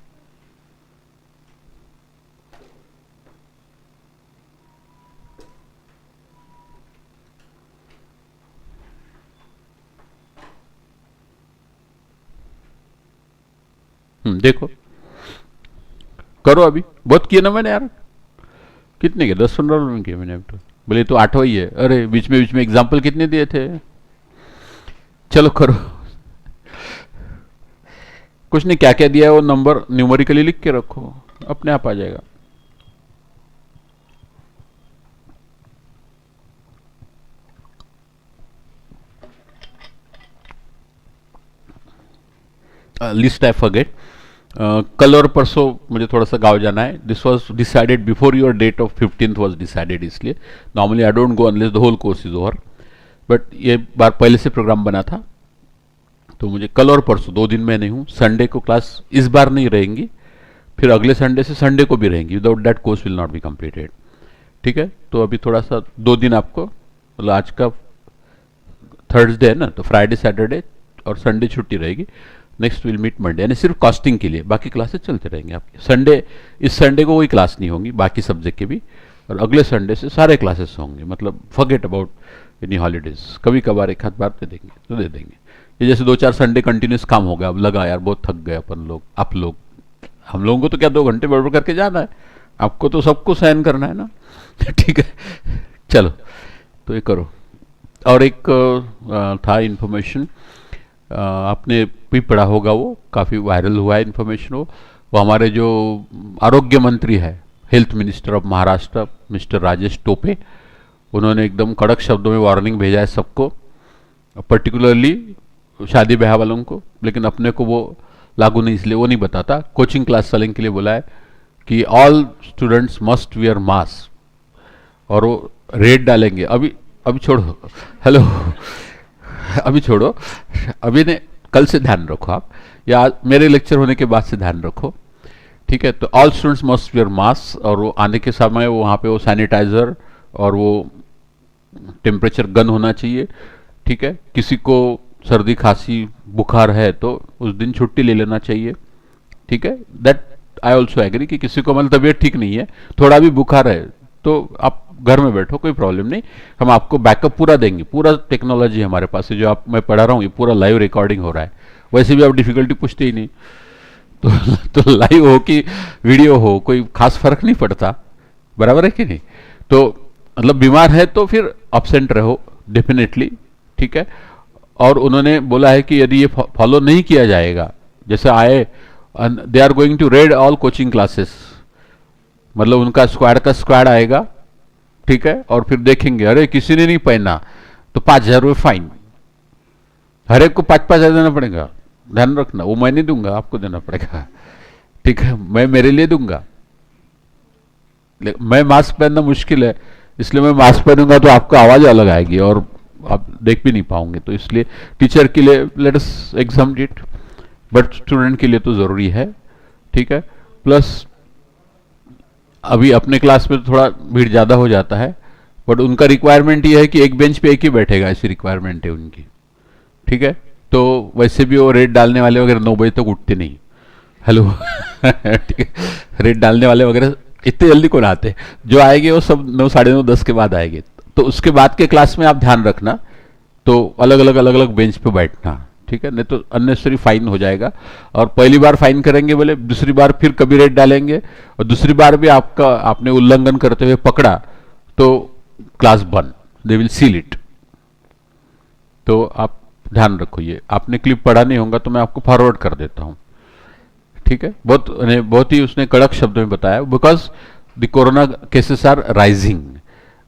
[SPEAKER 1] देखो करो, अभी बहुत किए ना मैंने यार, कितने के 10-15 रन किए मैंने अब तो। बोले तो 8वां ही है, अरे बीच में एग्जाम्पल कितने दिए थे। चलो करो, कुछ नहीं, क्या क्या दिया है वो नंबर न्यूमेरिकली लिख के रखो, अपने आप आ जाएगा। List I forget. कल और परसों मुझे थोड़ा सा गाँव जाना है। This was decided before your date of 15th was decided, इसलिए normally I don't go unless the whole course is over, but ये बार पहले से प्रोग्राम बना था। तो मुझे कल और परसों 2 दिन में नहीं हूँ, संडे को क्लास इस बार नहीं रहेंगी, फिर अगले संडे से संडे को भी रहेंगी, without that course will not be completed. ठीक है, तो अभी थोड़ा सा 2 दिन आपको, मतलब आज का थर्सडे है ना, तो फ्राइडे सैटरडे और संडे छुट्टी रहेगी। नेक्स्ट विल मीट मंडे, यानी सिर्फ कॉस्टिंग के लिए, बाकी क्लासेस चलते रहेंगे आपके। संडे, इस संडे को कोई क्लास नहीं होंगी बाकी सब्जेक्ट के भी, और अगले संडे से सारे क्लासेस होंगे। मतलब फॉरगेट अबाउट एनी हॉलीडेज, कभी कभार एक हाथ बार दे देंगे तो दे देंगे। ये जैसे 2-4 संडे कंटिन्यूस काम हो गया, अब लगा यार बहुत थक गए अपन लोग, आप लोग, हम लोगों को तो क्या 2 घंटे बड़बड़ करके जाना है, आपको तो सबको सहन करना है ना ठीक है, चलो तो ये करो। और एक था इन्फॉर्मेशन, आपने भी पढ़ा होगा, वो काफ़ी वायरल हुआ है इन्फॉर्मेशन। वो हमारे जो आरोग्य मंत्री है, health minister of Maharashtra mister Rajesh Tope, उन्होंने एकदम कड़क शब्दों में वार्निंग भेजा है सबको, पर्टिकुलरली शादी ब्याह वालों को, लेकिन अपने को वो लागू नहीं, इसलिए वो नहीं बताता। कोचिंग क्लास चलने के लिए बोला है कि all students must wear mask, और वो रेड डालेंगे। अभी छोड़ो, हेलो अभी छोड़ो, अभी ने कल से ध्यान रखो आप, या मेरे लेक्चर होने के बाद से ध्यान रखो। ठीक है, तो all students must wear mask, और वो आने के समय वो वहाँ पे वो सैनिटाइजर और वो टेम्परेचर गन होना चाहिए। ठीक है, किसी को सर्दी खांसी बुखार है तो उस दिन छुट्टी ले लेना चाहिए। ठीक है, दैट आई ऑल्सो एग्री कि किसी को मतलब तबीयत ठीक नहीं है, थोड़ा भी बुखार है तो आप घर में बैठो, कोई प्रॉब्लम नहीं, हम आपको बैकअप पूरा देंगे। पूरा टेक्नोलॉजी हमारे पास है, जो आप मैं पढ़ा रहा हूँ ये पूरा लाइव रिकॉर्डिंग हो रहा है। वैसे भी आप डिफिकल्टी पूछते ही नहीं, तो लाइव हो कि वीडियो हो कोई खास फर्क नहीं पड़ता, बराबर है कि नहीं। तो मतलब बीमार है तो फिर एब्सेंट रहो डेफिनेटली। ठीक है, और उन्होंने बोला है कि यदि ये फॉलो नहीं किया जाएगा, जैसे आए they are going to raid all coaching classes, मतलब उनका स्क्वाड का स्क्वाड आएगा, ठीक है, और फिर देखेंगे अरे किसी ने नहीं पहना तो 5,000 रुपये फाइन, हर एक को 5,000 देना पड़ेगा, ध्यान रखना, वो मैं नहीं दूंगा, आपको देना पड़ेगा, ठीक है, मैं मेरे लिए दूंगा, मैं मास्क पहनना मुश्किल है, इसलिए मैं मास्क पहनूंगा तो आपको आवाज अलग आएगी और आप देख भी नहीं पाओगे, तो इसलिए टीचर के लिए let us exam it, but student के लिए तो जरूरी है, ठीक है। प्लस अभी अपने क्लास में तो थोड़ा भीड़ ज़्यादा हो जाता है, बट उनका रिक्वायरमेंट ये है कि एक बेंच पे एक ही बैठेगा, ऐसी रिक्वायरमेंट है उनकी, ठीक है। तो वैसे भी वो रेट डालने वाले वगैरह 9 बजे तक उठते नहीं, हेलो ठीक है, रेट डालने वाले वगैरह इतने जल्दी कौन आते, जो आएंगे वो सब 9, साढ़े 9, 10 के बाद आएंगे, तो उसके बाद के क्लास में आप ध्यान रखना, तो अलग अलग बेंच पे बैठना, ठीक है, नहीं तो अननेसेसरी फाइन हो जाएगा, और पहली बार फाइन करेंगे बोले, दूसरी बार फिर कभी रेट डालेंगे, और दूसरी बार भी आपने उल्लंघन करते हुए पकड़ा तो क्लास बंद, दे विल सील इट। तो आप ध्यान रखो, ये आपने क्लिप पढ़ा नहीं होगा तो मैं आपको फॉरवर्ड कर देता हूं, ठीक है। बहुत ही उसने कड़क शब्दों में बताया, because the corona cases are rising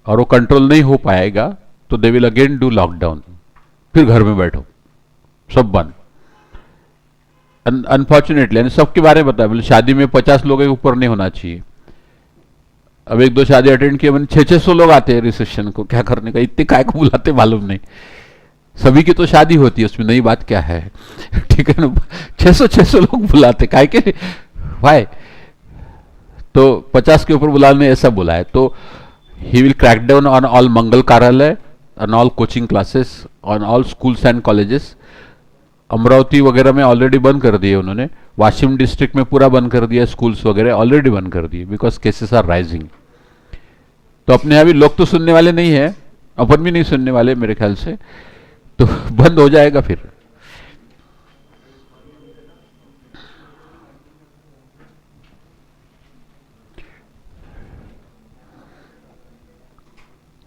[SPEAKER 1] और वो कंट्रोल नहीं हो पाएगा, तो they will again do lockdown, फिर घर में बैठो, सब बंद। अनफॉर्चुनेटली सबके बारे में बताया, बोले शादी में 50 लोगों के ऊपर नहीं होना चाहिए, अब 1-2 शादी अटेंड किए, मैंने 600-600 लोग आते हैं रिसेप्शन को, क्या करने का, इतने काय को बुलाते मालूम नहीं, सभी की तो शादी होती है, उसमें नई बात क्या है, ठीक है ना, 600-600 लोग बुलाते काय के भाई, तो 50 के ऊपर बुलाने ऐसा बोला है, तो he will crack down on all मंगल कार्यालय, on all coaching classes, on all schools and colleges. Amravati वगैरह में ऑलरेडी बंद कर दिए उन्होंने, वाशिम डिस्ट्रिक्ट में पूरा बंद कर दिया, स्कूल्स वगैरह ऑलरेडी बंद कर दिए, बिकॉज केसेस आर राइजिंग। तो अपने यहाँ भी लोग तो सुनने वाले नहीं है, अपन भी नहीं सुनने वाले मेरे ख्याल से, तो बंद हो जाएगा फिर।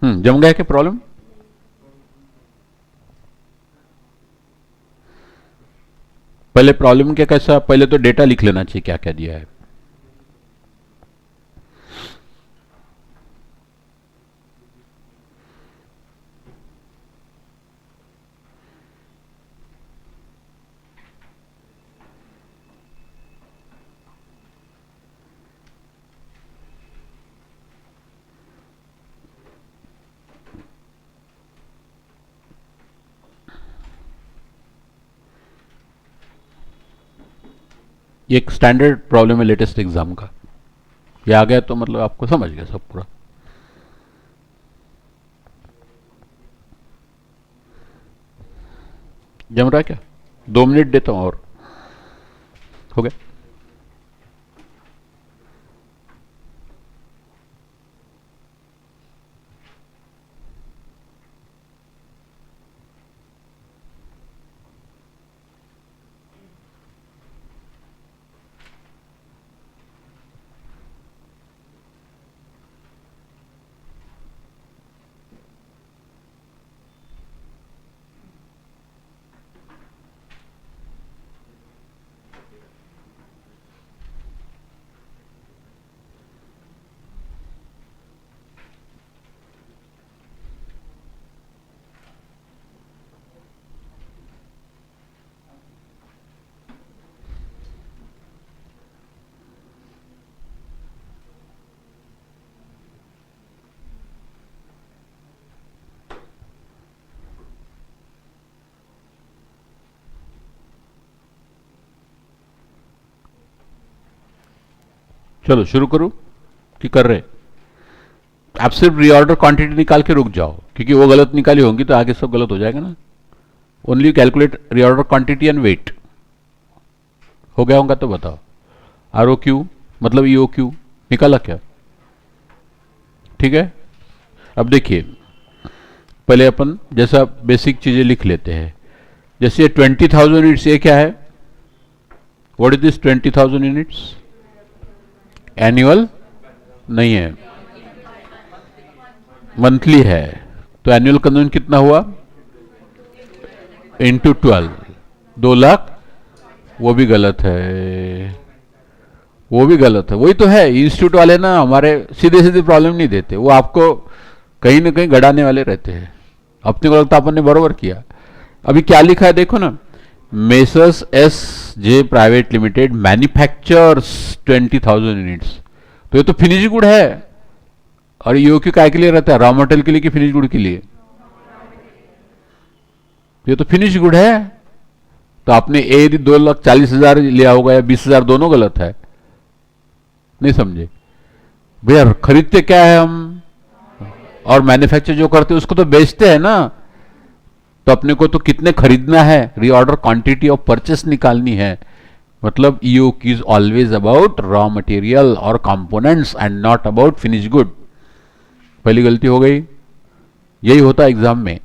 [SPEAKER 1] जम गया क्या प्रॉब्लम? पहले प्रॉब्लम क्या, कैसा, पहले तो डेटा लिख लेना चाहिए क्या क्या दिया है। ये एक स्टैंडर्ड प्रॉब्लम है लेटेस्ट एग्जाम का, ये आ गया तो मतलब आपको समझ गया सब पूरा। जम रहा है क्या? 2 मिनट देता हूं और हो गया। चलो शुरू करूं कि कर रहे? आप सिर्फ रीऑर्डर क्वांटिटी निकाल के रुक जाओ, क्योंकि वो गलत निकाली होंगी तो आगे सब गलत हो जाएगा ना। Only calculate reorder quantity and wait. हो गया होगा तो बताओ। आर ओ क्यू मतलब ई ओ क्यू निकाला क्या? ठीक है, अब देखिए पहले अपन जैसा बेसिक चीजें लिख लेते हैं, जैसे 20,000 यूनिट्स, ये क्या है? What is this 20,000 units? Annual नहीं है, मंथली है, तो एनुअल कंजम्पशन कितना हुआ? इंटू 12, 2 लाख। वो भी गलत है, वो भी गलत है। वही तो है, इंस्टीट्यूट वाले ना हमारे सीधे सीधे प्रॉब्लम नहीं देते, वो आपको कहीं ना कहीं गड़ाने वाले रहते हैं। अपने को लगता अपन ने बरोबर किया। अभी क्या लिखा है देखो ना, messrs S J private limited manufactures 20,000 units. तो ये तो फिनिश गुड है। और ईओक्यू काय के लिए रहता है, रॉ मटेरियल के लिए कि फिनिश गुड के लिए? ये तो फिनिश गुड है। तो आपने ए यदि 2,40,000 लिया होगा या 20,000, दोनों गलत है। नहीं समझे भैया? खरीदते क्या है हम, और मैन्युफैक्चर जो करते हैं उसको तो बेचते हैं ना। तो अपने को तो कितने खरीदना है, रीऑर्डर क्वांटिटी ऑफ परचेस निकालनी है। मतलब EOQ is always about raw material और components and not about finish good. पहली गलती हो गई, यही होता है एग्जाम में।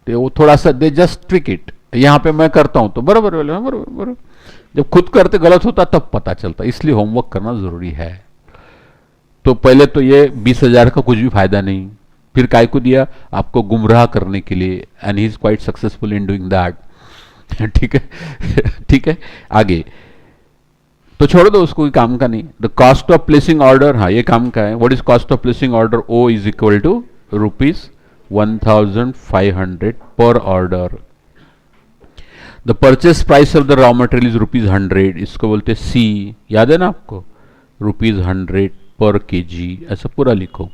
[SPEAKER 1] तो वो थोड़ा सा दे जस्ट ट्विक इट। यहां पे मैं करता हूं तो बराबर बराबर बराबर, जब खुद करते गलत होता तब पता चलता। इसलिए होमवर्क करना जरूरी है। तो पहले तो ये 20,000 का कुछ भी फायदा नहीं, फिर काय को दिया? आपको गुमराह करने के लिए, and he is quite successful in doing that. ठीक है ठीक है, आगे तो छोड़ दो उसको, काम का नहीं। The cost of placing order, हाँ ये काम का है। What is cost of placing order? O is equal to ₹1,500 per order. The purchase price of the raw material is ₹100, इसको बोलते सी, याद है ना आपको? ₹100 पर केजी, ऐसा पूरा लिखो।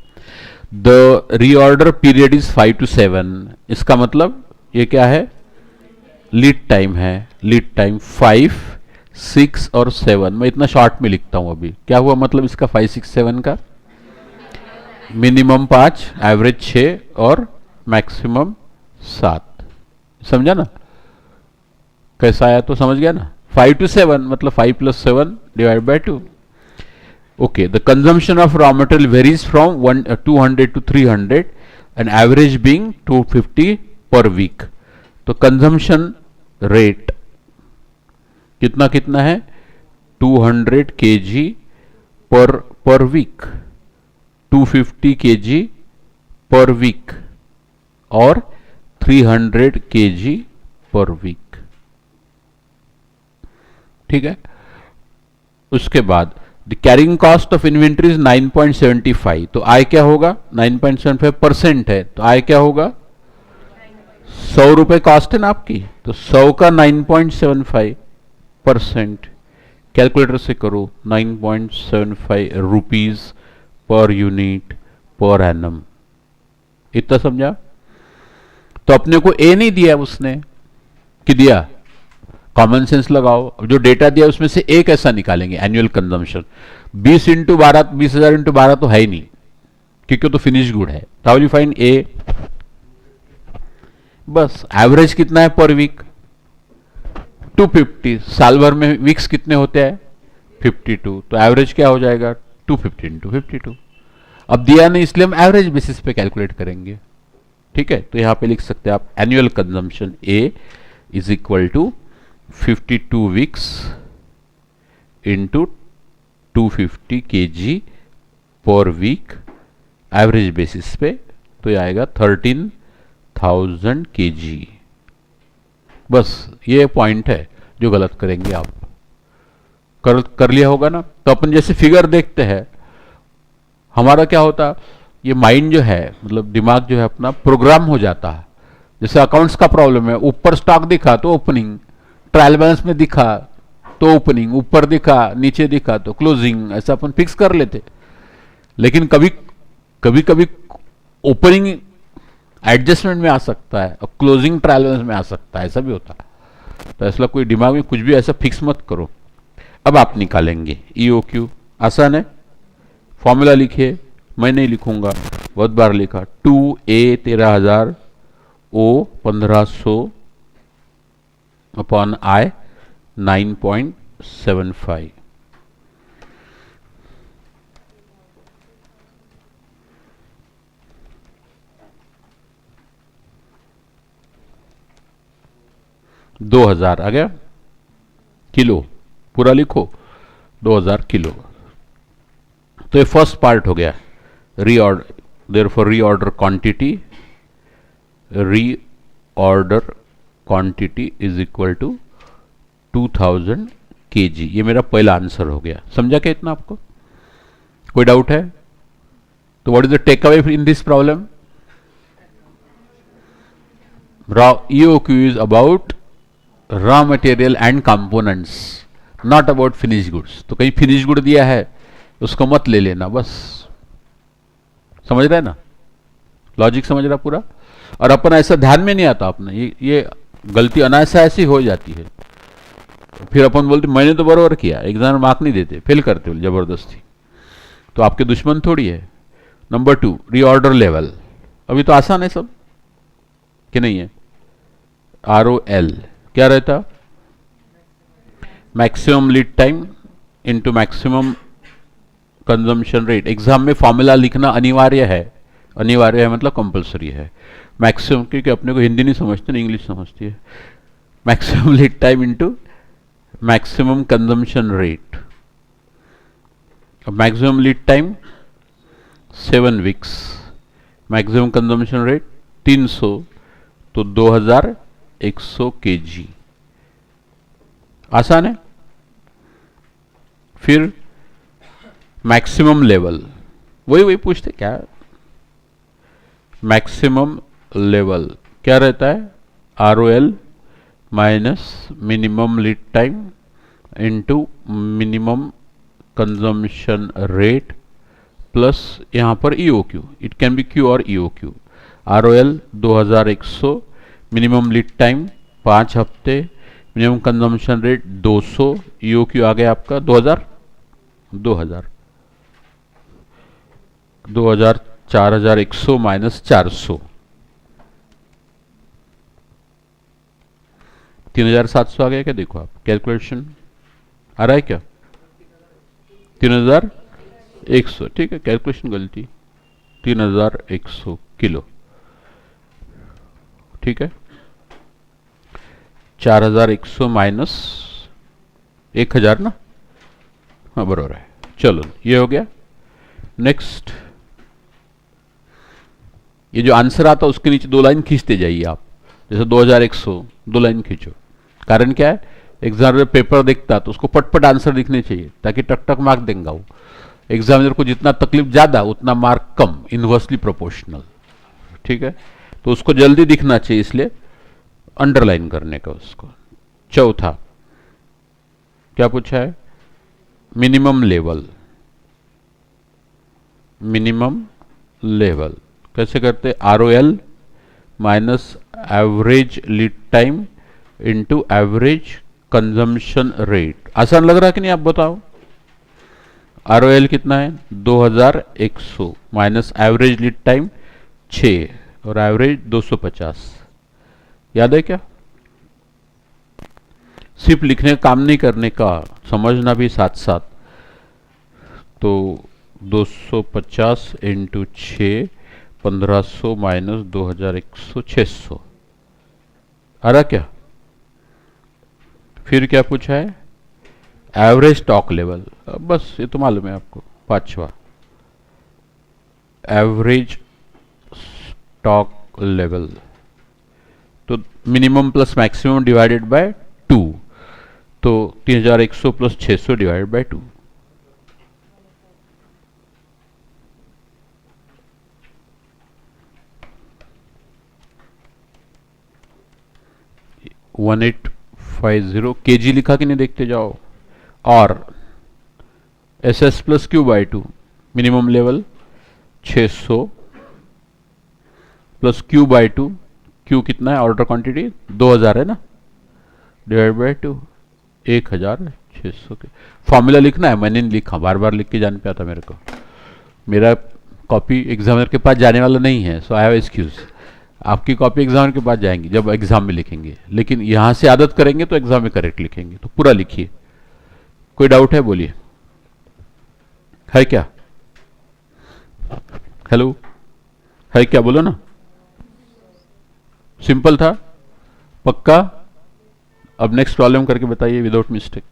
[SPEAKER 1] The reorder period is 5 to 7, इसका मतलब ये क्या है? लीड टाइम है। लीड टाइम 5, 6 और 7। मैं इतना शॉर्ट में लिखता हूं। अभी क्या हुआ मतलब इसका 5, 6, 7 का? मिनिमम 5, एवरेज 6 और मैक्सिमम 7। समझा ना? कैसा आया तो समझ गया ना? 5 to 7 मतलब 5 + 7 divide by 2। Okay, the consumption of raw material varies from 200 to 300 and average being 250 per week. तो कंजम्पशन रेट कितना कितना है? 200 kg per week, 250 kg per week और 300 kg पर वीक। ठीक है। उसके बाद the carrying cost of inventory is 9.75। तो आय क्या होगा? 9.75% है, तो आय क्या होगा? 100 रुपए कॉस्ट है ना आपकी, तो 100 का 9.75%। कैलकुलेटर से करो, 9.75 rupees per unit per annum. इतना समझा? तो अपने को ए नहीं दिया उसने, कि दिया? कॉमन सेंस लगाओ। जो डेटा दिया उसमें से एक ऐसा निकालेंगे, एनुअल कंजम्पशन। 20 × 12, 20,000 × 12 तो है ही नहीं, क्योंकि तो फिनिश गुड है। हाउ यू फाइंड ए? बस एवरेज कितना है पर वीक? 250। साल भर में वीक्स कितने होते हैं? 52। तो एवरेज क्या हो जाएगा? 250 × 52। अब दिया नहीं इसलिए हम एवरेज बेसिस पे कैलकुलेट करेंगे। ठीक है, तो यहां पे लिख सकते हैं आप annual consumption A is equal to 52 weeks into 250 kg per week average basis पे। तो ये आएगा 13,000 kg। बस ये पॉइंट है जो गलत करेंगे आप। कर लिया होगा ना? तो अपन जैसे फिगर देखते हैं, हमारा क्या होता, ये माइंड जो है, मतलब दिमाग जो है अपना प्रोग्राम हो जाता है। जैसे अकाउंट्स का प्रॉब्लम है, ऊपर स्टॉक दिखा तो ओपनिंग, ट्रायल बैलेंस में दिखा तो ओपनिंग, ऊपर दिखा नीचे दिखा तो क्लोजिंग, ऐसा अपन फिक्स कर लेते। लेकिन कभी कभी ओपनिंग एडजस्टमेंट में आ सकता है और क्लोजिंग ट्रायल बैलेंस में आ सकता है, ऐसा भी होता है। तो ऐसा कोई दिमाग में कुछ भी ऐसा फिक्स मत करो। अब आप निकालेंगे ईओक्यू, आसान है। फॉर्मूला लिखिए, मैं नहीं लिखूंगा, बहुत बार लिखा। 2A 13,000, O 1,500 upon I 9.75। $2,000 आ गया किलो, पूरा लिखो 2,000 किलो। तो ये फर्स्ट पार्ट हो गया reorder, therefore reorder quantity, reorder order quantity is equal to 2000 kg। ये मेरा पहला आंसर हो गया। समझा क्या इतना आपको? कोई डाउट है? तो what is the take away in this problem? EOQ is about raw material and components, not about finished goods। तो कहीं फिनिश गुड दिया है उसको मत ले लेना, बस। समझ रहे हैं ना? लॉजिक समझ रहा पूरा? और अपन ऐसा ध्यान में नहीं आता अपना, ये गलती अनायासा ऐसी हो जाती है। फिर अपन बोलते मैंने तो बराबर किया, एग्जाम में मार्क नहीं देते, फेल करते हो जबरदस्ती। तो आपके दुश्मन थोड़ी है। Number 2, reorder level. अभी तो आसान है सब, कि नहीं है? ROL क्या रहता? Maximum lead time into maximum consumption rate. Exam में फॉर्मूला लिखना अनिवार्य है। अनिवार्य है मतलब कंपलसरी है। मैक्सिमम, क्योंकि अपने को हिंदी नहीं समझते ना, इंग्लिश समझती है। Maximum lead time into maximum consumption rate. अब maximum lead time 7 weeks, maximum consumption rate 300, तो 2100 kg। आसान है। फिर मैक्सिमम लेवल, वही पूछते क्या? मैक्सिमम लेवल क्या रहता है? ROL minus minimum lead time into minimum consumption rate plus यहां पर EOQ। It can be Q और EOQ। ROL 2100, minimum lead time 5 हफ्ते, मिनिमम कंजम्पशन रेट 200, EOQ आ गया आपका 2000 4100 माइनस 400, 3700 आ गया क्या? देखो आप कैलकुलेशन आ रहा है क्या? 3100, ठीक है, कैलकुलेशन गलती, 3100 किलो, ठीक है। 4100 माइनस 1000 ना, हाँ बराबर है। चलो ये हो गया। नेक्स्ट, ये जो आंसर आता है उसके नीचे 2 लाइन खींचते जाइए आप। जैसे 2100, 2 लाइन खींचो। कारण क्या है? एग्जाम में पेपर देखता तो उसको पटपट आंसर दिखने चाहिए, ताकि टक टक मार्क देंगे वो। एग्जामिनर को जितना तकलीफ ज्यादा उतना मार्क कम, इनवर्सली प्रोपोर्शनल, ठीक है। तो उसको जल्दी दिखना चाहिए, इसलिए अंडरलाइन करने का उसको। चौथा क्या पूछा है? Minimum level. मिनिमम लेवल कैसे करते? ROL minus average lead time into average consumption rate. आसान लग रहा है कि नहीं? आप बताओ। ROL कितना है? 2100 माइनस एवरेज लीड टाइम 6 और एवरेज 250। याद है क्या? सिर्फ लिखने का काम नहीं करने का, समझना भी साथ साथ। तो 250 इंटू 6, 1500 माइनस 2100, 600 आ रहा क्या? फिर क्या पूछा है? Average stock level. बस ये तो मालूम है आपको। 5वां, एवरेज स्टॉक लेवल। तो minimum plus maximum divided by 2, तो 3100 plus 600 divided by 2। One 1850 kg लिखा कि नहीं? देखते जाओ। और SS plus Q by 2, minimum level 600 plus Q by 2। Q कितना है? ऑर्डर क्वांटिटी 2000 है ना, डिवाइड बाई 2, 1600 के। फॉर्मूला लिखना है, मैंने नहीं लिखा, बार बार लिख के जाने पे आता मेरे को। मेरा कॉपी एग्जामिनर के पास जाने वाला नहीं है, सो आई हैव एक्सक्यूज। आपकी कॉपी एग्जामिनर के पास जाएंगी जब एग्जाम में लिखेंगे, लेकिन यहां से आदत करेंगे तो एग्जाम में करेक्ट लिखेंगे। तो पूरा लिखिए। कोई डाउट है? बोलिए। है क्या? हेलो, है क्या? बोलो ना। सिंपल था? पक्का? अब नेक्स्ट प्रॉब्लम करके बताइए विदाउट मिस्टेक।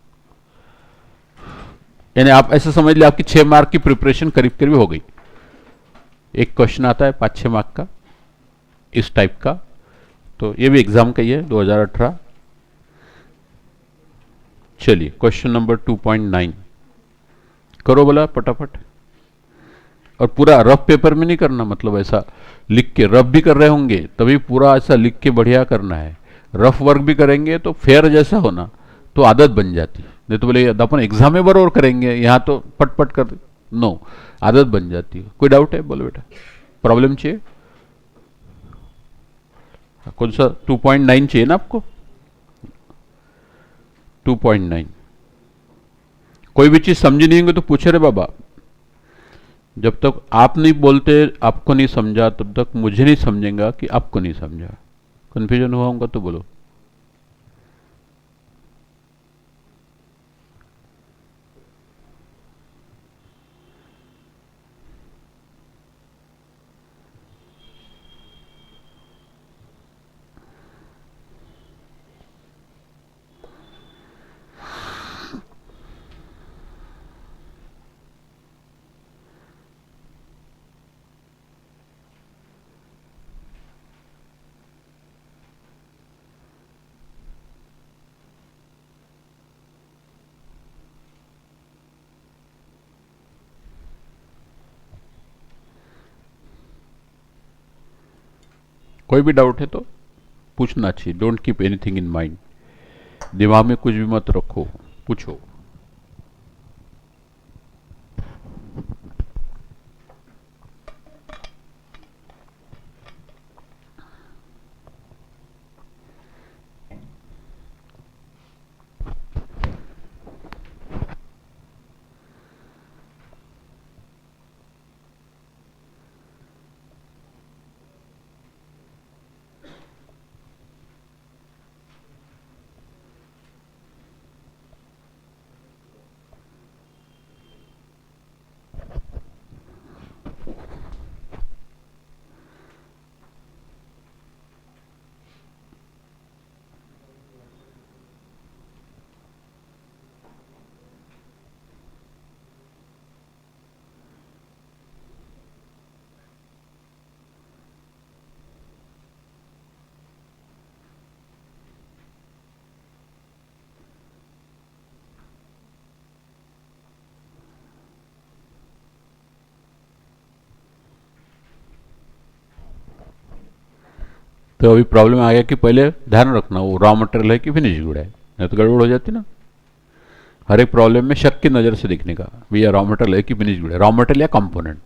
[SPEAKER 1] यानी आप ऐसा समझ लिया आपकी 6 मार्क की प्रिपरेशन करीब करीब हो गई। एक क्वेश्चन आता है 5-6 मार्क का इस टाइप का, तो ये भी एग्जाम का ही है 2018। चलिए क्वेश्चन नंबर 2.9 करो बोला फटाफट। और पूरा रफ पेपर में नहीं करना, मतलब ऐसा लिख के, रफ भी कर रहे होंगे तभी पूरा ऐसा लिख के बढ़िया करना है। रफ वर्क भी करेंगे तो फेयर जैसा होना, तो आदत बन जाती है। नहीं तो बोले अपन एग्जाम में बरोबर करेंगे, यहाँ तो पट पट कर, नो, आदत बन जाती है। कोई डाउट है बोलो बेटा, प्रॉब्लम चाहिए? कौन सा 2.9 चाहिए ना आपको? 2.9 कोई भी चीज समझी नहीं होंगे तो पूछे रे बाबा। जब तक आप नहीं बोलते आपको नहीं समझा, तब तक मुझे नहीं समझेगा कि आपको नहीं समझा। कंफ्यूजन हुआ होगा तो बोलो। कोई भी डाउट है तो पूछना चाहिए। Don't keep anything in mind, दिमाग में कुछ भी मत रखो, पूछो। तो अभी प्रॉब्लम आ गया कि पहले ध्यान रखना वो रॉ मटेरियल है कि फिनिश गुड है, नहीं तो गड़बड़ हो जाती ना। हर एक प्रॉब्लम में शक की नज़र से देखने का, भैया रॉ मटेरियल है कि फिनिश गुड है, रॉ मटेरियल या कंपोनेंट।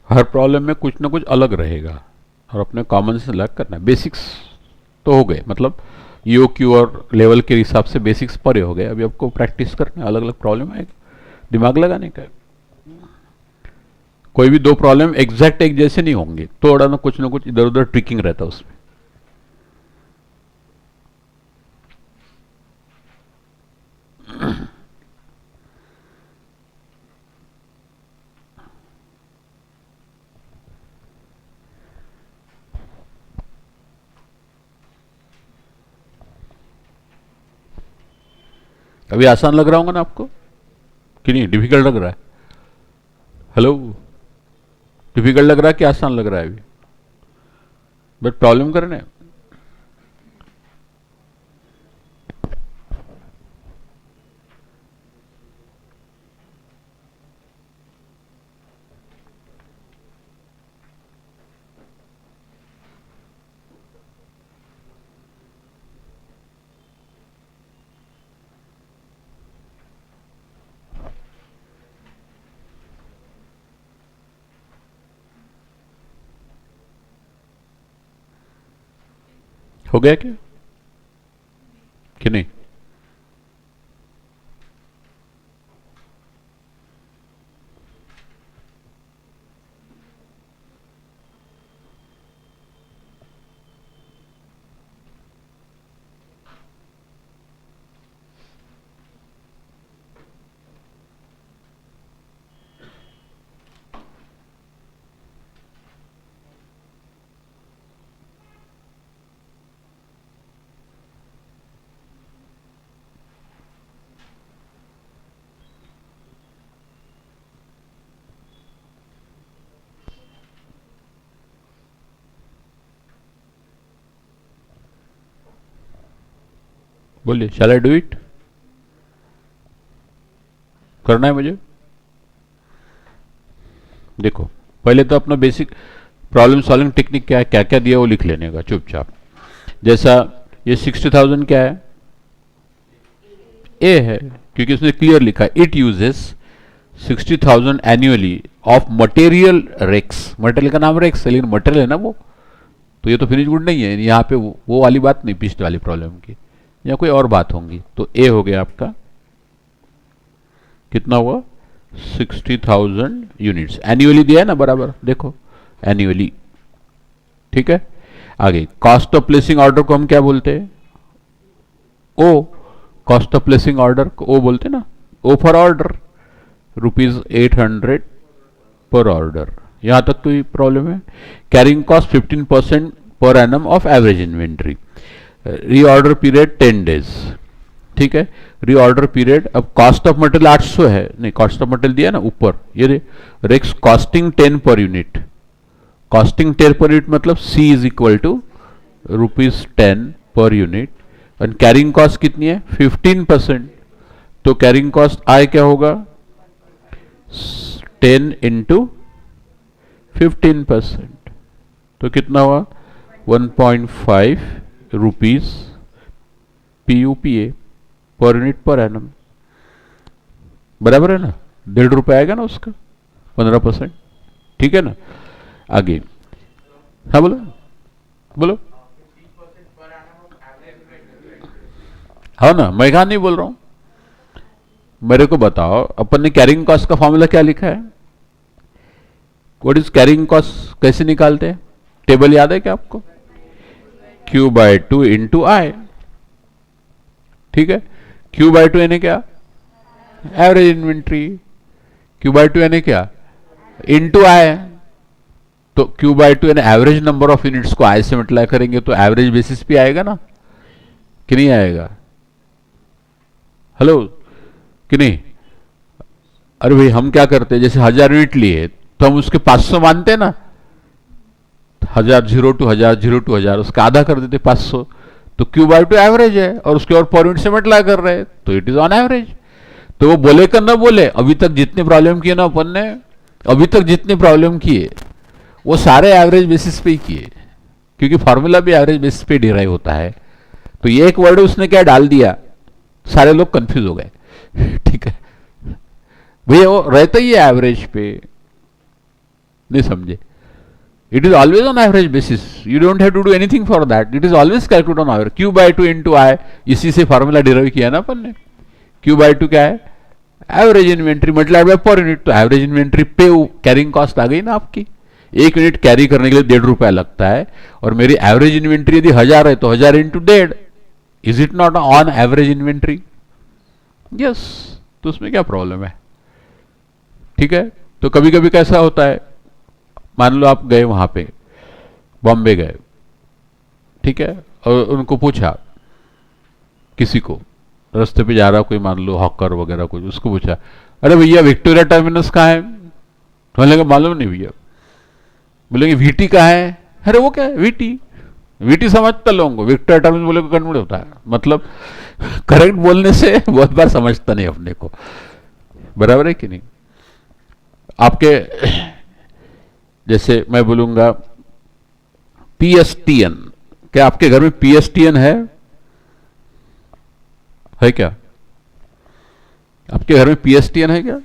[SPEAKER 1] हर प्रॉब्लम में कुछ ना कुछ अलग रहेगा और अपने कॉमन से अलग करना है। बेसिक्स तो हो गए, मतलब ईओ क्यू और लेवल के हिसाब से बेसिक्स परे हो गए। अभी आपको प्रैक्टिस करना है, अलग अलग प्रॉब्लम आएगा, दिमाग लगाने का। कोई भी दो प्रॉब्लम एग्जैक्ट एक जैसे नहीं होंगे, थोड़ा ना कुछ इधर उधर ट्रिकिंग रहता है उसमें। अभी आसान लग रहा होगा ना आपको कि नहीं? डिफिकल्ट लग रहा है? हेलो, डिफिकल्ट लग रहा है कि आसान लग रहा है अभी? बट प्रॉब्लम करने हो गया क्या कि नहीं? बोलिए, शैल आई डू इट? करना है मुझे? देखो, पहले तो अपना बेसिक प्रॉब्लम सॉल्विंग टेक्निक क्या है, क्या क्या दिया वो लिख लेने का चुपचाप। जैसा ये 60,000 क्या है? ए है, क्योंकि उसने क्लियर लिखा है it uses 60,000 annually of material Rex. Material का नाम रेक्स है, लेकिन मटेरियल है ना वो, तो ये तो फिनिश गुड नहीं है। यहाँ पे वो वाली बात नहीं, पिछले वाली प्रॉब्लम की, या कोई और बात होंगी। तो ए हो गया आपका, कितना हुआ? 60,000 यूनिट्स। एनुअली दिया है ना बराबर, देखो एनुअली, ठीक है। आगे कॉस्ट ऑफ प्लेसिंग ऑर्डर को हम क्या बोलते हैं? ओ। कॉस्ट ऑफ प्लेसिंग ऑर्डर को ओ बोलते ना, ओ फॉर ऑर्डर, ₹800 पर ऑर्डर। यहां तक कोई प्रॉब्लम है? Carrying cost 15% per annum of average inventory. Reorder period 10 days, ठीक है। रीऑर्डर पीरियड, अब कॉस्ट ऑफ मटेरियल 800 है, नहीं कॉस्ट ऑफ मटेरियल दिया ना ऊपर, ये racks costing 10 per unit. Costing 10 per unit मतलब C is equal to ₹10 per unit. And carrying cost कितनी है? 15%। तो कैरिंग कॉस्ट आय क्या होगा? 10 इंटू 15%, तो कितना हुआ? 1.5 rupees PUPA per unit per annum, बराबर है ना? ₹1.5 आएगा ना उसका, 15%, ठीक है ना। आगे, हाँ बोलो बोलो। हाँ ना, मैं कहा नहीं बोल रहा हूं, मेरे को बताओ, अपन ने कैरिंग कॉस्ट का फॉर्मूला क्या लिखा है? व्हाट इज कैरिंग कॉस्ट, कैसे निकालते हैं? टेबल याद है क्या आपको? Q/2 इंटू आई, ठीक है। Q/2 यानी क्या? Average inventory. Q/2 यानी क्या? इंटू आई। तो Q/2 यानी एवरेज नंबर ऑफ यूनिट्स को आई से मल्टीप्लाई करेंगे तो एवरेज बेसिस पे आएगा ना, कि नहीं आएगा? हेलो, कि नहीं? अरे भाई, हम क्या करते हैं, जैसे 1000 यूनिट लिए तो हम उसके 500 मानते हैं ना, 1000 0 टू 1000 0 टू 1000, उसका आधा कर देते 500। तो Q/2 एवरेज है और उसके और पर यूनिट से मल्टीप्लाई कर रहे हैं, तो इट इज ऑन एवरेज। तो वो बोले कर ना बोले, अभी तक जितने प्रॉब्लम किए ना अपन ने, अभी तक जितने प्रॉब्लम किए वो सारे एवरेज बेसिस पे ही किए, क्योंकि फॉर्मूला भी एवरेज बेसिस पे डिराइव होता है। तो ये एक वर्ड उसने क्या डाल दिया, सारे लोग कंफ्यूज हो गए ठीक है भैया, वो रहता ही है एवरेज पे, नहीं समझे? It is always on average basis. You don't have to do anything for that. It is always calculated on average. Q/2 into I, इसी से फॉर्मूला डिराइव किया ना अपन ने। Q/2 क्या है? Average inventory multiplied by per unit. तो average inventory पे carrying cost आ गई ना आपकी। एक यूनिट कैरी करने के लिए ₹1.5 लगता है, और मेरी एवरेज इन्वेंट्री यदि 1000 है तो 1000 into 1.5। Is it not on average inventory? Yes. तो उसमें क्या प्रॉब्लम है? ठीक है। तो कभी कभी कैसा होता है, मान लो आप गए वहां पे, बॉम्बे गए, ठीक है, और उनको पूछा किसी को, रास्ते पे जा रहा कोई, मान लो हॉकर वगैरह कुछ, उसको पूछा अरे भैया विक्टोरिया टर्मिनस कहाँ है, बोलेंगे मालूम नहीं भैया। बोलेंगे वीटी कहाँ है, अरे वो क्या है वीटी, वीटी समझता लोगों को, विक्टोरिया टर्मिनस बोले को कन्वर्ट होता है। मतलब करेक्ट बोलने से बहुत बार समझता नहीं अपने को, बराबर है कि नहीं। आपके जैसे मैं बोलूंगा पीएसटीएन, क्या आपके घर में पीएसटीएन है क्या? आपके घर में पीएसटीएन है क्या?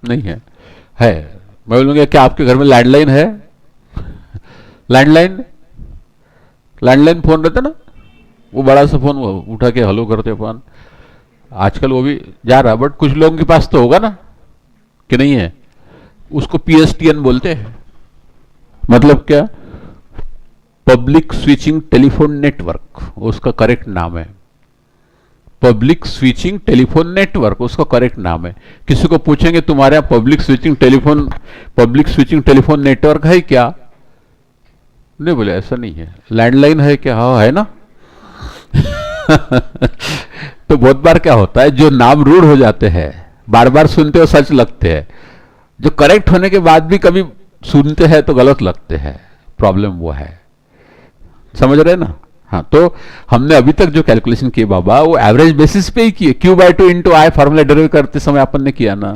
[SPEAKER 1] नहीं है। है, मैं बोलूंगा क्या आपके घर में लैंडलाइन है? लैंडलाइन फोन रहता ना, वो बड़ा सा फोन, वो उठा के हेलो करते फोन, आजकल वो भी जा रहा, बट कुछ लोगों के पास तो होगा ना, कि नहीं है? उसको पीएसटीएन बोलते हैं। मतलब क्या? पब्लिक स्विचिंग टेलीफोन नेटवर्क, उसका करेक्ट नाम है। पब्लिक स्विचिंग टेलीफोन नेटवर्क उसका करेक्ट नाम है। किसी को पूछेंगे तुम्हारे यहां पब्लिक स्विचिंग टेलीफोन नेटवर्क है क्या? नहीं, बोले ऐसा नहीं है। लैंडलाइन है क्या? हाँ है ना। तो बहुत बार क्या होता है, जो नाम रूढ़ हो जाते हैं, बार बार सुनते हो सच लगते हैं, जो करेक्ट होने के बाद भी कभी सुनते हैं तो गलत लगते हैं, प्रॉब्लम वो है। समझ रहे ना? हाँ, तो हमने अभी तक जो कैलकुलेशन किए बाबा, वो एवरेज बेसिस पे ही किए। Q/2 इंटू आई फॉर्मूला डेरिव करते समय अपन ने किया ना।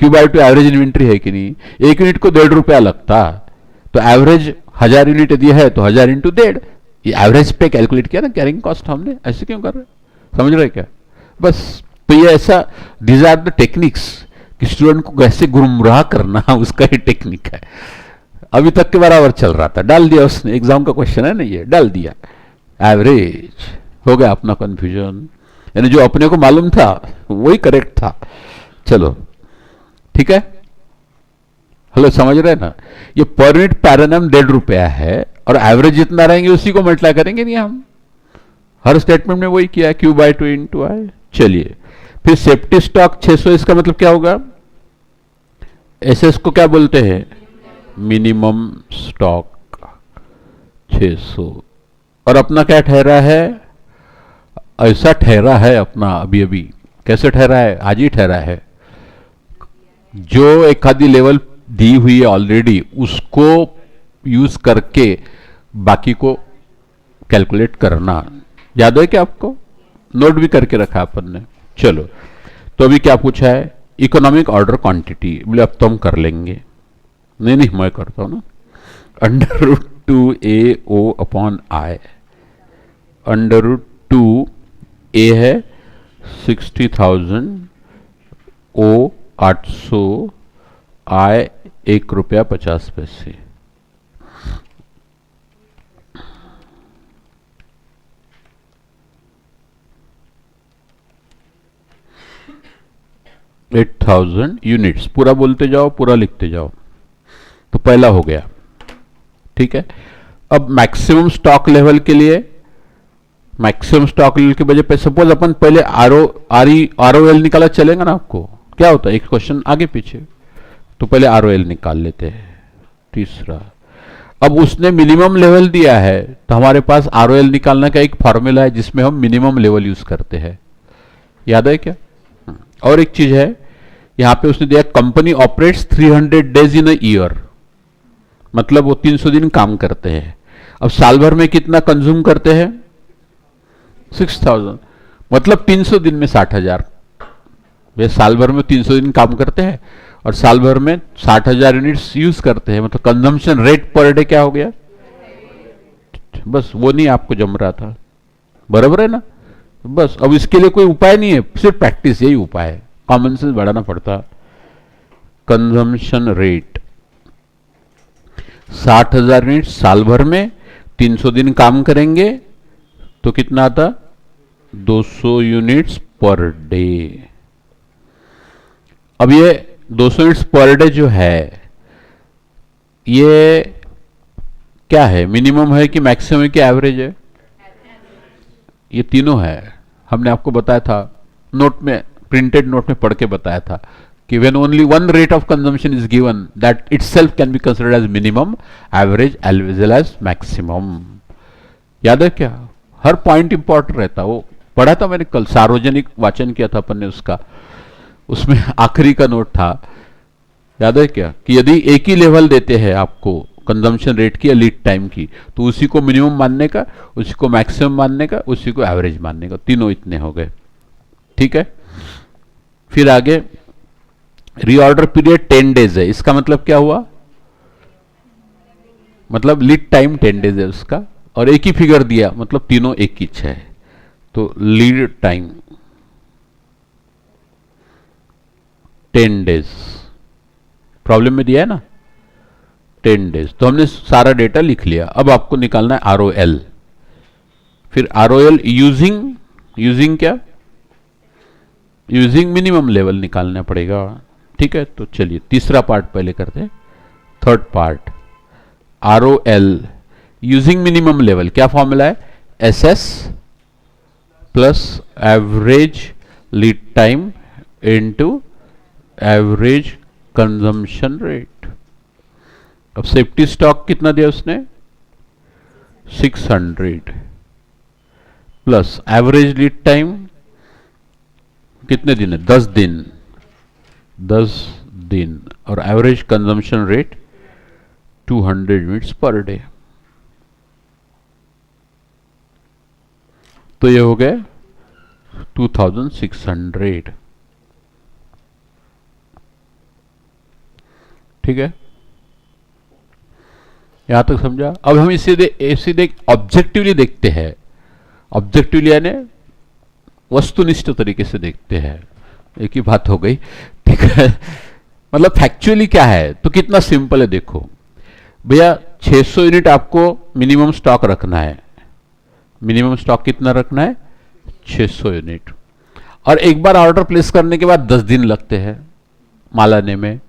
[SPEAKER 1] Q/2 एवरेज इन्वेंट्री है कि नहीं? 1 यूनिट को 1.5 रुपया लगता, तो एवरेज 1000 यूनिट दिया है तो 1000 इंटू 1.5, ये एवरेज पे कैलकुलेट किया ना कैरिंग कॉस्ट हमने। ऐसे क्यों कर रहे, समझ रहे क्या? बस तो ये ऐसा, दीज आर द टेक्निक्स कि स्टूडेंट को कैसे गुमराह करना, उसका ही टेक्निक है। अभी तक के बराबर चल रहा था, डाल दिया उसने, एग्जाम का क्वेश्चन है ना ये, डाल दिया एवरेज, हो गया अपना कंफ्यूजन। यानी जो अपने को मालूम था वही करेक्ट था। चलो ठीक है, हेलो, समझ रहे ना? ये पर यूनिट पर एनम 1.5 रुपया है, और एवरेज जितना रहेंगे उसी को मल्टीप्लाई करेंगे नहीं हम, हर स्टेटमेंट में वही किया है, Q/2 इंटू आई। चलिए फिर सेफ्टी स्टॉक 600, इसका मतलब क्या होगा? एसएस को क्या बोलते हैं? Minimum stock 600। और अपना क्या ठहरा है? ऐसा ठहरा है अपना अभी अभी। कैसे ठहरा है? आज ही ठहरा है। जो एक आधी लेवल दी हुई है ऑलरेडी, उसको यूज करके बाकी को कैलकुलेट करना। याद है क्या आपको? नोट भी करके रखा अपन ने। चलो, तो अभी क्या पूछा है? Economic order quantity. बोले अब तो हम कर लेंगे। नहीं, मैं करता हूं ना। √2AO upon I. √2A है 60,000, O 800, I 1 रुपया 50 पैसे। $8,000 यूनिट्स। पूरा बोलते जाओ, पूरा लिखते जाओ। तो पहला हो गया, ठीक है। अब मैक्सिमम स्टॉक लेवल के लिए, मैक्सिमम स्टॉक लेवल के बजाय सपोज अपन पहले ROL निकाला, चलेगा ना आपको? क्या होता है, एक क्वेश्चन आगे पीछे, तो पहले ROL निकाल लेते हैं। तीसरा, अब उसने मिनिमम लेवल दिया है, तो हमारे पास ROL निकालने का एक फॉर्मूला है जिसमें हम मिनिमम लेवल यूज करते हैं। याद है क्या? और एक चीज है, यहां पे उसने दिया company operates 300 days in a year, मतलब वो 300 दिन काम करते हैं। अब साल भर में कितना कंज्यूम करते हैं? 6000, मतलब 300 दिन में 60,000। वे साल भर में 300 दिन काम करते हैं और साल भर में 60,000 यूनिट्स यूज करते हैं, मतलब कंजम्पशन रेट पर डे क्या हो गया? बस वो नहीं आपको जम रहा था, बराबर है ना? बस अब इसके लिए कोई उपाय नहीं है, सिर्फ प्रैक्टिस, यही उपाय है। कॉमन सेंस बढ़ाना पड़ता। कंजम्पशन रेट 60,000 यूनिट साल भर में, 300 दिन काम करेंगे तो कितना आता? 200 यूनिट्स पर डे। अब ये 200 यूनिट्स पर डे जो है, ये क्या है? मिनिमम है कि मैक्सिमम है कि एवरेज है? ये तीनों है। हमने आपको बताया था नोट में, प्रिंटेड नोट में पढ़ के बताया था कि when only one rate of consumption is given, that itself can be considered as minimum, average as well as maximum। याद है क्या? हर पॉइंट इंपॉर्टेंट रहता, वो पढ़ा था मैंने कल, सार्वजनिक वाचन किया था अपन ने उसका, उसमें आखिरी का नोट था, याद है क्या, कि यदि एक ही लेवल देते हैं आपको कंजम्पशन रेट की या लीड टाइम की, तो उसी को मिनिमम मानने का, उसी को मैक्सिमम मानने का, उसी को एवरेज मानने का, तीनों इतने हो गए। ठीक है, फिर आगे रीऑर्डर पीरियड 10 डेज है, इसका मतलब क्या हुआ, मतलब लीड टाइम 10 डेज है उसका, और एक ही फिगर दिया, मतलब तीनों एक ही है, तो लीड टाइम 10 डेज प्रॉब्लम में दिया है ना, 10 डेज। तो हमने सारा डेटा लिख लिया, अब आपको निकालना है आरओएल। फिर आरओएल यूजिंग क्या, यूजिंग मिनिमम लेवल निकालना पड़ेगा। ठीक है, तो चलिए तीसरा पार्ट पहले करते हैं, third part, ROL using minimum level. क्या फॉर्मूला है, SS plus average lead time into average consumption rate. अब सेफ्टी स्टॉक कितना दिया उसने, 600 प्लस एवरेज लीड टाइम कितने दिन है, 10 दिन, 10 दिन, और average consumption rate 200 units per day. तो ये हो गए 2600। ठीक है, यहां तक समझा। अब हम इसे ऑब्जेक्टिवली देखते हैं, ऑब्जेक्टिवली यानी वस्तुनिष्ठ तरीके से देखते हैं, एक ही बात हो गई। ठीक है, मतलब फैक्चुअली क्या है, तो कितना सिंपल है, देखो भैया 600 यूनिट आपको मिनिमम स्टॉक रखना है, मिनिमम स्टॉक कितना रखना है, 600 यूनिट, और एक बार ऑर्डर प्लेस करने के बाद 10 दिन लगते हैं माल आने में,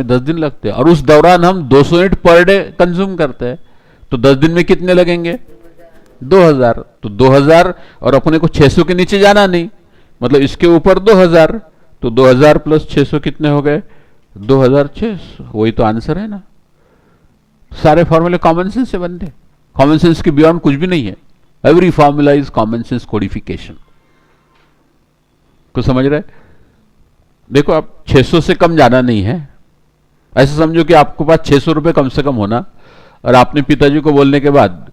[SPEAKER 1] 10 दिन लगते हैं, और उस दौरान हम 200 यूनिट पर डे कंज्यूम करते हैं, तो 10 दिन में कितने लगेंगे, 2000। तो 2000, और अपने को 600 के नीचे जाना नहीं, मतलब इसके ऊपर 2000, तो 2000 प्लस 600 कितने हो गए, 2600। वही तो आंसर है ना। सारे फॉर्मूले कॉमन सेंस से बनते, कॉमन सेंस के बियॉन्ड कुछ भी नहीं है, every formula is common sense codification. को समझ रहे, देखो आप 600 से कम जाना नहीं है, ऐसा समझो कि आपके पास 600 रुपए कम से कम होना, और आपने पिताजी को बोलने के बाद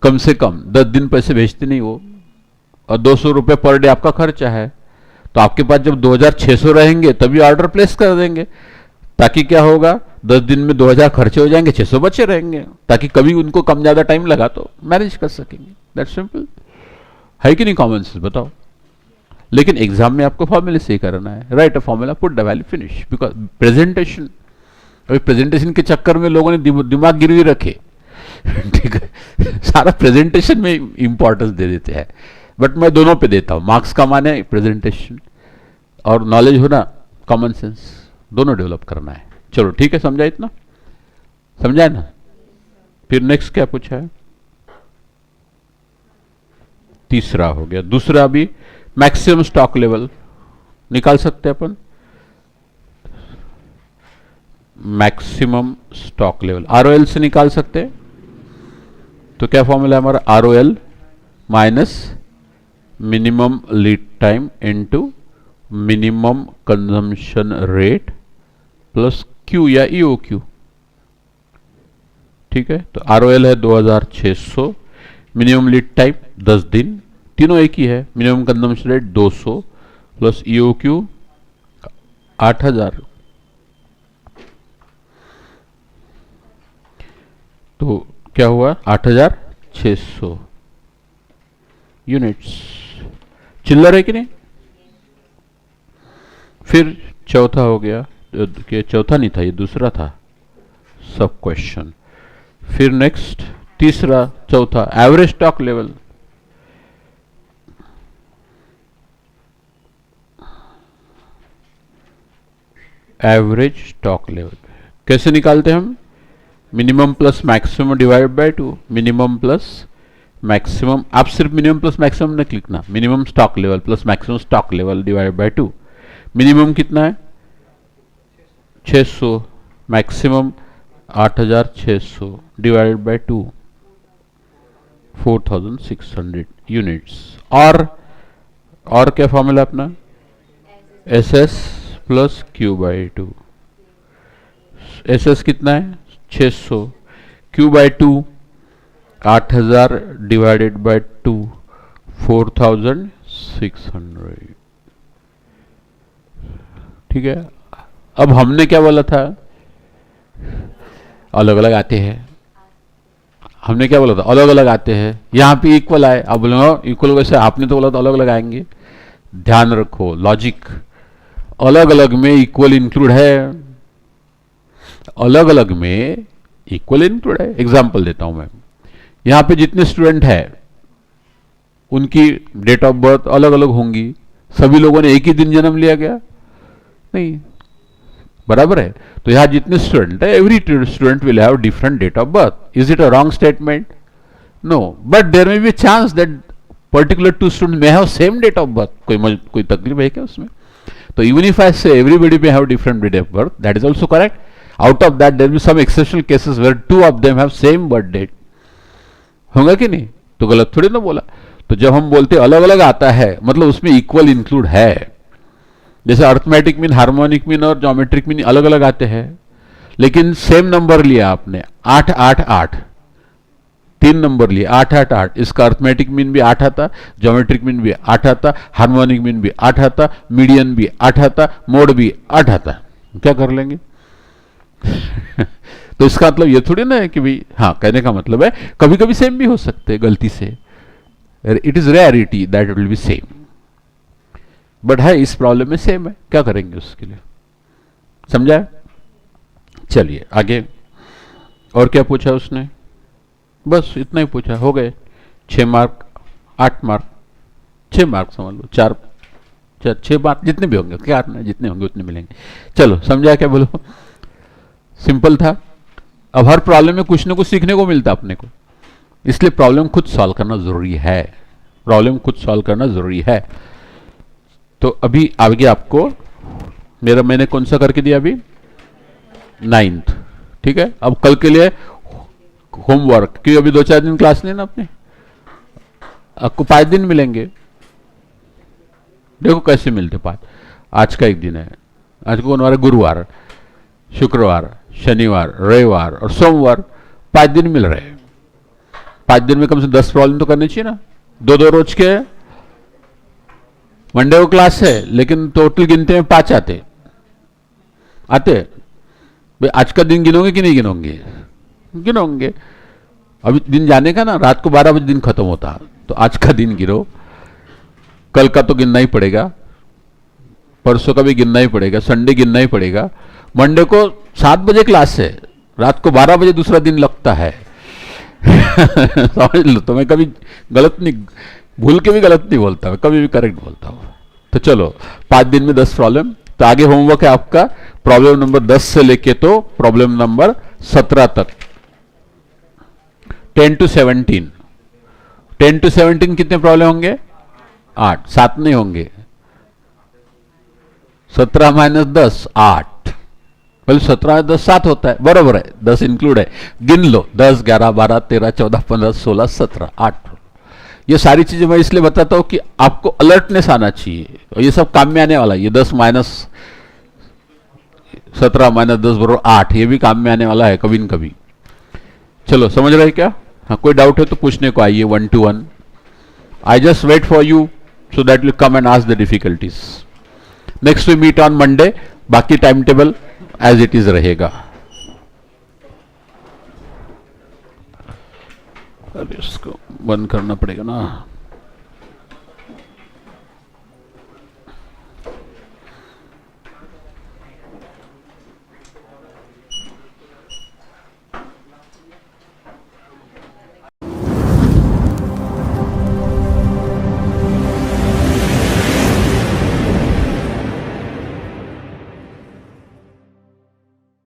[SPEAKER 1] कम से कम 10 दिन पैसे भेजते नहीं वो, और 200 रुपए पर डे आपका खर्चा है, तो आपके पास जब 2600 रहेंगे तभी ऑर्डर प्लेस कर देंगे, ताकि क्या होगा, 10 दिन में 2000 खर्चे हो जाएंगे, 600 बचे रहेंगे, ताकि कभी उनको कम ज्यादा टाइम लगा तो मैनेज कर सकेंगे। दैट्स सिंपल, है कि नहीं कॉमन सेंस, बताओ। लेकिन एग्जाम में आपको फॉर्मूले से ही करना है, right a formula, put the value, finish. Because presentation, अभी प्रेजेंटेशन के चक्कर में लोगों ने दिमाग गिरवी रखे। ठीक है, सारा प्रेजेंटेशन में इंपॉर्टेंस दे देते हैं, बट मैं दोनों पे देता हूं, मार्क्स कमाने प्रेजेंटेशन, और नॉलेज होना, कॉमन सेंस, दोनों डेवलप करना है। चलो ठीक है, समझा, इतना समझा है ना। फिर नेक्स्ट क्या पूछा है, तीसरा हो गया, दूसरा भी मैक्सिमम स्टॉक लेवल निकाल सकते हैं अपन, मैक्सिमम स्टॉक लेवल आरओएल से निकाल सकते हैं। तो क्या फॉर्मूला है हमारा, ROL minus minimum lead time into minimum consumption rate plus Q या ईओक्यू। ठीक है, तो आरओएल है 2600, मिनिमम लीड टाइम 10 दिन, तीनों एक ही है, minimum consumption rate 200 plus EOQ 8000। तो क्या हुआ, 8600 यूनिट्स। चिल्लर है कि नहीं। फिर चौथा हो गया, कि चौथा नहीं था, ये दूसरा था सब क्वेश्चन। फिर नेक्स्ट तीसरा, चौथा, average stock level. Average stock level कैसे निकालते हैं हम, minimum plus maximum divide by 2, minimum plus maximum, आप सिर्फ मिनिमम प्लस मैक्सिमम नहीं लिखना, minimum stock level plus maximum stock level divide by 2। Minimum कितना है, 600, मैक्सिमम 8600 डिवाइडेड बाय 2, 4600 यूनिट्स। और क्या फॉर्मूला अपना, S S plus Q by two. S S कितना है 600, Q by two 8000 divided by 2 4600। ठीक है, अब हमने क्या बोला था, अलग अलग आते हैं। हमने क्या बोला था, अलग अलग आते हैं। यहां पे इक्वल आए, अब बोलो इक्वल वैसे आपने तो बोला था अलग अलग आएंगे। ध्यान रखो लॉजिक, अलग अलग में इक्वल इंक्लूड है, अलग अलग में इक्वल इंक्लूड है। एग्जांपल देता हूं मैं, यहां पे जितने स्टूडेंट है उनकी डेट ऑफ बर्थ अलग अलग होंगी। सभी लोगों ने एक ही दिन जन्म लिया क्या, नहीं, बराबर है। तो यहां जितने स्टूडेंट है, every student will have different date of birth. Is it a wrong statement, no, but there may be chance that particular two student may have same date of birth. कोई तकलीफ है क्या उसमें? तो even if I say everybody may have different date of birth, that is also correct. Out of that there be some exceptional cases where two of them have same birth date, होगा कि नहीं? तो गलत थोड़ी ना बोला। तो जब हम बोलते अलग अलग आता है, मतलब उसमें इक्वल इंक्लूड है। जैसे अर्थमेटिक मीन, हार्मोनिक मीन और ज्योमेट्रिक मीन अलग अलग आते हैं, लेकिन सेम नंबर लिया आपने 8 8 8, 3 नंबर लिए 8 8 8। इसका अर्थमेटिक मीन भी 8 आता, ज्योमेट्रिक मीन भी 8 आता, हार्मोनिक मीन भी 8 आता, मीडियन भी 8 आता, मोड भी 8 आता। क्या कर लेंगे? तो इसका मतलब ये थोड़ी ना है कि भाई, हाँ, कहने का मतलब है कभी कभी सेम भी हो सकते हैं गलती से। It is rarity that it will B same, but है इस प्रॉब्लम में सेम है। क्या करेंगे उसके लिए, समझा? चलिए आगे। और क्या पूछा उसने? बस इतना ही पूछा, हो गए 6 मार्क, 8 मार्क, 6 मार्क समझ लो, 4 6 मार्क जितने भी होंगे, क्या जितने होंगे उतने मिलेंगे। चलो समझा क्या, बोलो? सिंपल था। अब हर प्रॉब्लम में कुछ ना कुछ सीखने को मिलता अपने को, इसलिए प्रॉब्लम खुद सॉल्व करना जरूरी है। प्रॉब्लम खुद सॉल्व करना जरूरी है। तो अभी आगे आपको मैंने कौन सा करके दिया अभी, 9th। ठीक है, अब कल के लिए होमवर्क, क्योंकि अभी 2-4 दिन क्लास नहीं ना अपने, आपको 5 दिन मिलेंगे। देखो कैसे मिलते 5। आज का एक दिन है, आज को कौन वार है, गुरुवार, शुक्रवार, शनिवार, रविवार और सोमवार, 5 दिन मिल रहे हैं। 5 दिन में कम से 10 प्रॉब्लम तो करनी चाहिए ना, 2-2 रोज के। मंडे को क्लास है, लेकिन टोटल गिनते में 5 आते भाई। आज का दिन गिनोगे कि नहीं गिनोगे? गिनोगे। अभी दिन जाने का ना, रात को 12 बजे दिन खत्म होता, तो आज का दिन गिनो, कल का तो गिनना ही पड़ेगा, परसों का भी गिनना ही पड़ेगा, संडे गिनना ही पड़ेगा। मंडे को 7 बजे क्लास है, रात को 12 बजे दूसरा दिन लगता है। समझ लो, तो मैं कभी गलत नहीं, भूल के भी गलत नहीं बोलता, मैं कभी भी करेक्ट बोलता हूं। तो चलो 5 दिन में 10 प्रॉब्लम। तो आगे होमवर्क है आपका प्रॉब्लम नंबर 10 से लेके तो प्रॉब्लम नंबर 17 तक, 10 to 17। 10 to 17 कितने प्रॉब्लम होंगे? 8, 7 नहीं होंगे। 17 माइनस 10 8, पहले 17 10 7 होता है, बराबर है, 10 इंक्लूड है। गिन लो, 10 11 12 13 14 15 16 17 8। ये सारी चीजें मैं इसलिए बताता हूं कि आपको अलर्टनेस आना चाहिए, और ये सब काम में आने वाला है। ये 10 माइनस 17 माइनस 10 बराबर 8, ये भी काम में आने वाला है कभी न कभी। चलो समझ रहे क्या? हाँ, कोई डाउट है तो पूछने को आइए 1 to 1। I just wait for you so that you come and ask the difficulties. Next we meet on Monday. बाकी time table as it is रहेगा। अरे इसको बंद करना पड़ेगा ना।